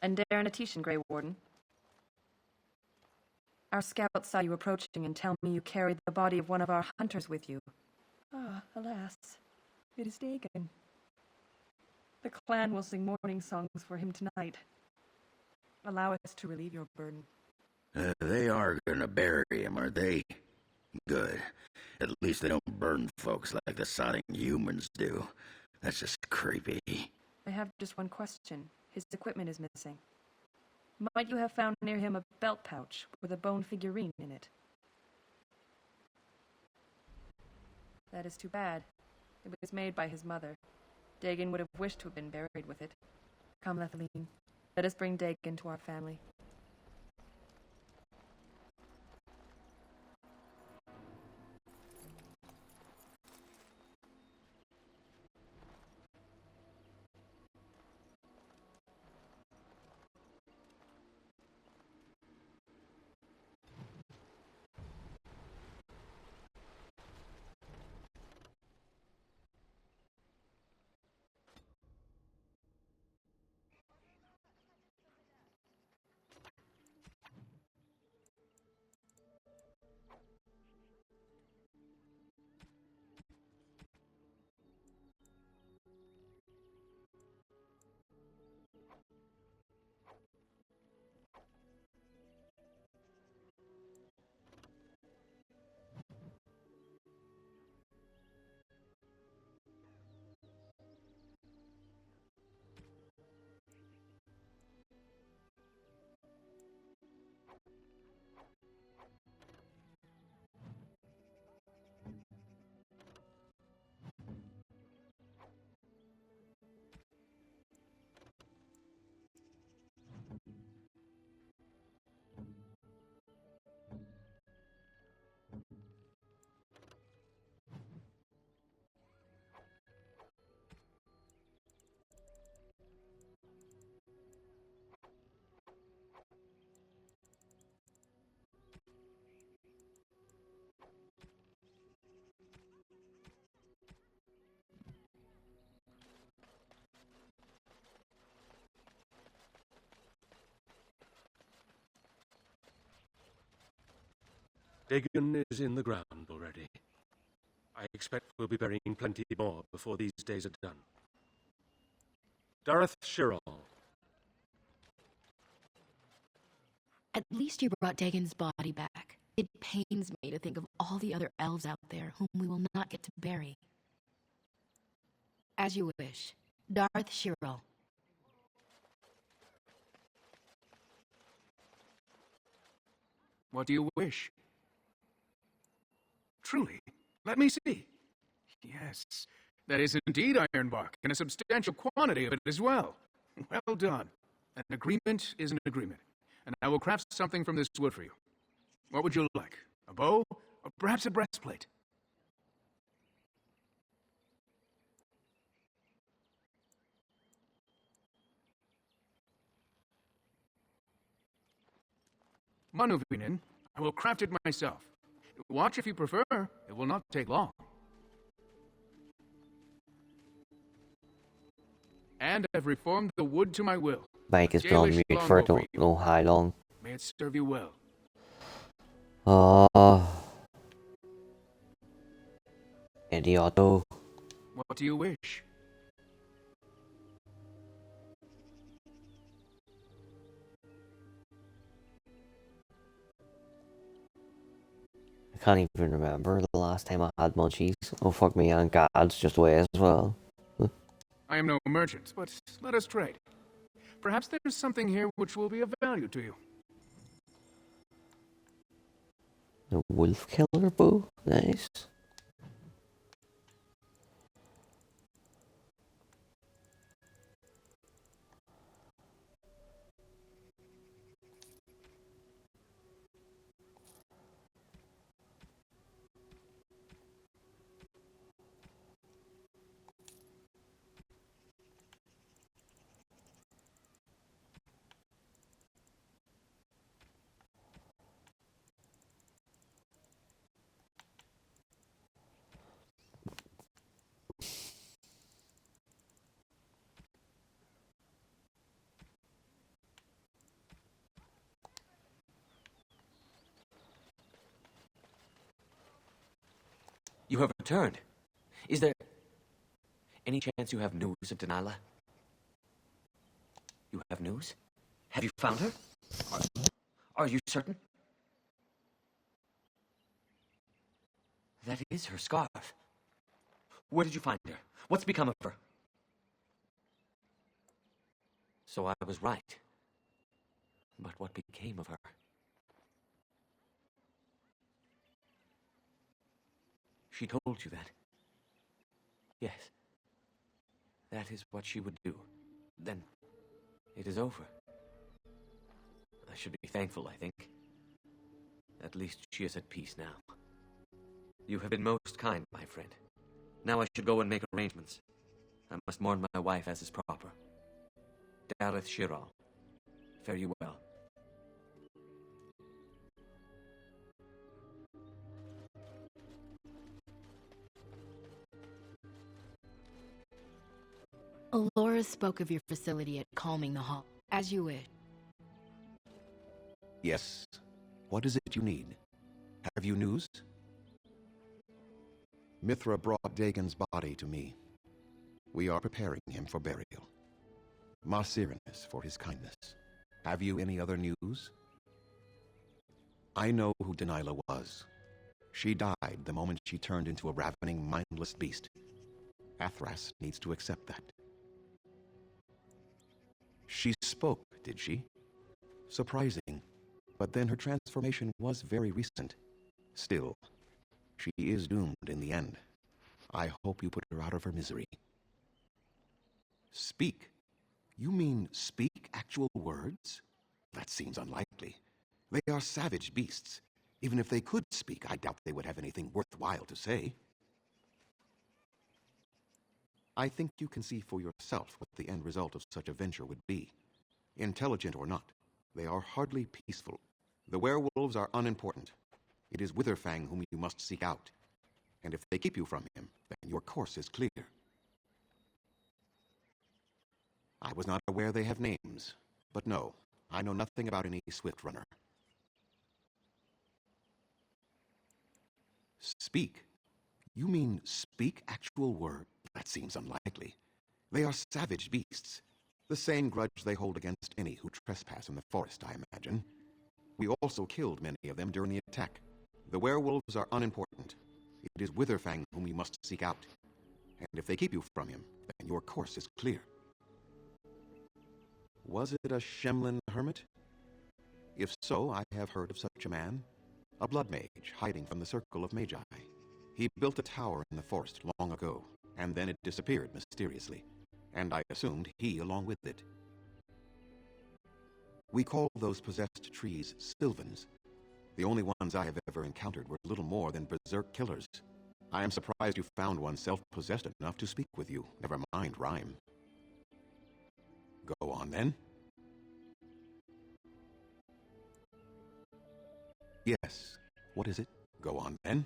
And Darren Atishan, Grey Warden. Our scouts saw you approaching and tell me you carried the body of one of our hunters with you. Ah, alas, it is Dagon. The clan will sing mourning songs for him tonight. Allow us to relieve your burden. They are gonna bury him, aren't they? Good. At least they don't burn folks like the sodding humans do. That's just creepy. I have just one question. His equipment is missing. Might you have found near him a belt pouch with a bone figurine in it? That is too bad. It was made by his mother. Dagon would have wished to have been buried with it. Come, Lethaline. Let us bring Dagon to our family. Dagon is in the ground already. I expect we'll be burying plenty more before these days are done. Dareth Shirol. At least you brought Dagon's body back. It pains me to think of all the other elves out there whom we will not get to bury. As you wish. Dareth Shirol. What do you wish? Truly, let me see. Yes, that is indeed ironbark, and a substantial quantity of it as well. Well done. An agreement is an agreement, and I will craft something from this wood for you. What would you like? A bow? Or perhaps a breastplate? Manuvinin, I will craft it myself. Watch if you prefer. It will not take long. And I've reformed the wood to my will. Mike has been on Dalish mute for I longbow don't know how long. May it serve you well. Idioto. What do you wish? I can't even remember the last time I had munchies. Oh fuck me, and God's just away as well. I am no merchant, but let us trade. Perhaps there's something here which will be of value to you. The wolf killer bow? Nice. You have returned. Is there any chance you have news of Delilah? You have news? Have you found her? Are you certain? That is her scarf. Where did you find her? What's become of her? So I was right. But what became of her? She told you that? Yes. That is what she would do. Then it is over. I should be thankful, I think. At least she is at peace now. You have been most kind, my friend. Now I should go and make arrangements. I must mourn my wife as is proper. Dareth Shirol, fare you well. Alora spoke of your facility at Calming the Hall. As you wish. Yes. What is it you need? Have you news? Mithra brought Dagon's body to me. We are preparing him for burial. Marcyrannus for his kindness. Have you any other news? I know who Delilah was. She died the moment she turned into a ravening, mindless beast. Athras needs to accept that. She spoke, did she? Surprising. But then her transformation was very recent. Still, she is doomed in the end. I hope you put her out of her misery. Speak? You mean speak actual words? That seems unlikely. They are savage beasts. Even if they could speak, I doubt they would have anything worthwhile to say. I think you can see for yourself what the end result of such a venture would be. Intelligent or not, they are hardly peaceful. The werewolves are unimportant. It is Witherfang whom you must seek out. And if they keep you from him, then your course is clear. I was not aware they have names. But no, I know nothing about any swift runner. Speak? You mean speak actual word? That seems unlikely. They are savage beasts. The same grudge they hold against any who trespass in the forest, I imagine. We also killed many of them during the attack. The werewolves are unimportant. It is Witherfang whom you must seek out. And if they keep you from him, then your course is clear. Was it a Shemlin hermit? If so, I have heard of such a man. A blood mage hiding from the circle of magi. He built a tower in the forest long ago, and then it disappeared mysteriously. And I assumed he along with it. We call those possessed trees Sylvans. The only ones I have ever encountered were little more than berserk killers. I am surprised you found one self-possessed enough to speak with you, never mind rhyme. Go on, then. Yes. What is it? Go on, then.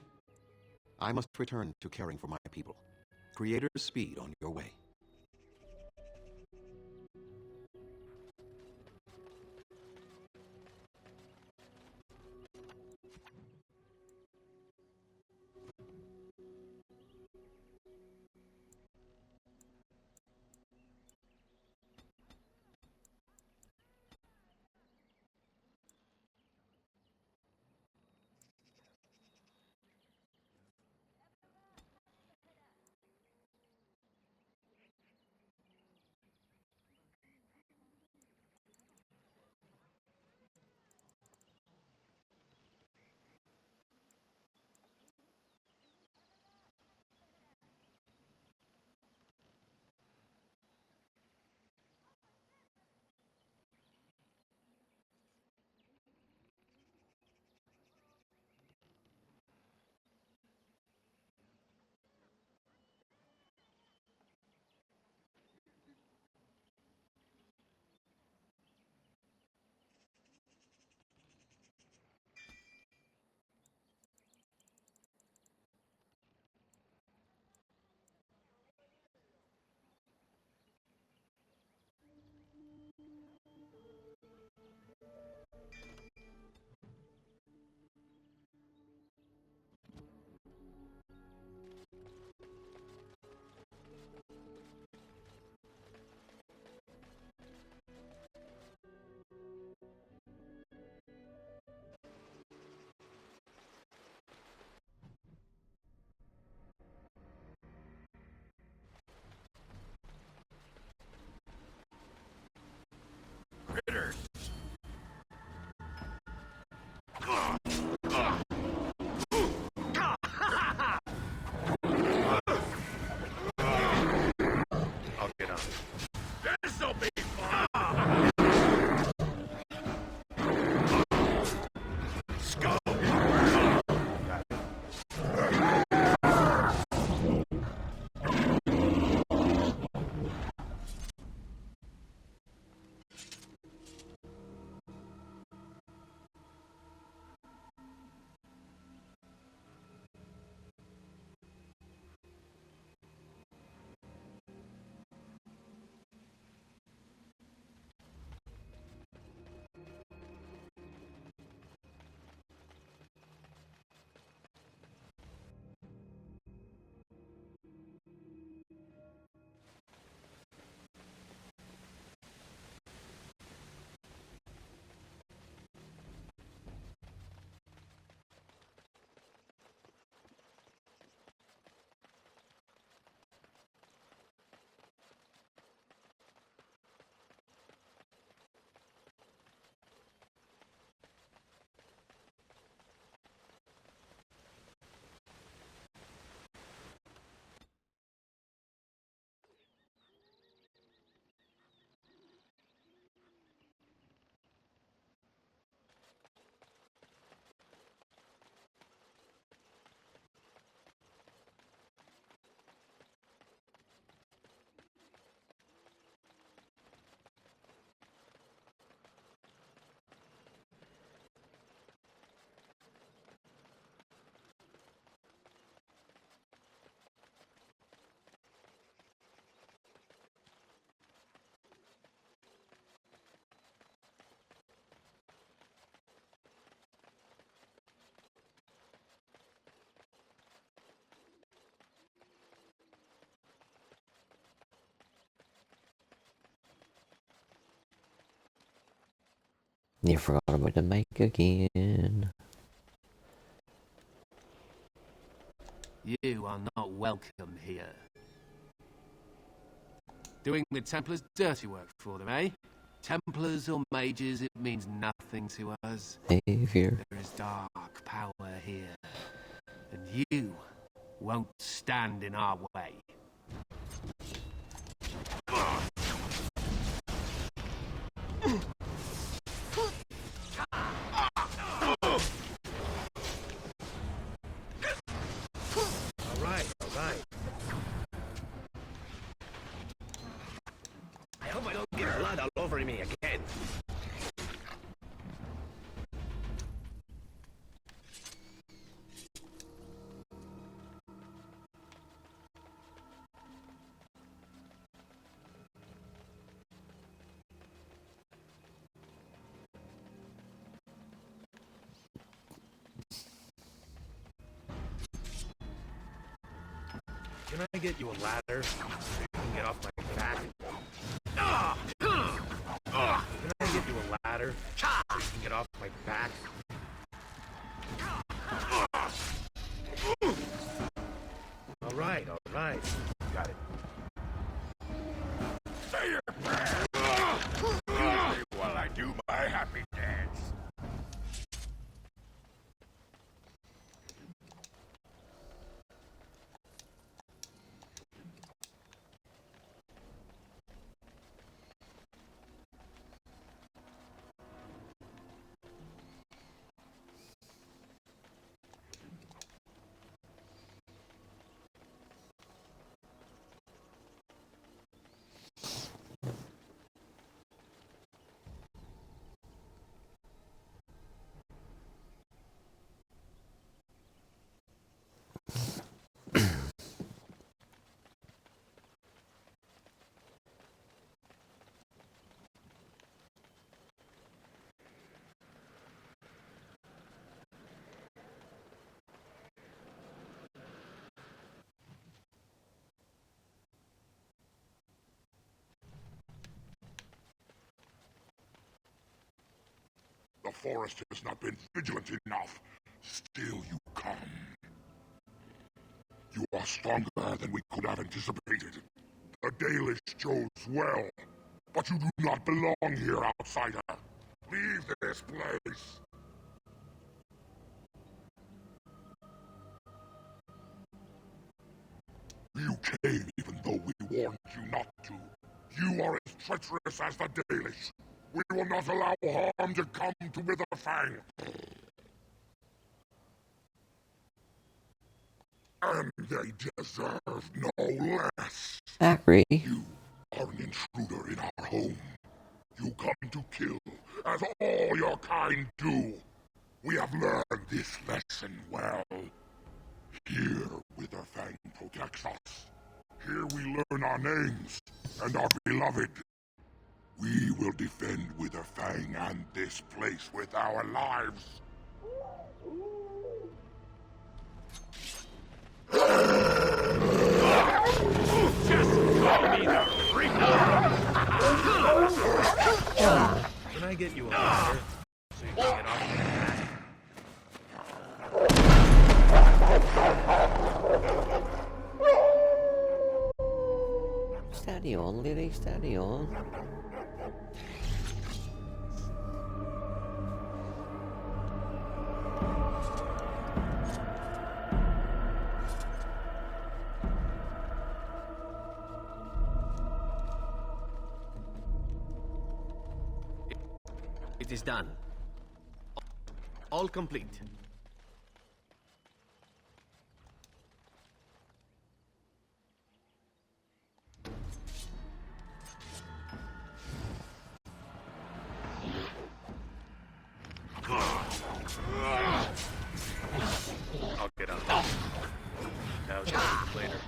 I must return to caring for my people. Creator's speed on your way. You forgot about the mic again. You are not welcome here. Doing the Templars' dirty work for them, eh? Templars or mages, it means nothing to us. Savior. There is dark power here. And you won't stand in our way. Alright. I hope I don't get blood all over me again. Can I get you a ladder so you can get off my back? Can I get you a ladder so you can get off my back? Alright. Got it. Say your prayers! While I do my happy dance. The forest has not been vigilant enough. Still you come. You are stronger than we could have anticipated. The Dalish chose well, but you do not belong here, outsider. Leave this place. You came even though we warned you not to. You are as treacherous as the Dalish. We will not allow harm to come to Witherfang. And they deserve no less. Zachary. You are an intruder in our home. You come to kill, as all your kind do. We have learned this lesson well. Here, Witherfang protects us. Here we learn our names and are beloved. We will defend Witherfang and this place with our lives. Just call me the Reaper! Can I get you a ladder so you can get off my back? Steady on, lady, steady on. It is done. All complete. I'll get out. Now just later.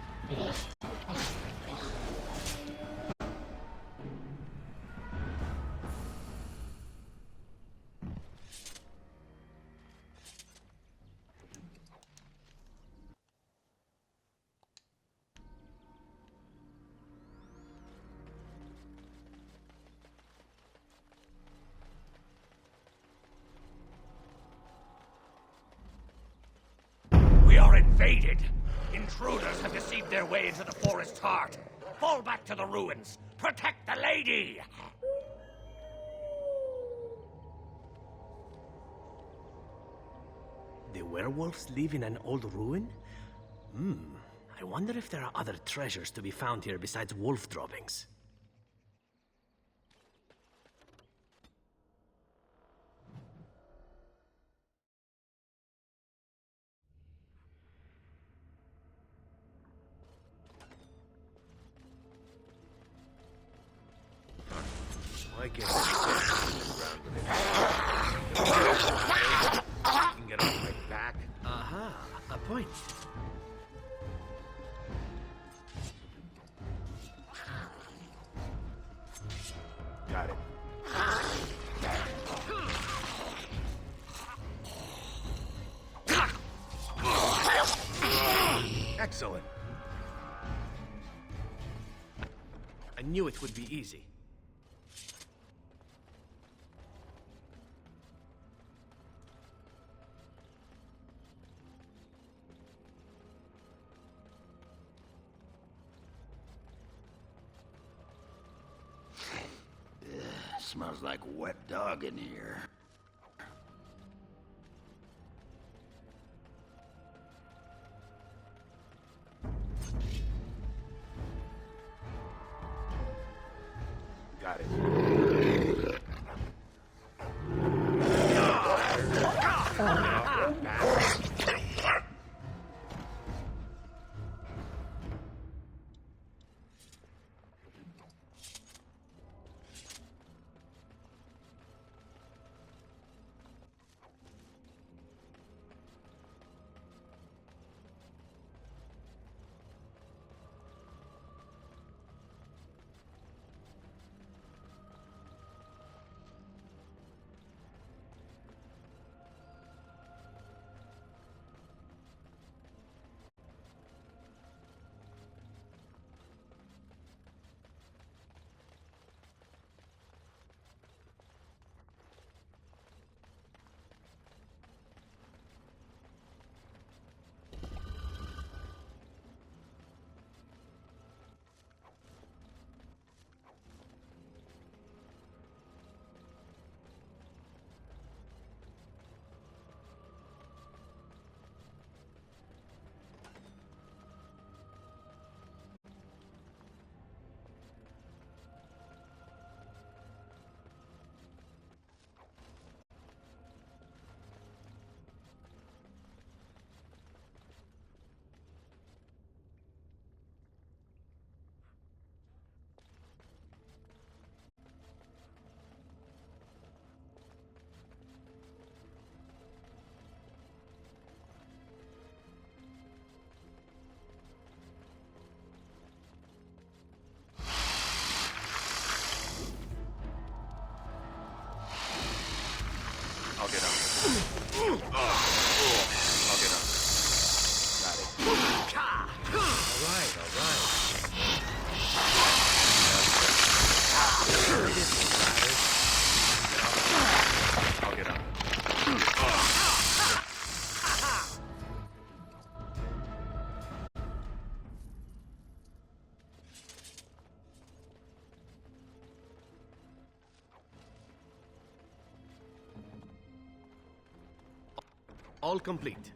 invaded. Intruders have deceived their way into the forest's heart. Fall back to the ruins. Protect the lady! The werewolves live in an old ruin? I wonder if there are other treasures to be found here besides wolf droppings. Why can't I can get off my back? Aha, a point. Got it. Excellent. I knew it would be easy. Smells like wet dog in here. Got it. I'll get up. I'll get up. Got it. All right, all right. I'll get up. All complete.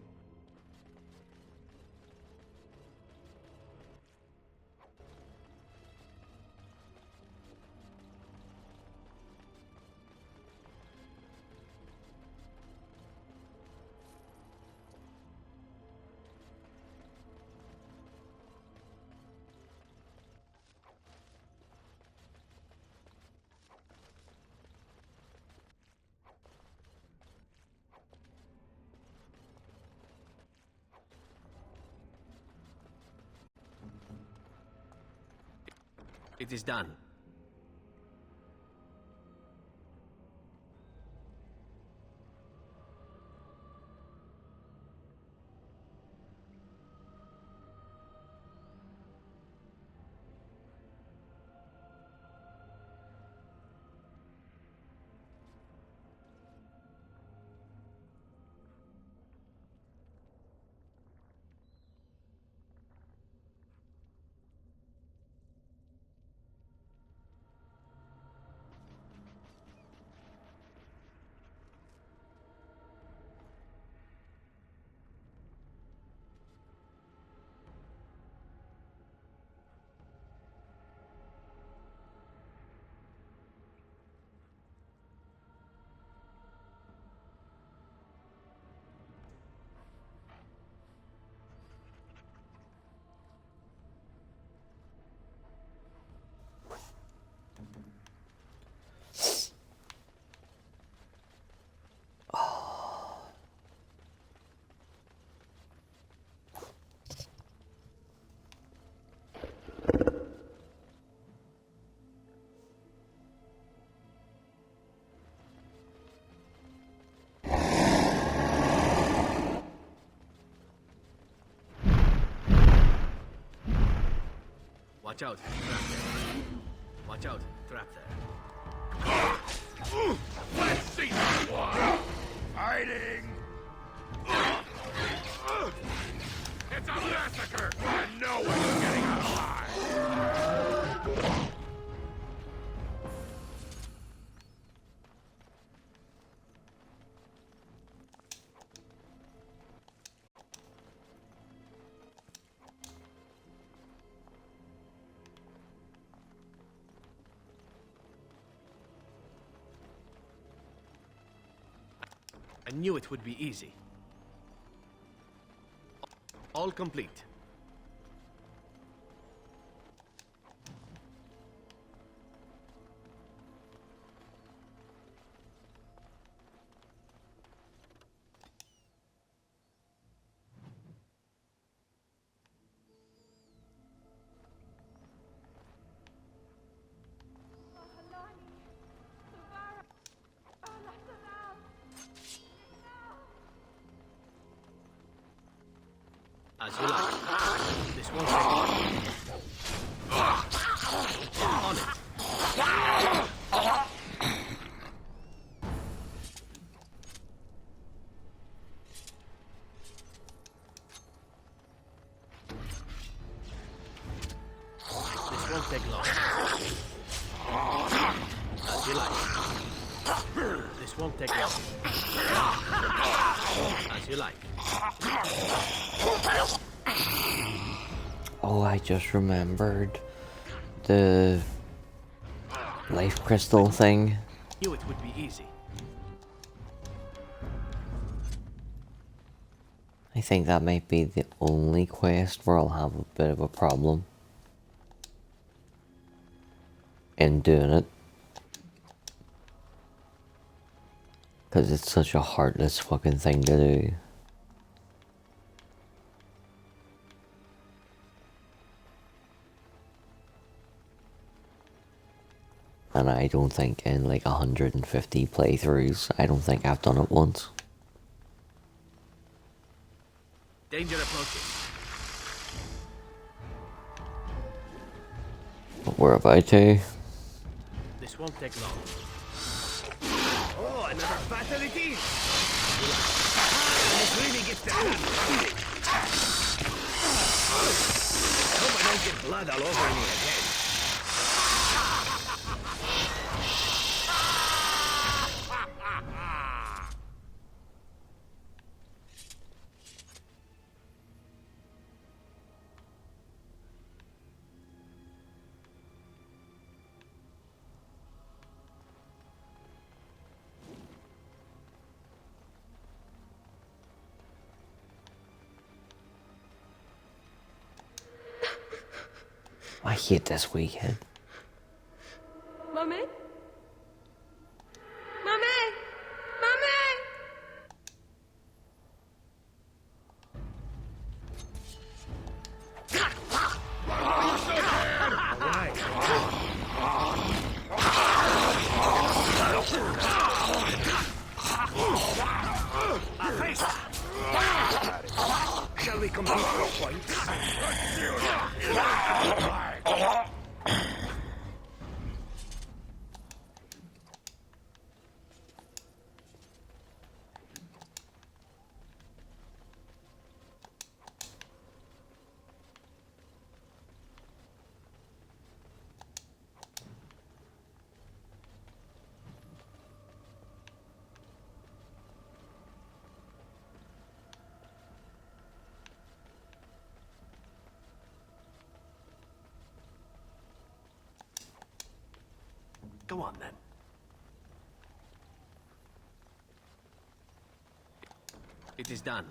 It is done. Watch out. Trap there. Watch out. Trap there. Let's see this one! Fighting! It's a massacre, and no one's getting out alive! I knew it would be easy. All complete. As you like. This won't take long. On it. This won't take long. As you like. This won't take long. As you like. Oh, I just remembered the life crystal thing. Knew it would be easy. I think that might be the only quest where I'll have a bit of a problem in doing it. Because it's such a heartless fucking thing to do. And I don't think in like 150 playthroughs, I don't think I've done it once. Danger approaches. But we're about to. This won't take long. Oh, another fatality! This really gets the blood. I hope I don't get blood all over me again. I hate this weekend. Mommy? Mommy! Mommy! Shall we compete for points? Go on then. It is done.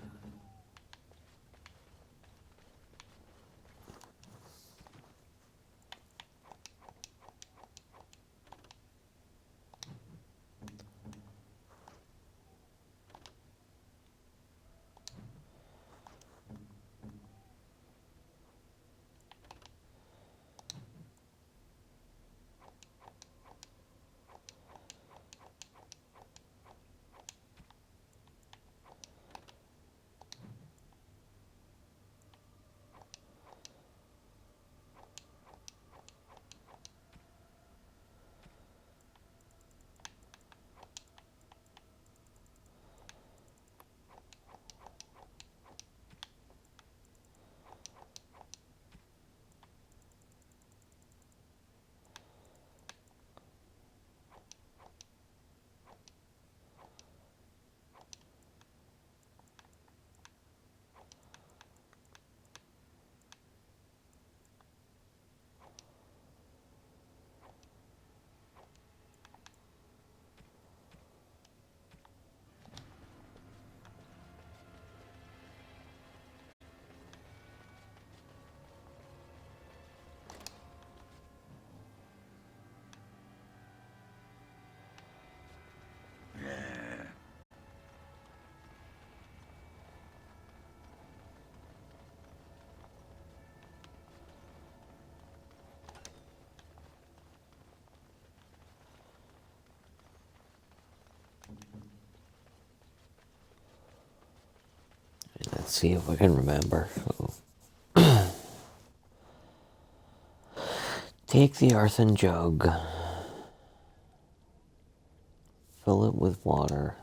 Let's see if I can remember. So. Take the earthen jug. Fill it with water.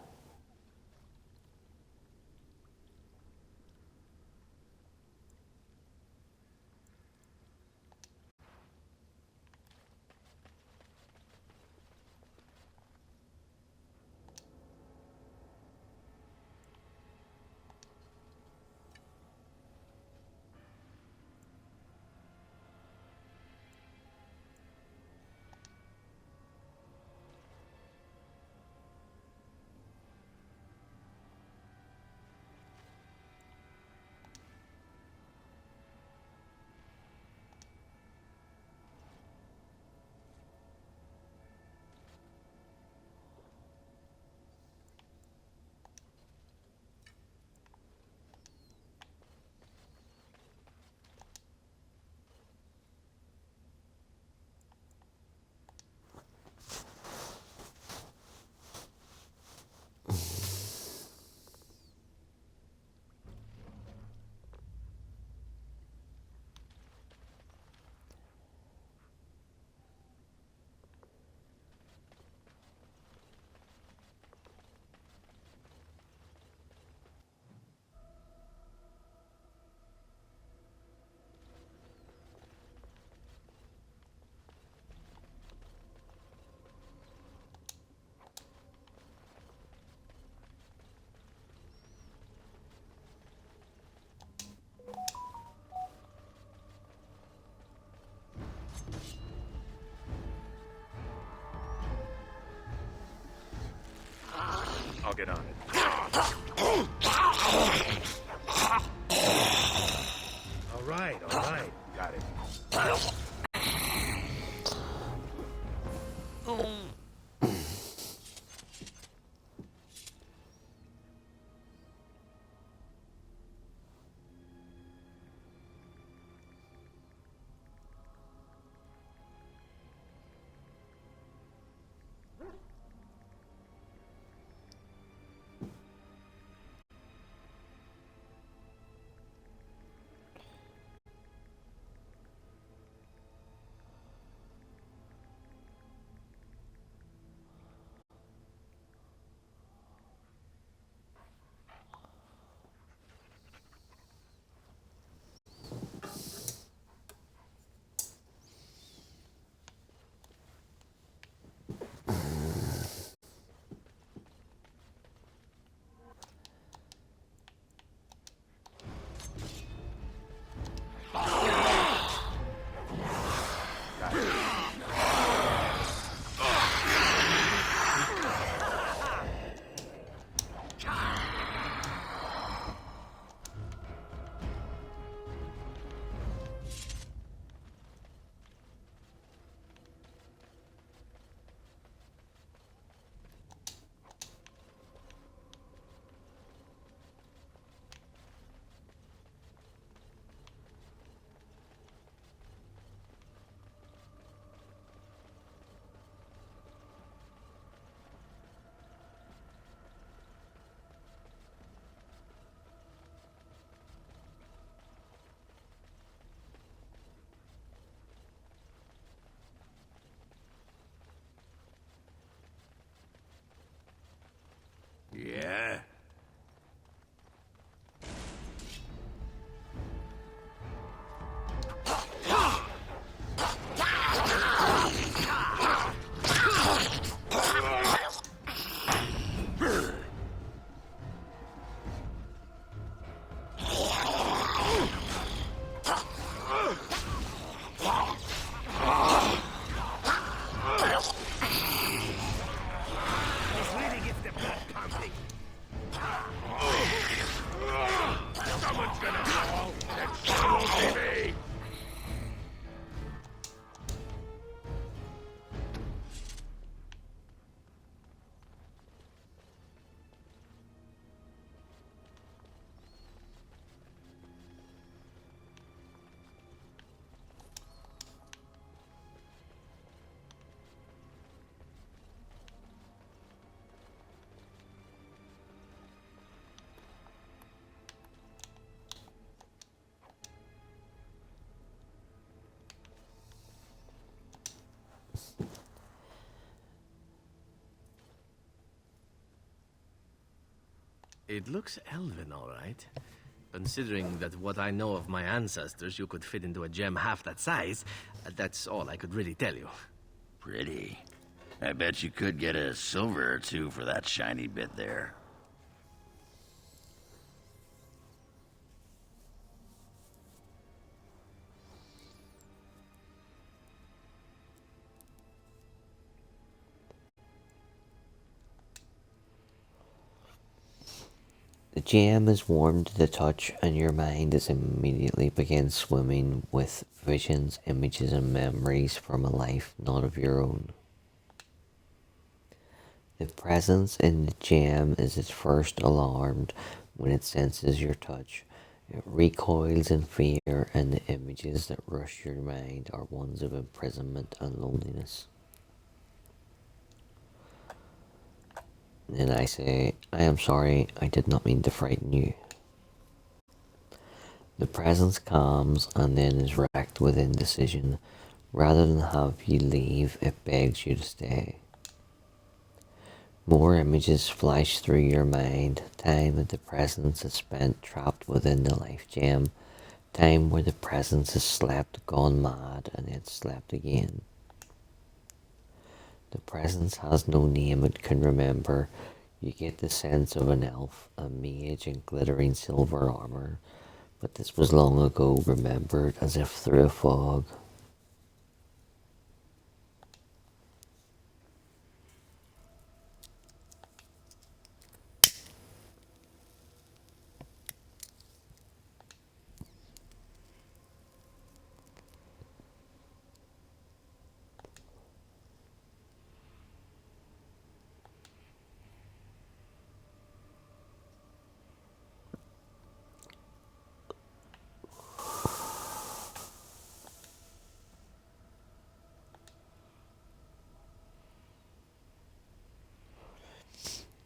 I'll get on it. All right, got it. It looks elven, all right. Considering that what I know of my ancestors, you could fit into a gem half that size, that's all I could really tell you. Pretty. I bet you could get a silver or two for that shiny bit there. The jam is warm to the touch, and your mind is immediately begins swimming with visions, images, and memories from a life not of your own. The presence in the jam is at first alarmed when it senses your touch. It recoils in fear, and the images that rush your mind are ones of imprisonment and loneliness. Then I say, I am sorry, I did not mean to frighten you. The presence calms and then is racked with indecision. Rather than have you leave, it begs you to stay. More images flash through your mind, time that the presence is spent trapped within the life gem, time where the presence has slept, gone mad, and then slept again. The presence has no name it can remember. You get the sense of an elf, a mage in glittering silver armor, but this was long ago remembered as if through a fog.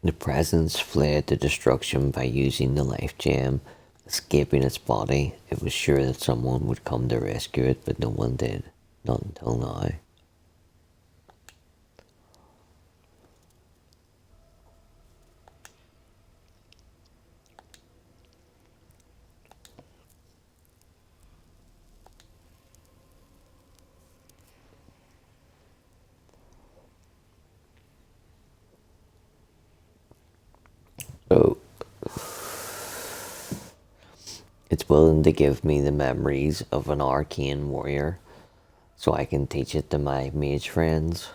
The presence fled to destruction by using the life gem, escaping its body. It was sure that someone would come to rescue it, but no one did. Not until now. So, it's willing to give me the memories of an arcane warrior so I can teach it to my mage friends.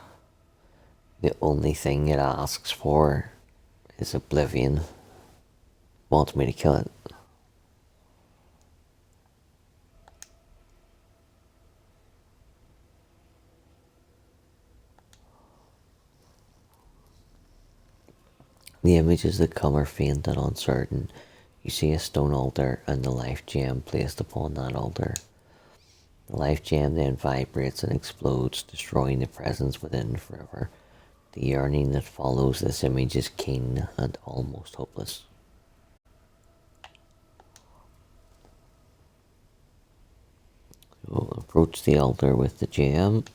The only thing it asks for is oblivion. Wants me to kill it. The images that come are faint and uncertain. You see a stone altar and the life gem placed upon that altar. The life gem then vibrates and explodes, destroying the presence within forever. The yearning that follows this image is keen and almost hopeless. So approach the altar with the gem.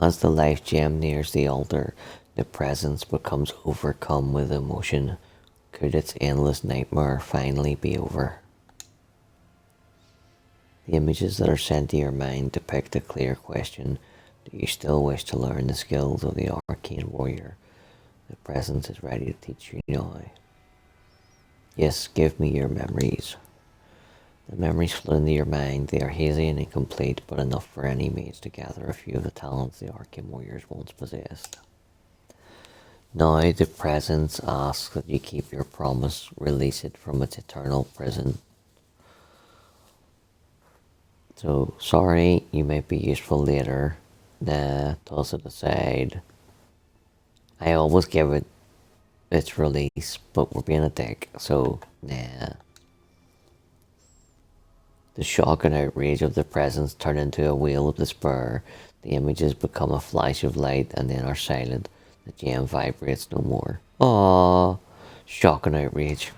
As the life gem nears the altar, the presence becomes overcome with emotion. Could its endless nightmare finally be over? The images that are sent to your mind depict a clear question. Do you still wish to learn the skills of the arcane warrior? The presence is ready to teach you now. Yes, give me your memories. The memories flow into your mind. They are hazy and incomplete, but enough for any mage to gather a few of the talents the arcane warriors once possessed. Now the presence asks that you keep your promise, release it from its eternal prison. So, sorry, you might be useful later. Nah, toss it aside. I always give it its release, but we're being a dick, so nah. The shock and outrage of the presence turn into a wail of despair. The images become a flash of light and then are silent. The gem vibrates no more. Aww, shock and outrage.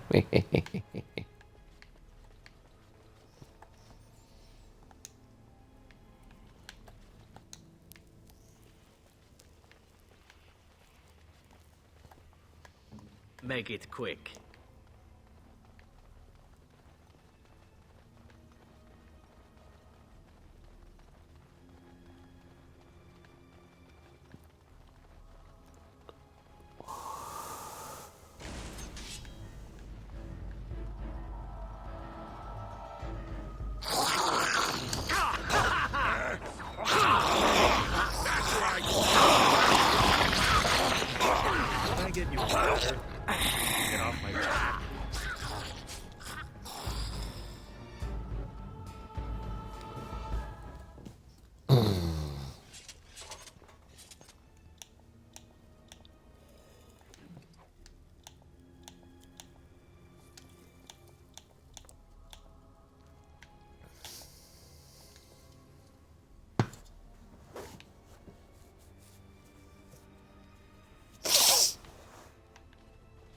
Make it quick. Can I get you a ladder? Get off my back.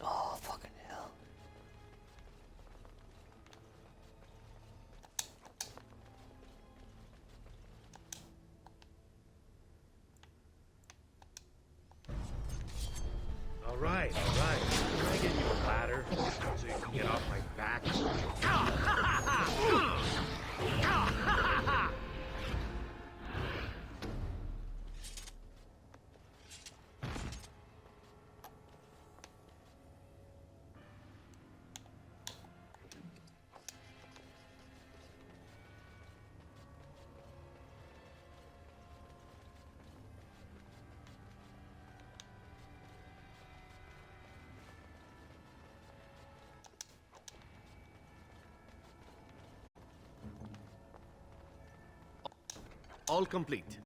Oh, fucking hell. All right. Can I get you a ladder so you can get off my back? All complete.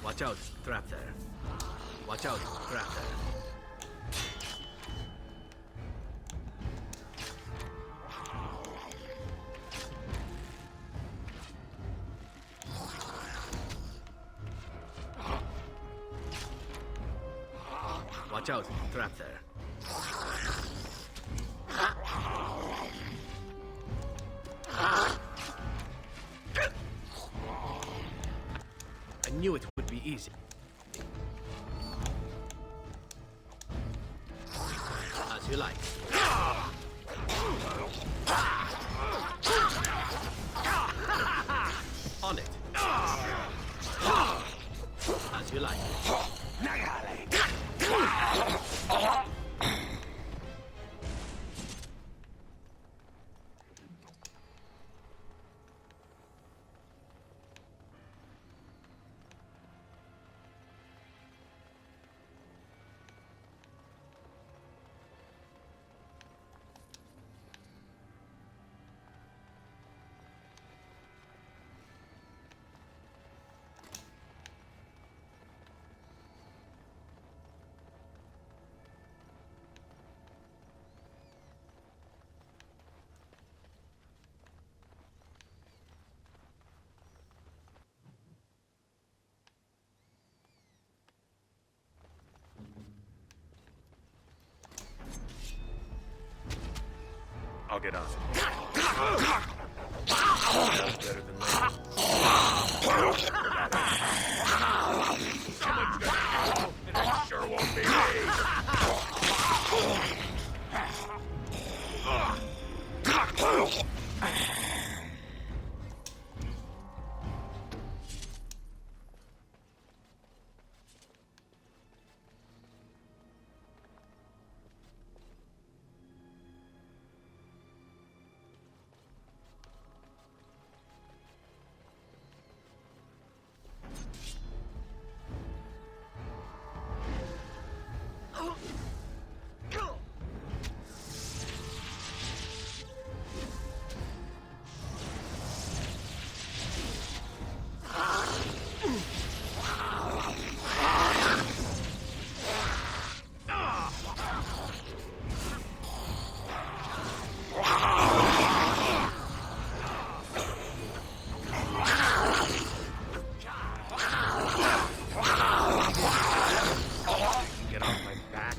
Watch out, trap there. Watch out, trap there. Watch out, trap there. I knew it would be easy. As you like. On it. As you like. I'll get on it. Sounds better than later. Someone's gonna know, and it sure won't be me. Get off my back.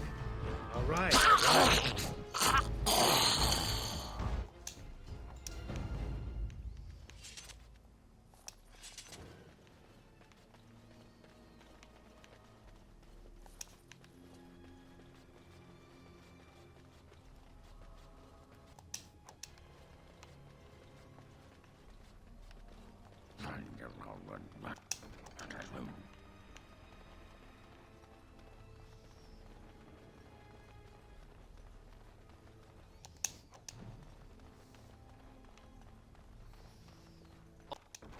All right.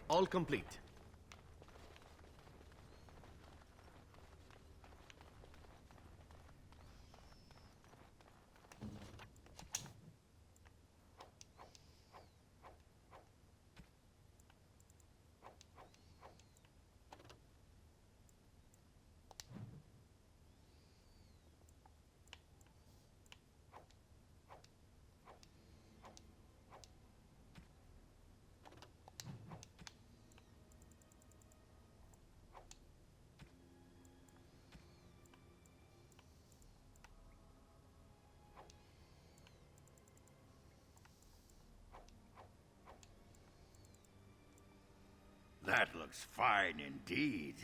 All complete. That looks fine indeed.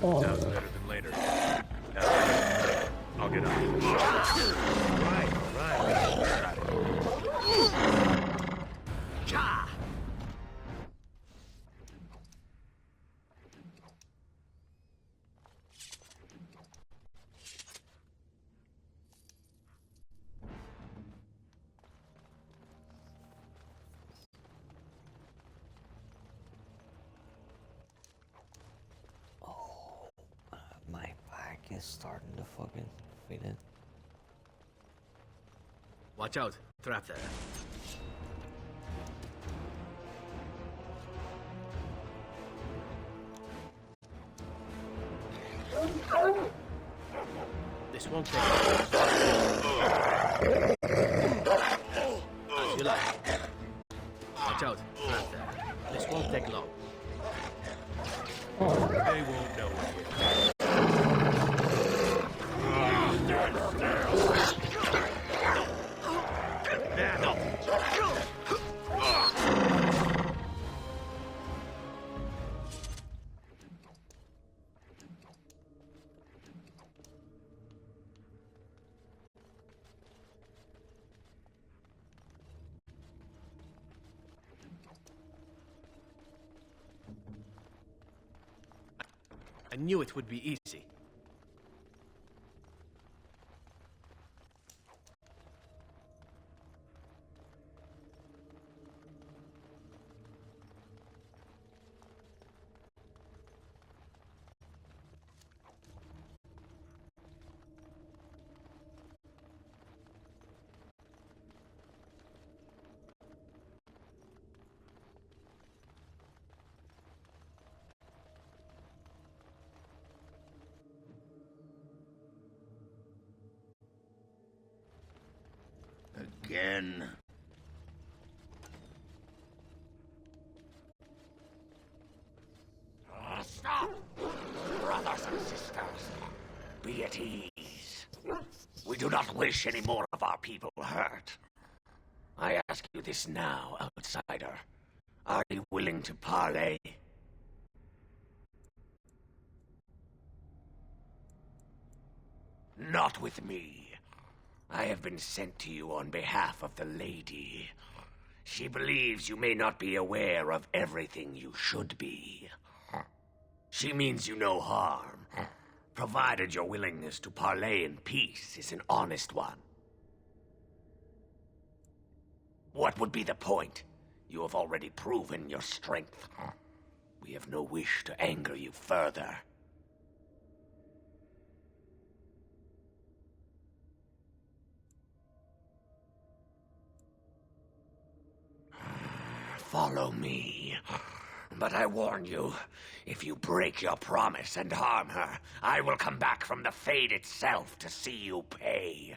Sounds better than later. Now, I'll get up. Right. Cha! My back is starting to fucking fade in. Watch out. Trap there. This won't take long. As you like. Watch out. Trap there. This won't take long. They won't know it. I knew it would be easy. Again. Stop! Brothers and sisters, be at ease. We do not wish any more of our people hurt. I ask you this now, outsider. Are you willing to parley? Not with me. I have been sent to you on behalf of the Lady. She believes you may not be aware of everything you should be. She means you no harm, provided your willingness to parley in peace is an honest one. What would be the point? You have already proven your strength. We have no wish to anger you further. Follow me. But I warn you, if you break your promise and harm her, I will come back from the Fade itself to see you pay.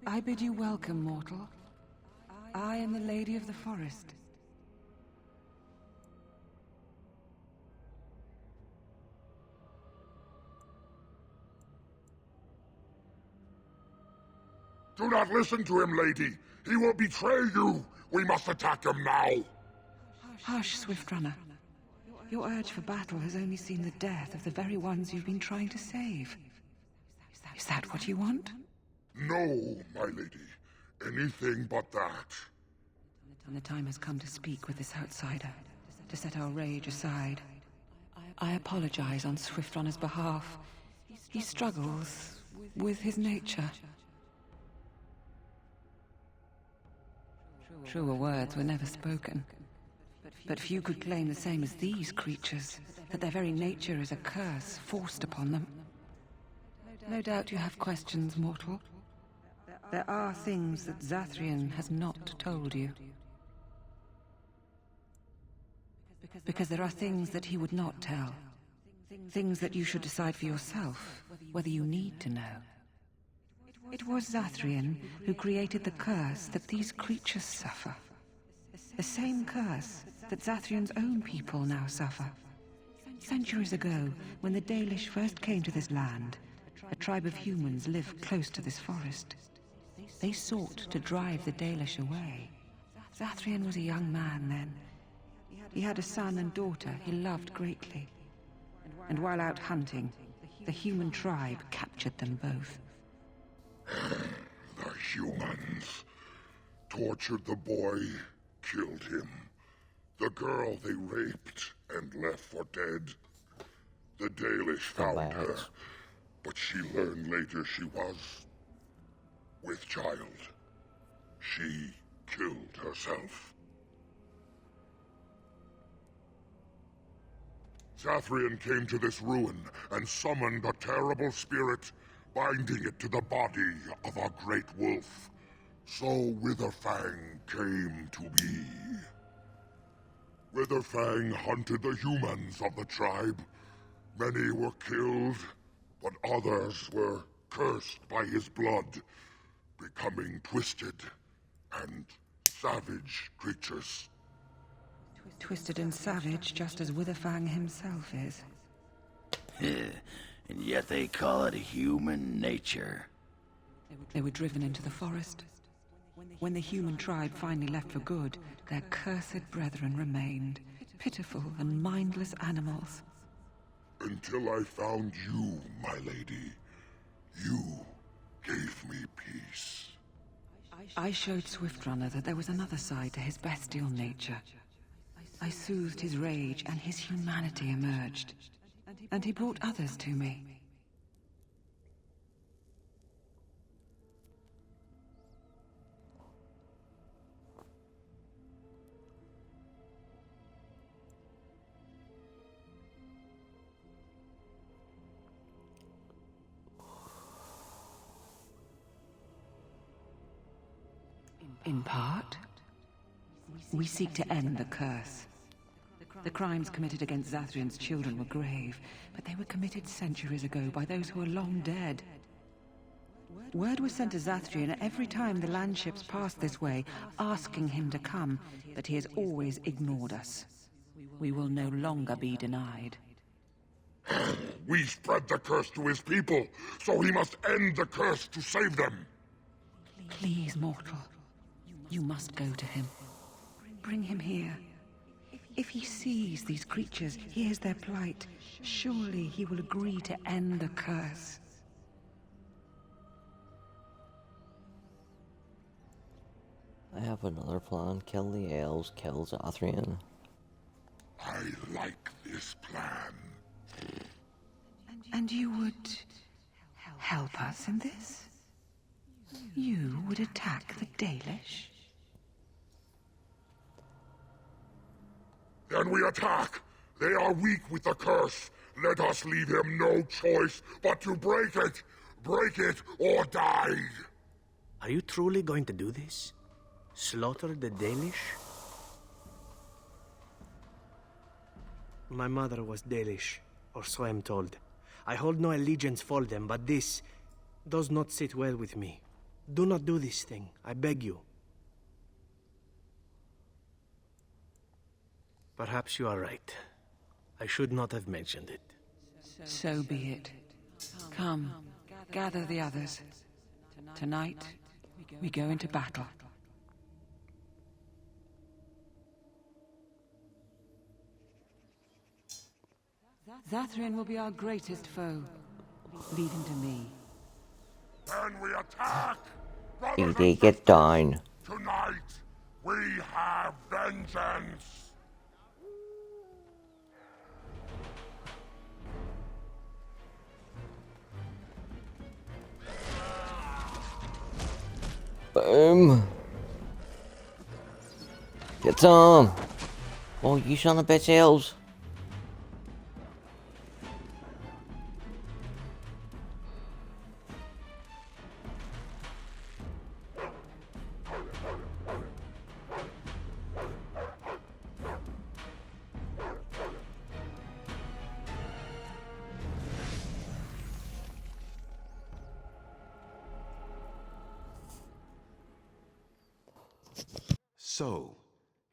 I bid you welcome, mortal. I am the Lady of the Forest. Do not listen to him, lady. He will betray you. We must attack him now. Hush, Swift Runner. Your urge for battle has only seen the death of the very ones you've been trying to save. Is that what you want? No, my lady. Anything but that. And the time has come to speak with this outsider, to set our rage aside. I apologize on Swift Runner's behalf. He struggles with his nature. Truer words were never spoken. But few could claim the same as these creatures, that their very nature is a curse forced upon them. No doubt you have questions, mortal. There are things that Zathrian has not told you. Because there are things that he would not tell. Things that you should decide for yourself, whether you need to know. It was Zathrian who created the curse that these creatures suffer. The same curse that Zathrian's own people now suffer. Centuries ago, when the Dalish first came to this land, a tribe of humans lived close to this forest. They sought to drive the Dalish away. Zathrian was a young man then. He had a son and daughter he loved greatly. And while out hunting, the human tribe captured them both. The humans tortured the boy, killed him. The girl they raped and left for dead. The Dalish found her, but she learned later she was with child. She killed herself. Zathrian came to this ruin and summoned a terrible spirit, binding it to the body of a great wolf. So Witherfang came to be. Witherfang hunted the humans of the tribe. Many were killed, but others were cursed by his blood, becoming twisted and savage creatures. Twisted and savage, just as Witherfang himself is. And yet they call it human nature. They were driven into the forest. When the human tribe finally left for good, their cursed brethren remained, pitiful and mindless animals. Until I found you, my lady. You gave me peace. I showed Swiftrunner that there was another side to his bestial nature. I soothed his rage, and his humanity emerged. And he brought others to me. In part, we seek to end the curse. The crimes committed against Zathrian's children were grave, but they were committed centuries ago by those who are long dead. Word was sent to Zathrian every time the landships passed this way, asking him to come, but he has always ignored us. We will no longer be denied. We spread the curse to his people, so he must end the curse to save them. Please, mortal. You must go to him. Bring him here. If he sees these creatures, hears their plight, surely he will agree to end the curse. I have another plan. Kill the elves, kill Zathrian. I like this plan. And you would help us in this? You would attack the Dalish? Then we attack. They are weak with the curse. Let us leave him no choice but to break it. Break it or die. Are you truly going to do this? Slaughter the Dalish? My mother was Dalish, or so I'm told. I hold no allegiance for them, but this does not sit well with me. Do not do this thing, I beg you. Perhaps you are right. I should not have mentioned it. So be it. Come, gather the others. Tonight, we go into battle. Zathrian will be our greatest foe. Lead him to me. Then we attack! ED, get down. Tonight, we have vengeance! Boom. Get some. Oh, you son of bitch elves. So,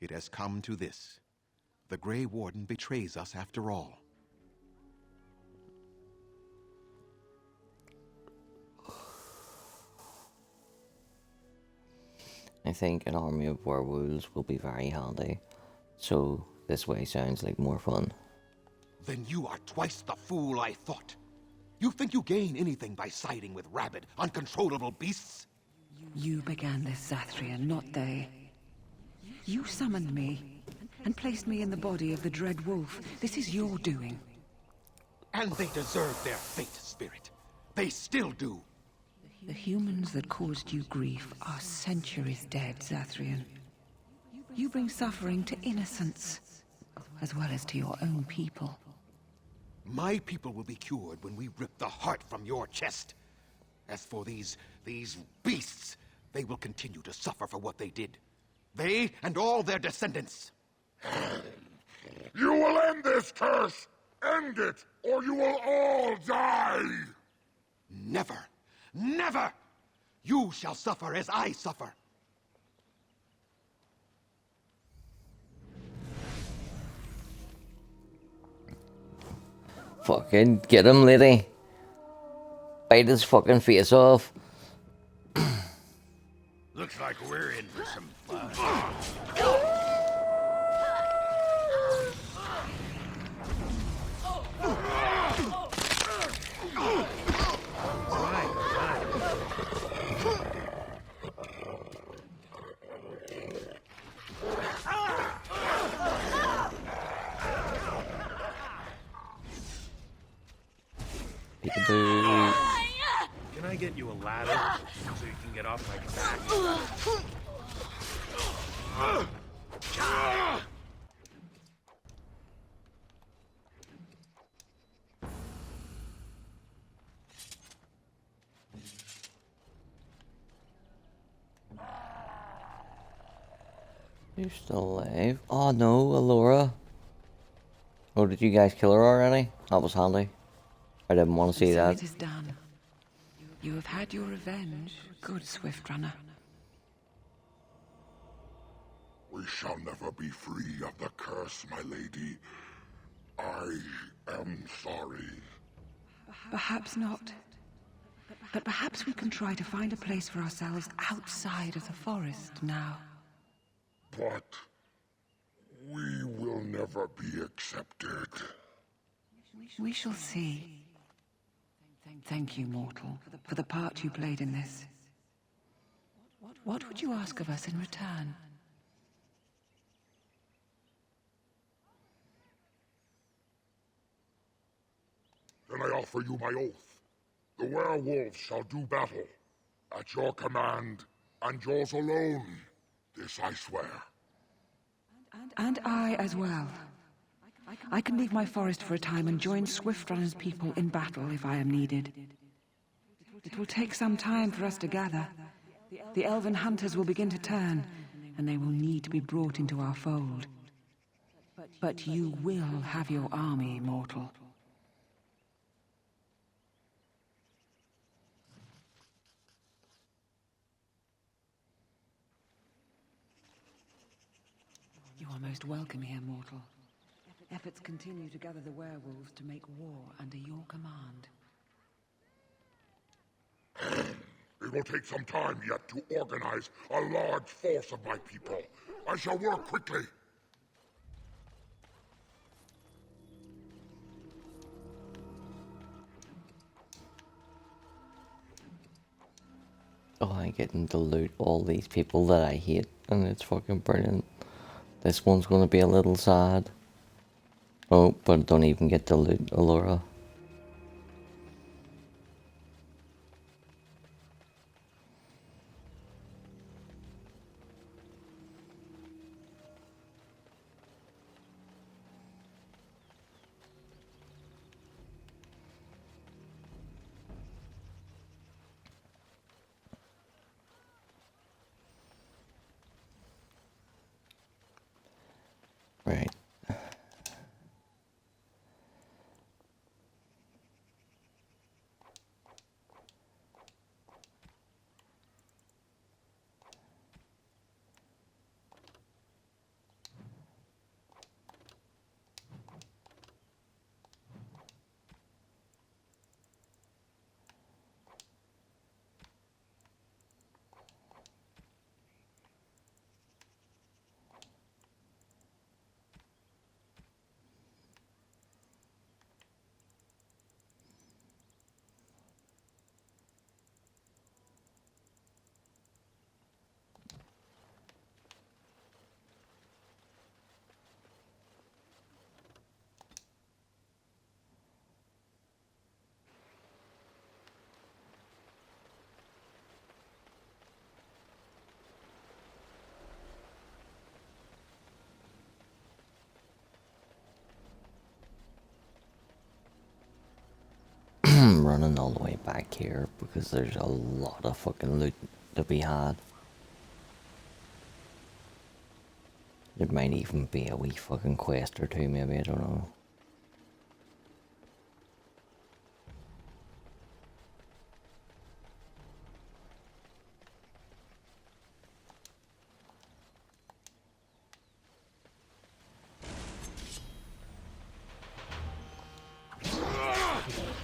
it has come to this. The Grey Warden betrays us after all. I think an army of werewolves will be very handy. So, this way sounds like more fun. Then you are twice the fool I thought. You think you gain anything by siding with rabid, uncontrollable beasts? You began this, Zathrian, not they. You summoned me, and placed me in the body of the Dread Wolf. This is your doing. And they deserve their fate, Spirit. They still do. The humans that caused you grief are centuries dead, Zathrian. You bring suffering to innocents, as well as to your own people. My people will be cured when we rip the heart from your chest. As for these beasts, they will continue to suffer for what they did. They and all their descendants. You will end this curse! End it, or you will all die! Never! Never! You shall suffer as I suffer. Fucking get him, lady. Bite his fucking face off. Looks like we're in for some fun. Peekaboo. Can I get you a ladder so you can get off my back? You're still alive. Oh no, Allura. Oh, did you guys kill her already? That was handy. I didn't want to see So that. it is done. You have had your revenge, good Swift Runner. We shall never be free of the curse, my lady. I am sorry. Perhaps not. But perhaps we can try to find a place for ourselves outside of the forest now. But we will never be accepted. We shall see. Thank you, mortal, for the part you played in this. What would you ask of us in return? Then I offer you my oath. The werewolves shall do battle. At your command, and yours alone. This I swear. And I as well. I can leave my forest for a time and join Swift Runner's people in battle if I am needed. It will take some time for us to gather. The elven hunters will begin to turn, and they will need to be brought into our fold. But you will have your army, mortal. You are most welcome here, mortal. Efforts continue to gather the werewolves to make war under your command. It will take some time yet to organize a large force of my people. I shall work quickly. Oh, I get to loot all these people that I hate, and it's fucking brilliant. This one's gonna be a little sad. Oh, but I don't even get to loot Allura. Right. I'm running all the way back here because there's a lot of fucking loot to be had. There might even be a wee fucking quest or two, maybe, I don't know.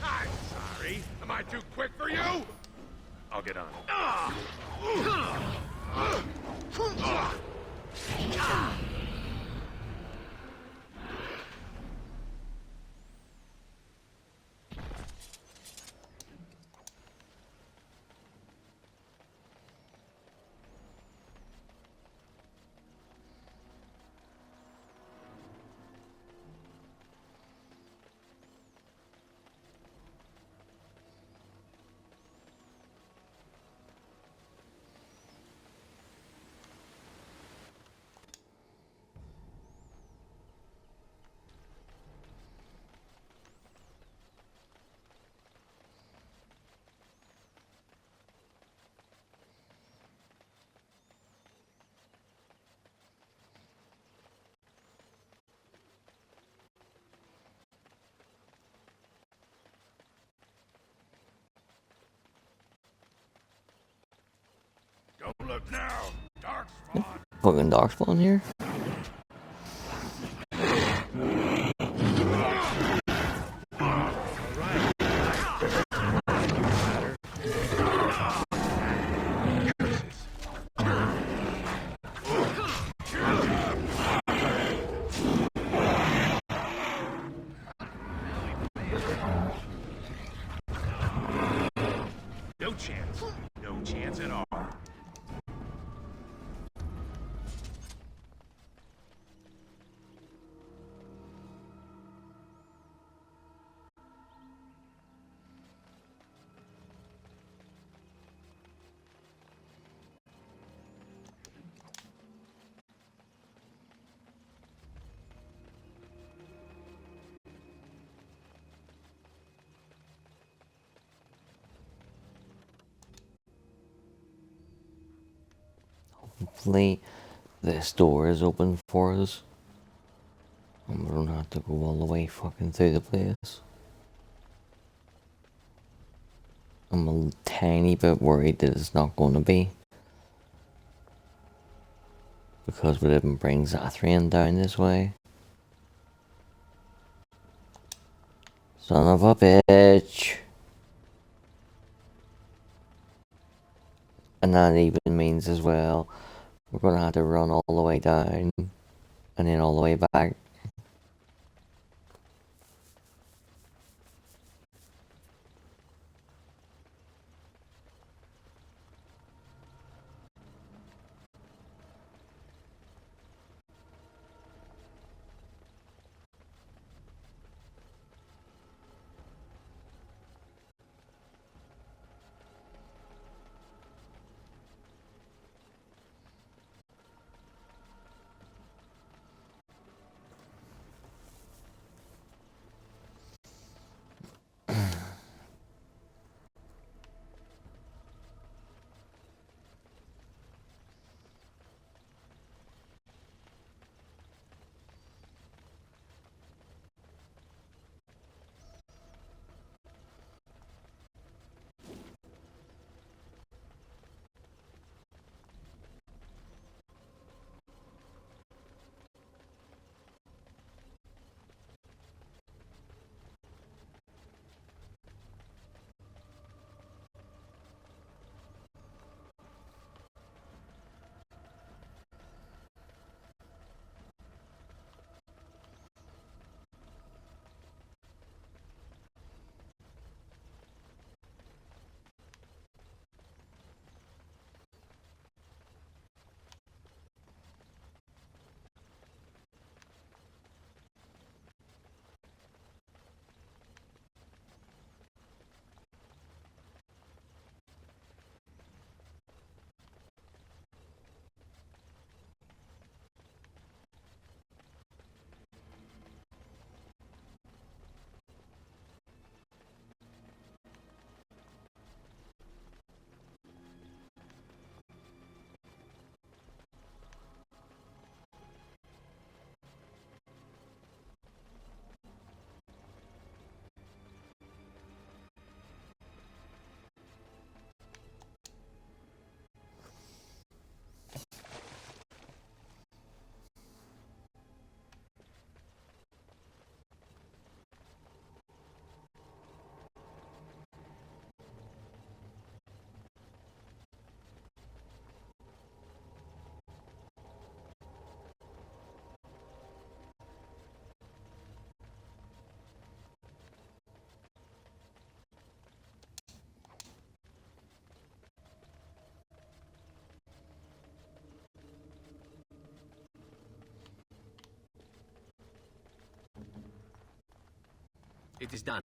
I'm sorry. Am I too quick for you? I'll get on it. Look now, Darkspawn. Fucking Darkspawn here. No chance. No chance at all. Hopefully this door is open for us. And we don't have to go all the way fucking through the place. I'm a tiny bit worried that it's not going to be. Because we didn't bring Zathrian down this way. Son of a bitch. And that even means as well, we're going to have to run all the way down. And then all the way back. It is done.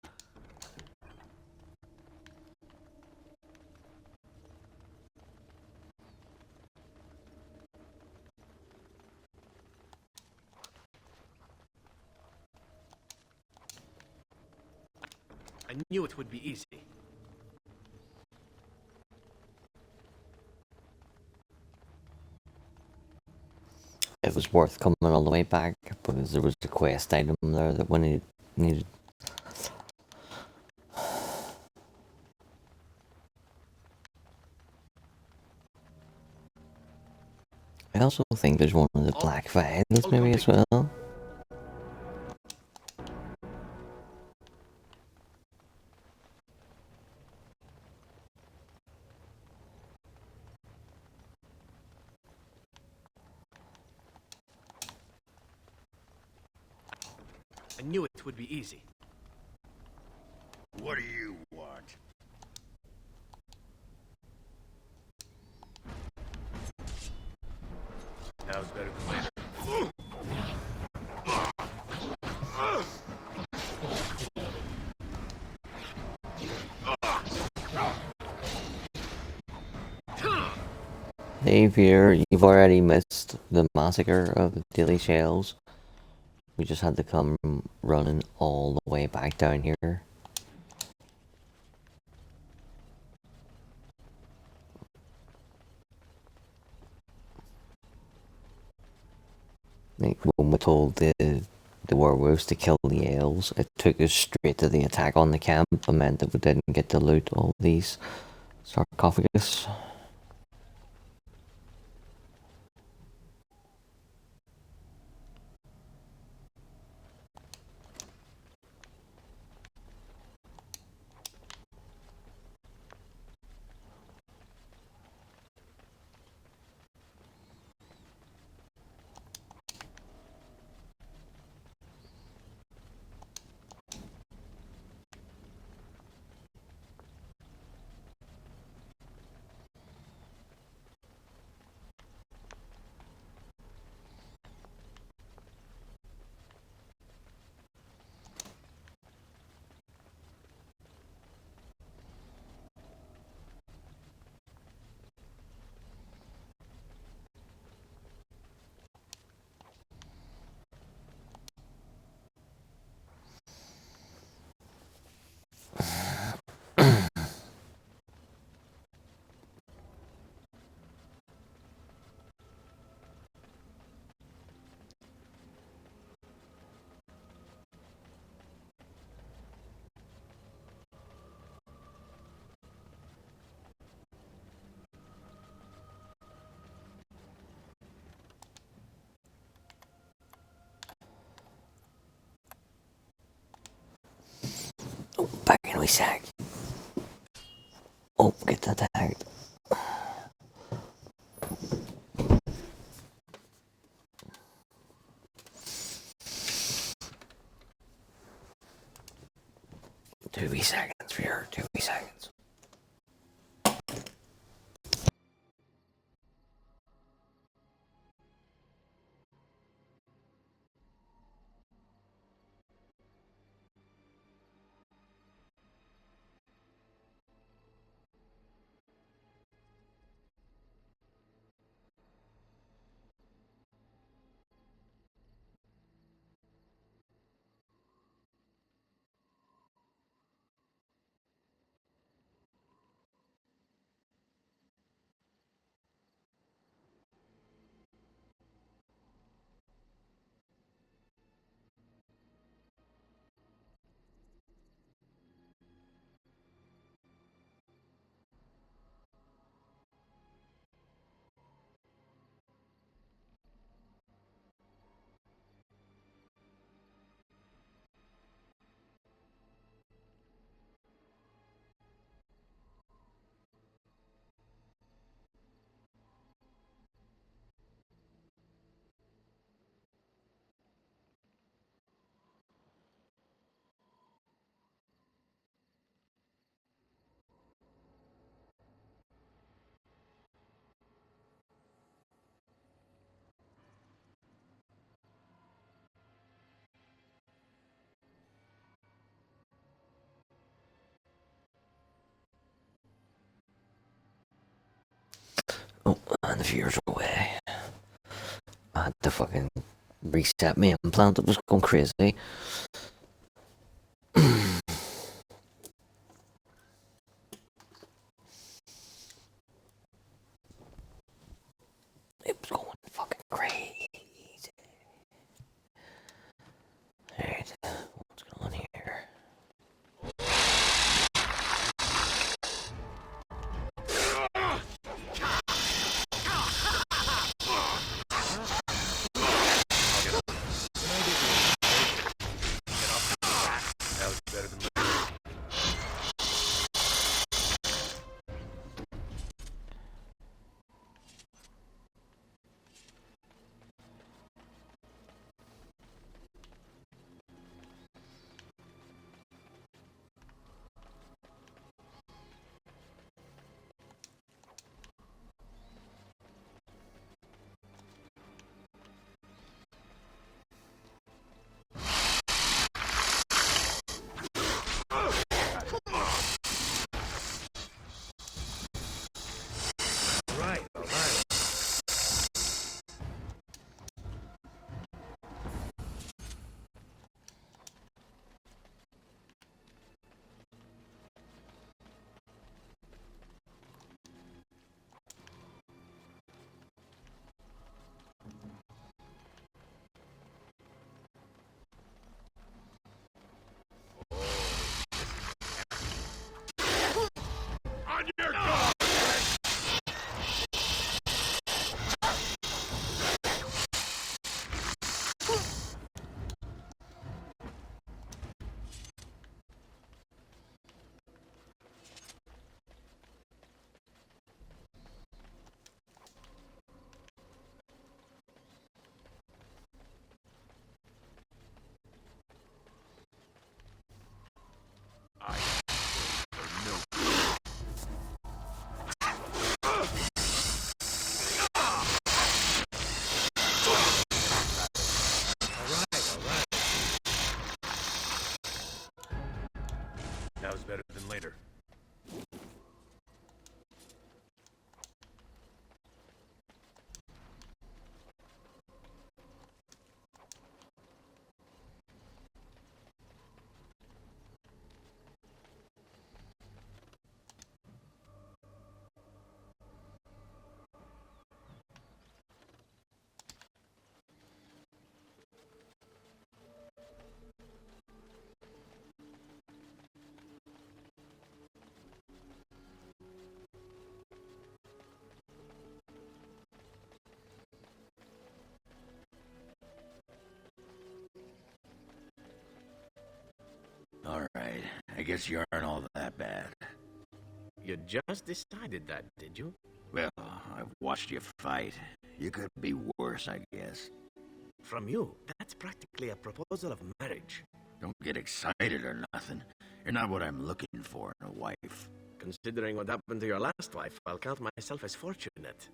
I knew it would be easy. It was worth coming all the way back because there was a quest item there that we needed. I also think there's one of the black vials maybe as well. I knew it would be easy. What do you want? Now's better than later. Dave here, you've already missed the massacre of the Dalish Hells. We just had to come running all the way back down here. Like when we told the werewolves to kill the elves, it took us straight to the attack on the camp and meant that we didn't get to loot all these sarcophagus. Oh, back in we sack. Oh, get attacked. Two wee seconds for your 2 wee seconds. Oh, and the fears away. I had to fucking reset my implant. It was going crazy. It was going fucking crazy. Alright, what's going on here? Now's better than later. Alright, I guess you aren't all that bad. You just decided that, did you? Well, I've watched you fight. You could be worse, I guess. From you, that's practically a proposal of marriage. Don't get excited or nothing. You're not what I'm looking for in a wife. Considering what happened to your last wife, I'll count myself as fortunate.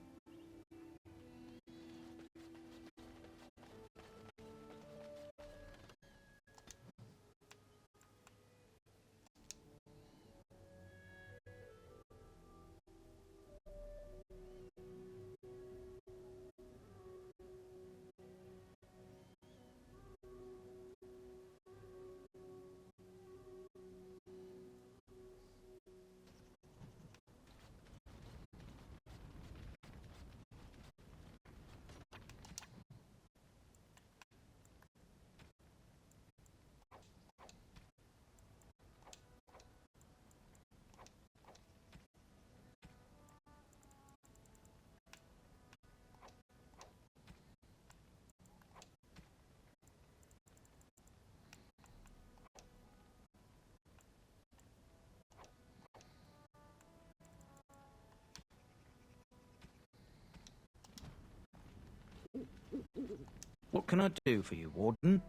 What can I do for you, Warden?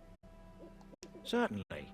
Certainly.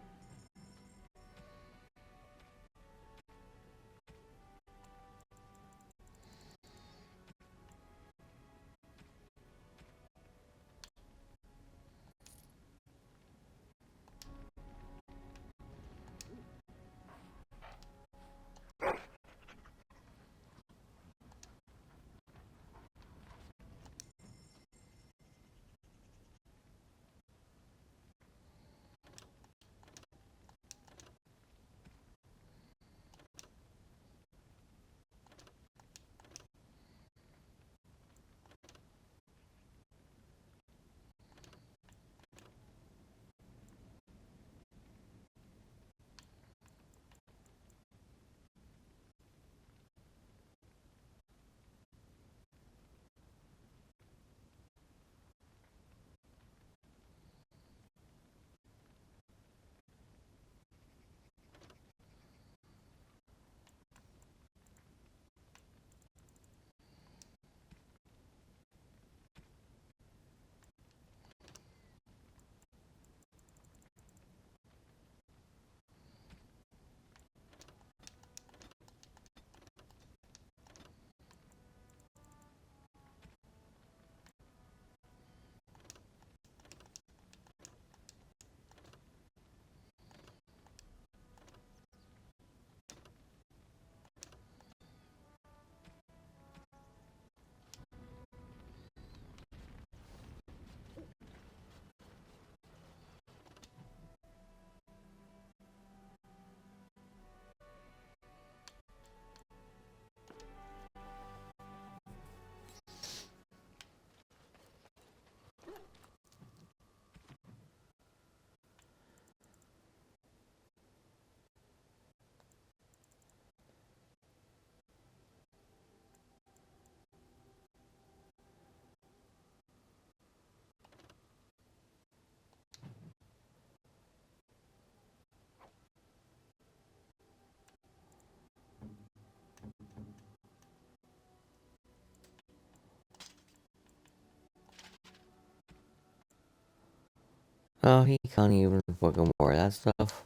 Oh, he can't even fucking wear that stuff.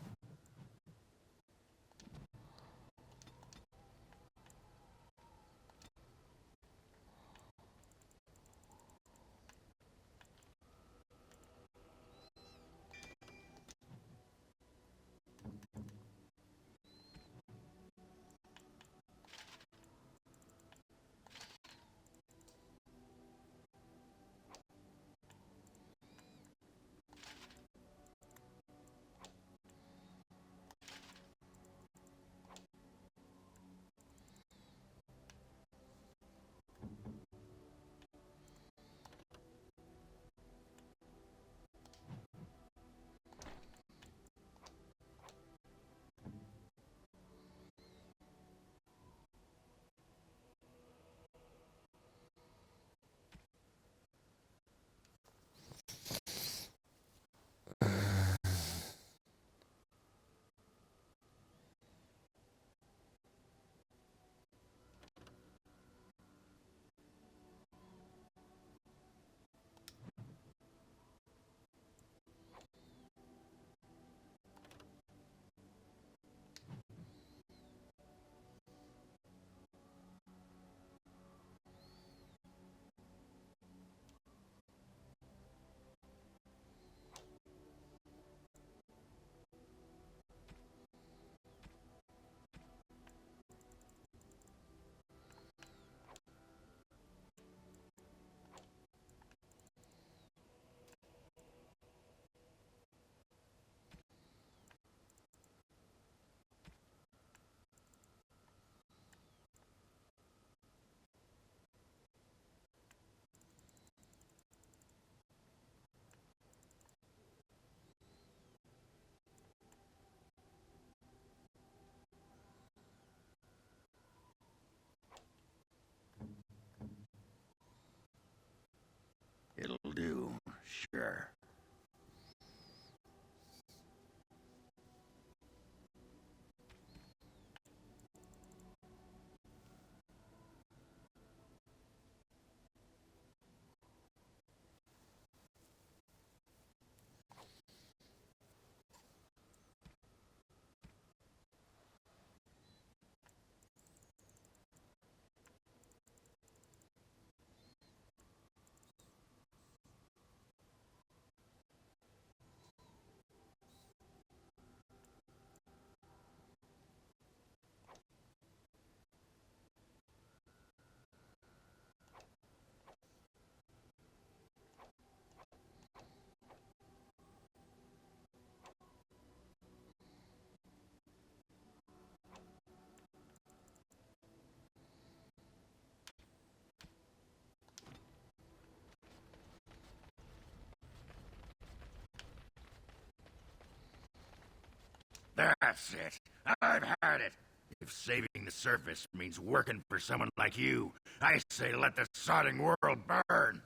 That's it. I've had it. If saving the surface means working for someone like you, I say let the sodding world burn.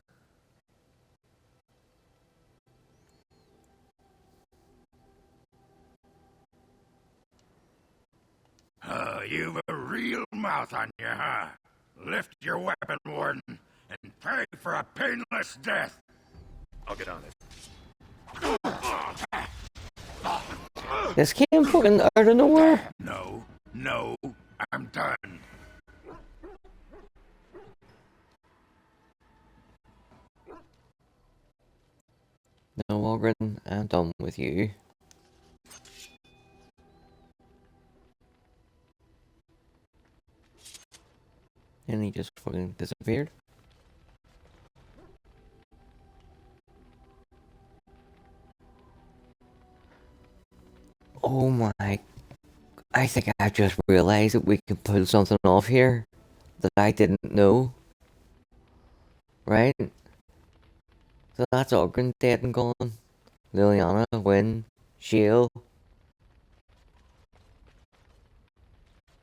You've a real mouth on you, huh? Lift your weapon, Warden, and pray for a painless death. I'll get on it. This came fucking out of nowhere. No, I'm done. No, Ogren, I'm done with you. And he just fucking disappeared. Oh my... I think I just realized that we can pull something off here that I didn't know. Right? So that's Ogren dead and gone. Liliana, Wynn, Shield.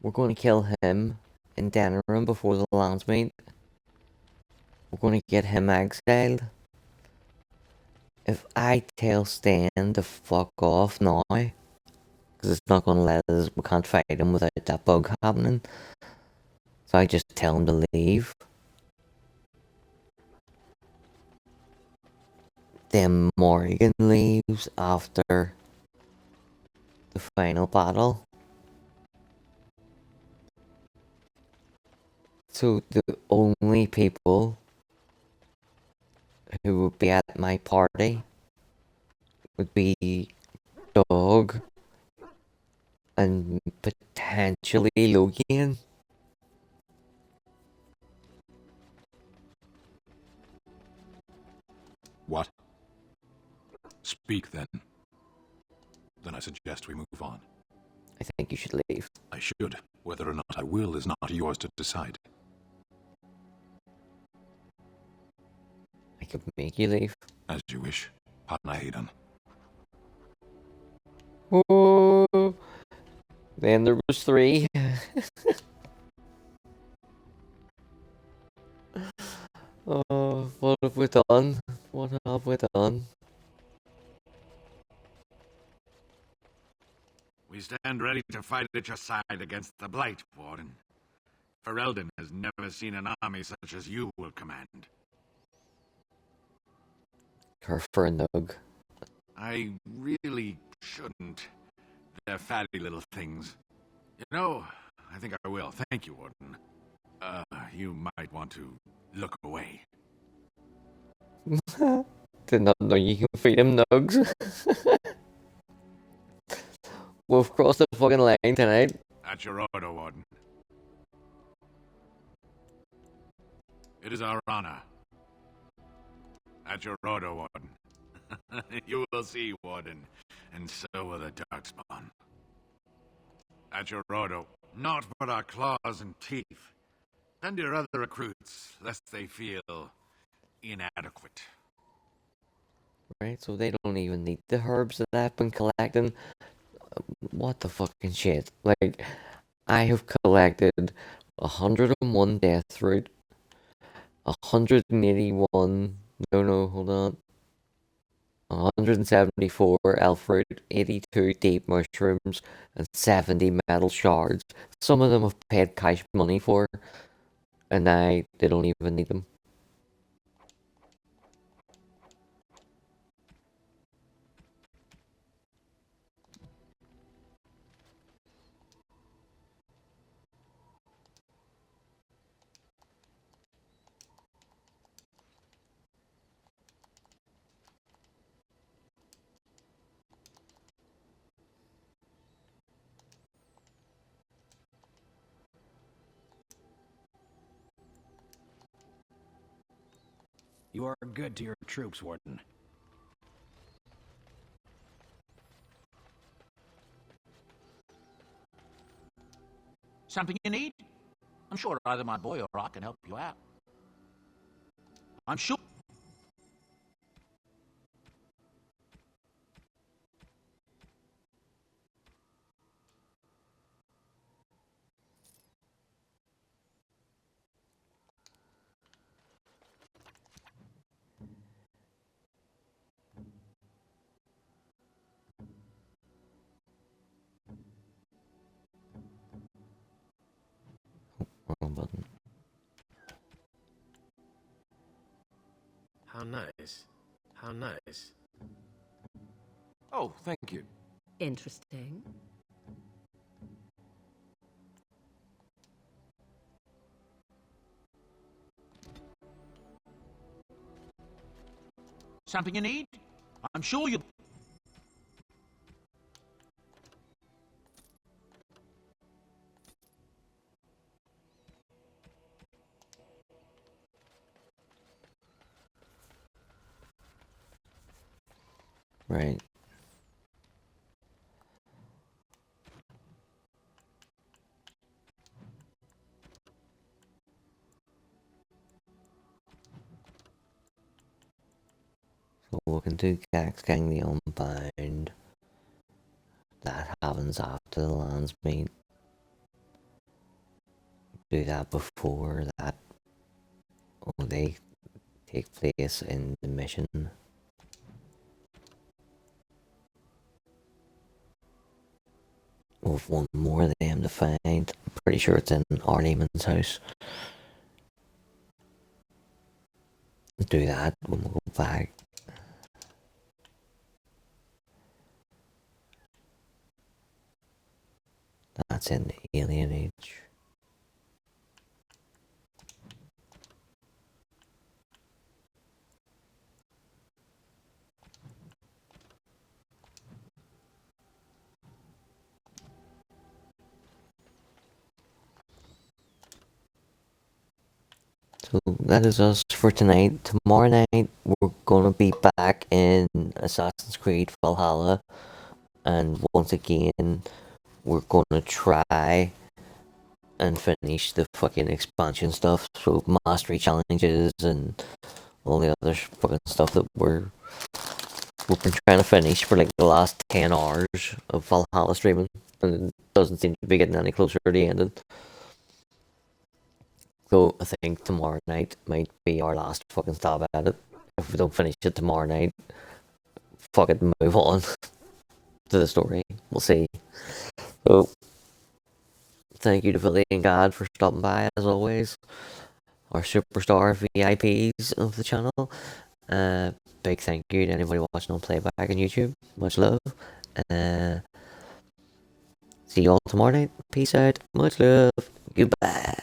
We're going to kill him in Denerim before the lands meet. We're going to get him exiled. If I tell Stan to fuck off now, because it's not going to let us, we can't fight him without that bug happening. So I just tell him to leave. Then Morrigan leaves after the final battle. So the only people who would be at my party would be Dog and potentially Logan. What? Speak then. Then I suggest we move on. I think you should leave. I should. Whether or not I will is not yours to decide. I could make you leave. As you wish. Padnahadan. Oh, then there was 3. Oh, what have we done? What have we done? We stand ready to fight at your side against the Blight, Warden. Ferelden has never seen an army such as you will command. Her for a nug. I really shouldn't. They're fatty little things. You know, I think I will. Thank you, Warden. You might want to look away. Did not know you can feed him nugs. We've crossed the fucking line tonight. At your order, Warden. It is our honor. At your order, Warden. You will see, Warden, and so will the Darkspawn. At your order, not for our claws and teeth. Send your other recruits, lest they feel inadequate. Right, so they don't even need the herbs that I've been collecting. What the fucking shit? Like, I have collected 101 death root, 181. No, hold on. 174 elf root, 82 deep mushrooms, and 70 metal shards. Some of them I've paid cash money for, and they don't even need them. You are good to your troops, Warden. Something you need? I'm sure either my boy or I can help you out. I'm sure. button. How nice. How nice. Oh, thank you. Interesting. Something you need? I'm sure you... Right. So we can do Gax Gang the Unbound. That happens after the lands meet. Do that before that. Oh, they take place in the mission. We've one more of them to find. I'm pretty sure it's in Arlemon's house. Do that when we go back. That's in the Alien Age. So that is us for tonight. Tomorrow night we're gonna be back in Assassin's Creed Valhalla, and once again we're gonna try and finish the fucking expansion stuff. So mastery challenges and all the other fucking stuff that we've been trying to finish for like the last 10 hours of Valhalla streaming, and it doesn't seem to be getting any closer to the ending. So I think tomorrow night might be our last fucking stab at it. If we don't finish it tomorrow night, fuck it, move on to the story. We'll see. So thank you to Philly and God for stopping by as always. Our superstar VIPs of the channel. Big thank you to anybody watching on playback on YouTube. Much love. See you all tomorrow night. Peace out. Much love. Goodbye.